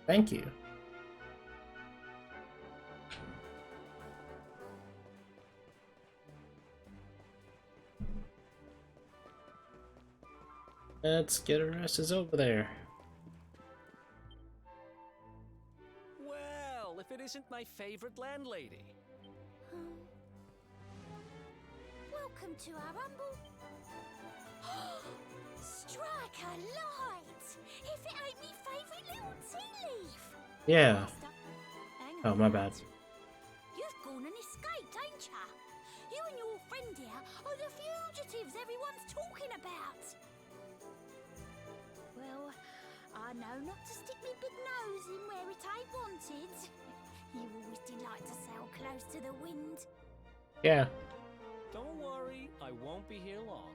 Thank you. Let's get our asses over there. Well, if it isn't my favorite landlady. Welcome to our humble. Strike a light! If it ain't me favourite little tea leaf! Yeah. Hang Oh, on. my bad. You've gone and escaped, ain't ya? You and your friend here are the fugitives everyone's talking about. Well, I know not to stick me big nose in where it ain't wanted. You always delight to sail close to the wind. Yeah. Don't worry, I won't be here long.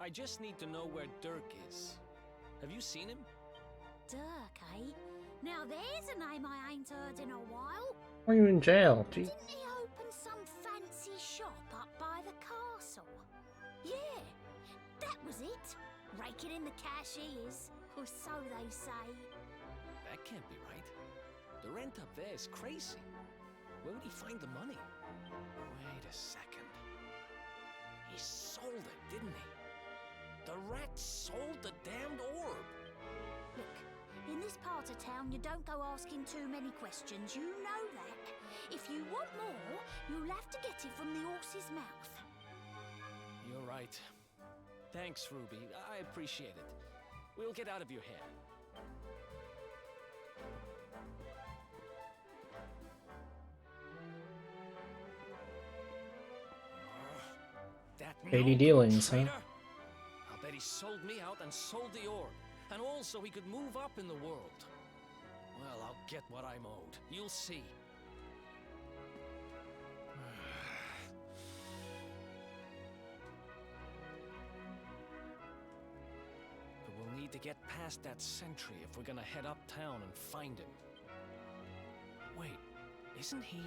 I just need to know where Dirk is. Have you seen him? Dirk, eh? Now there's a name I ain't heard in a while. Why are you in jail? Gee. Didn't he open some fancy shop up by the castle? Yeah, that was it. Raking in the cashiers, or so they say. That can't be right. The rent up there is crazy. Where would he find the money? Wait a second. He sold it, didn't he? The rat sold the damned orb. Look, in this part of town, you don't go asking too many questions. You know that. If you want more, you'll have to get it from the horse's mouth. You're right. Thanks, Ruby. I appreciate it. We'll get out of your hair. That Shady dealings, huh? traitor? I'll bet he sold me out and sold the orb. And also he could move up in the world. Well, I'll get what I'm owed. You'll see. But we'll need to get past that sentry if we're gonna head uptown and find him. Wait, isn't he...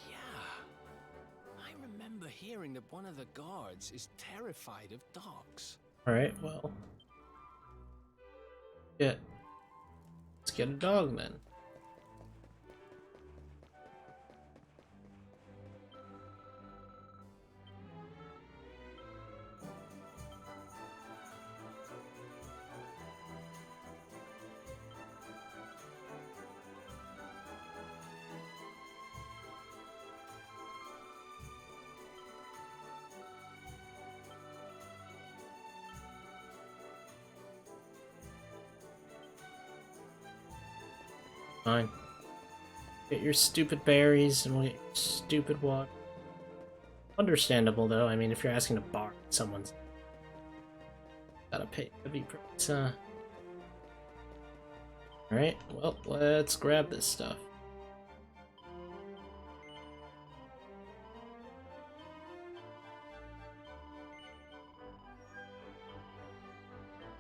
Yeah. I remember hearing that one of the guards is terrified of dogs. Alright, well. Yeah. Let's get a dog then. Fine. Get your stupid berries and we'll get your stupid water. Understandable though, I mean if you're asking to borrow someone's gotta pay heavy price, Alright, well let's grab this stuff.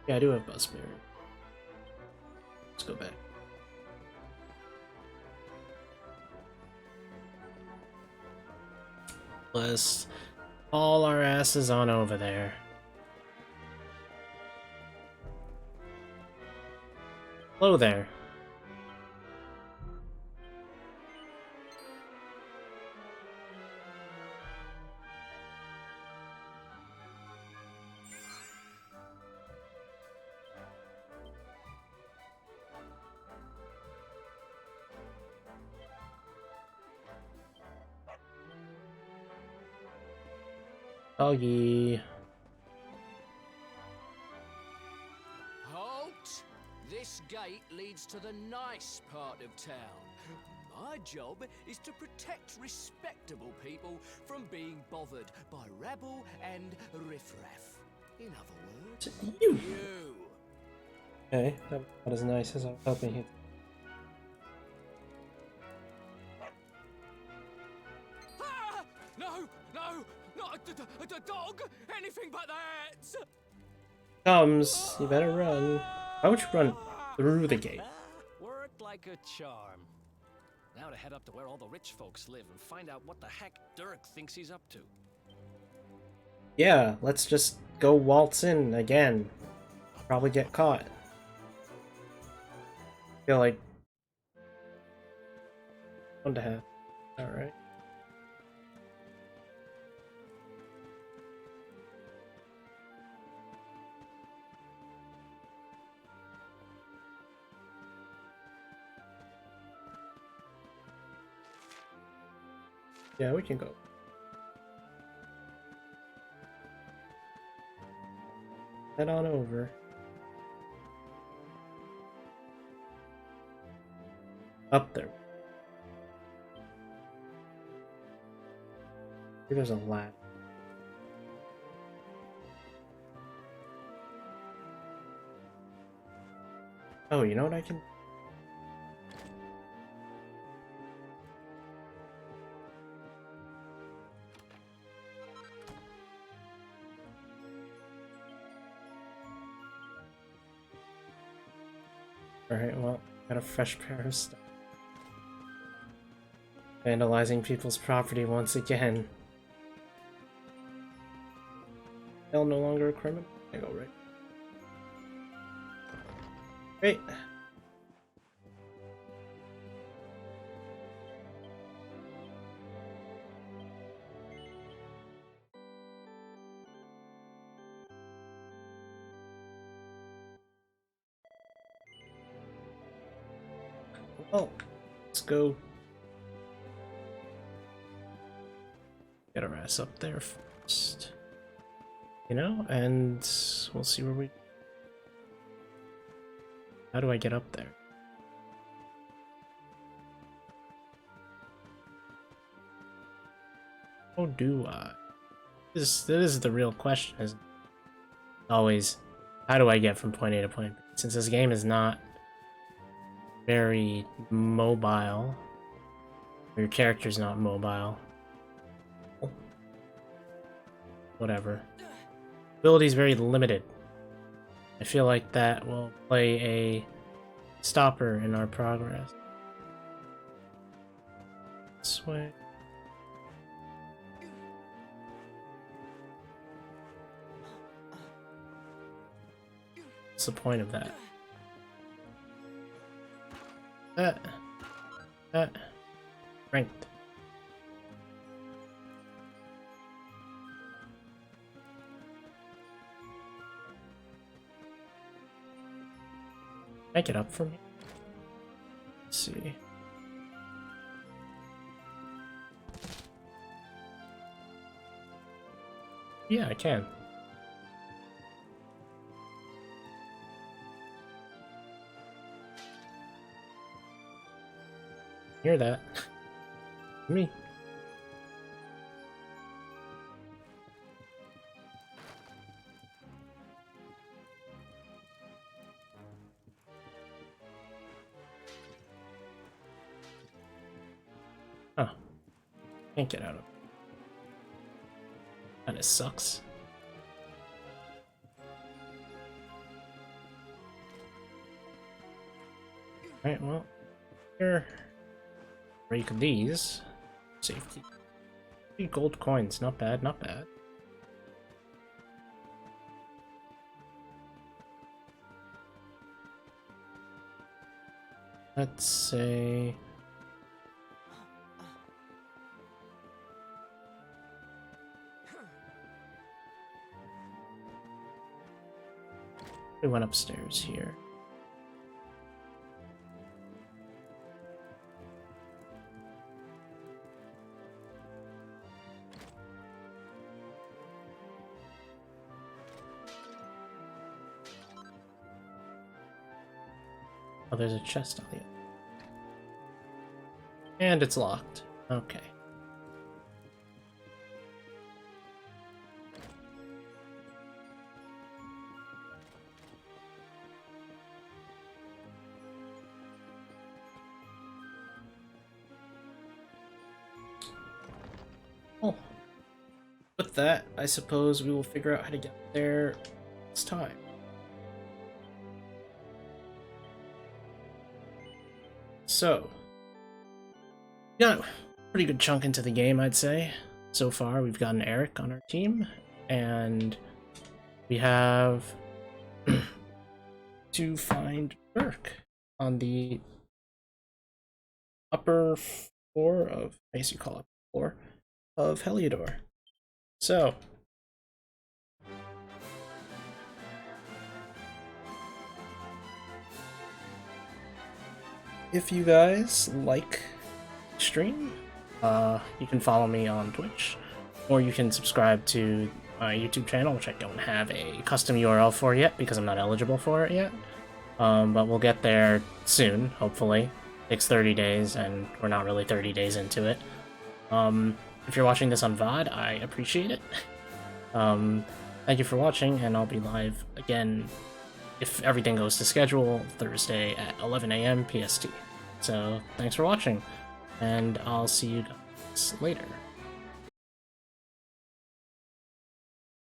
Yeah, I do have buzzberry. Let's go back. Let's haul our asses on over there. Hello there. Doggy. Halt! This gate leads to the nice part of town. My job is to protect respectable people from being bothered by rabble and riffraff. In other words, You. you. Okay, not as nice as I was hoping he'd. Ah! No! No! Not a dog! Anything but that! Comes, you better run. Why would you run through the gate? Worked like a charm. Now to head up to where all the rich folks live and find out what the heck Dirk thinks he's up to. Yeah, let's just go waltz in again. Probably get caught. Feel like fun to have. Alright. Yeah, we can go. Head on over. Up there. There's a ladder. Oh, you know what I can... Alright, well, got a fresh pair of stuff. Vandalizing people's property once again. Hell, no longer a criminal? I go right. Great. Well, let's go get our ass up there first. You know, and we'll see where we... How do I get up there? How do I? This is the real question, isn't it? Always, how do I get from point A to point B? Since this game is not very mobile, or your character's not mobile. Whatever. Ability is very limited. I feel like that will play a stopper in our progress. This way. What's the point of that? Ranked. Make it up for me. Let's see. Yeah, I can. Hear that? Me. Oh. Can't get out of it. Kinda sucks. Alright, well. Here. Break these. Safety. 3 gold coins. Not bad, not bad. Let's say... We went upstairs here. Oh, there's a chest on the end. And it's locked. Okay. Oh. With that, I suppose we will figure out how to get there next time. So, got a pretty good chunk into the game, I'd say. So far, we've gotten Eric on our team, and we have to find Burke on the upper floor of, I guess you call it floor, of Heliodor. So, if you guys like stream, you can follow me on Twitch, or you can subscribe to my YouTube channel, which I don't have a custom URL for yet because I'm not eligible for it yet. But we'll get there soon, hopefully. It takes 30 days, and we're not really 30 days into it. If you're watching this on VOD, I appreciate it. Thank you for watching, and I'll be live again, if everything goes to schedule, Thursday at 11 AM PST. So, thanks for watching, and I'll see you guys later.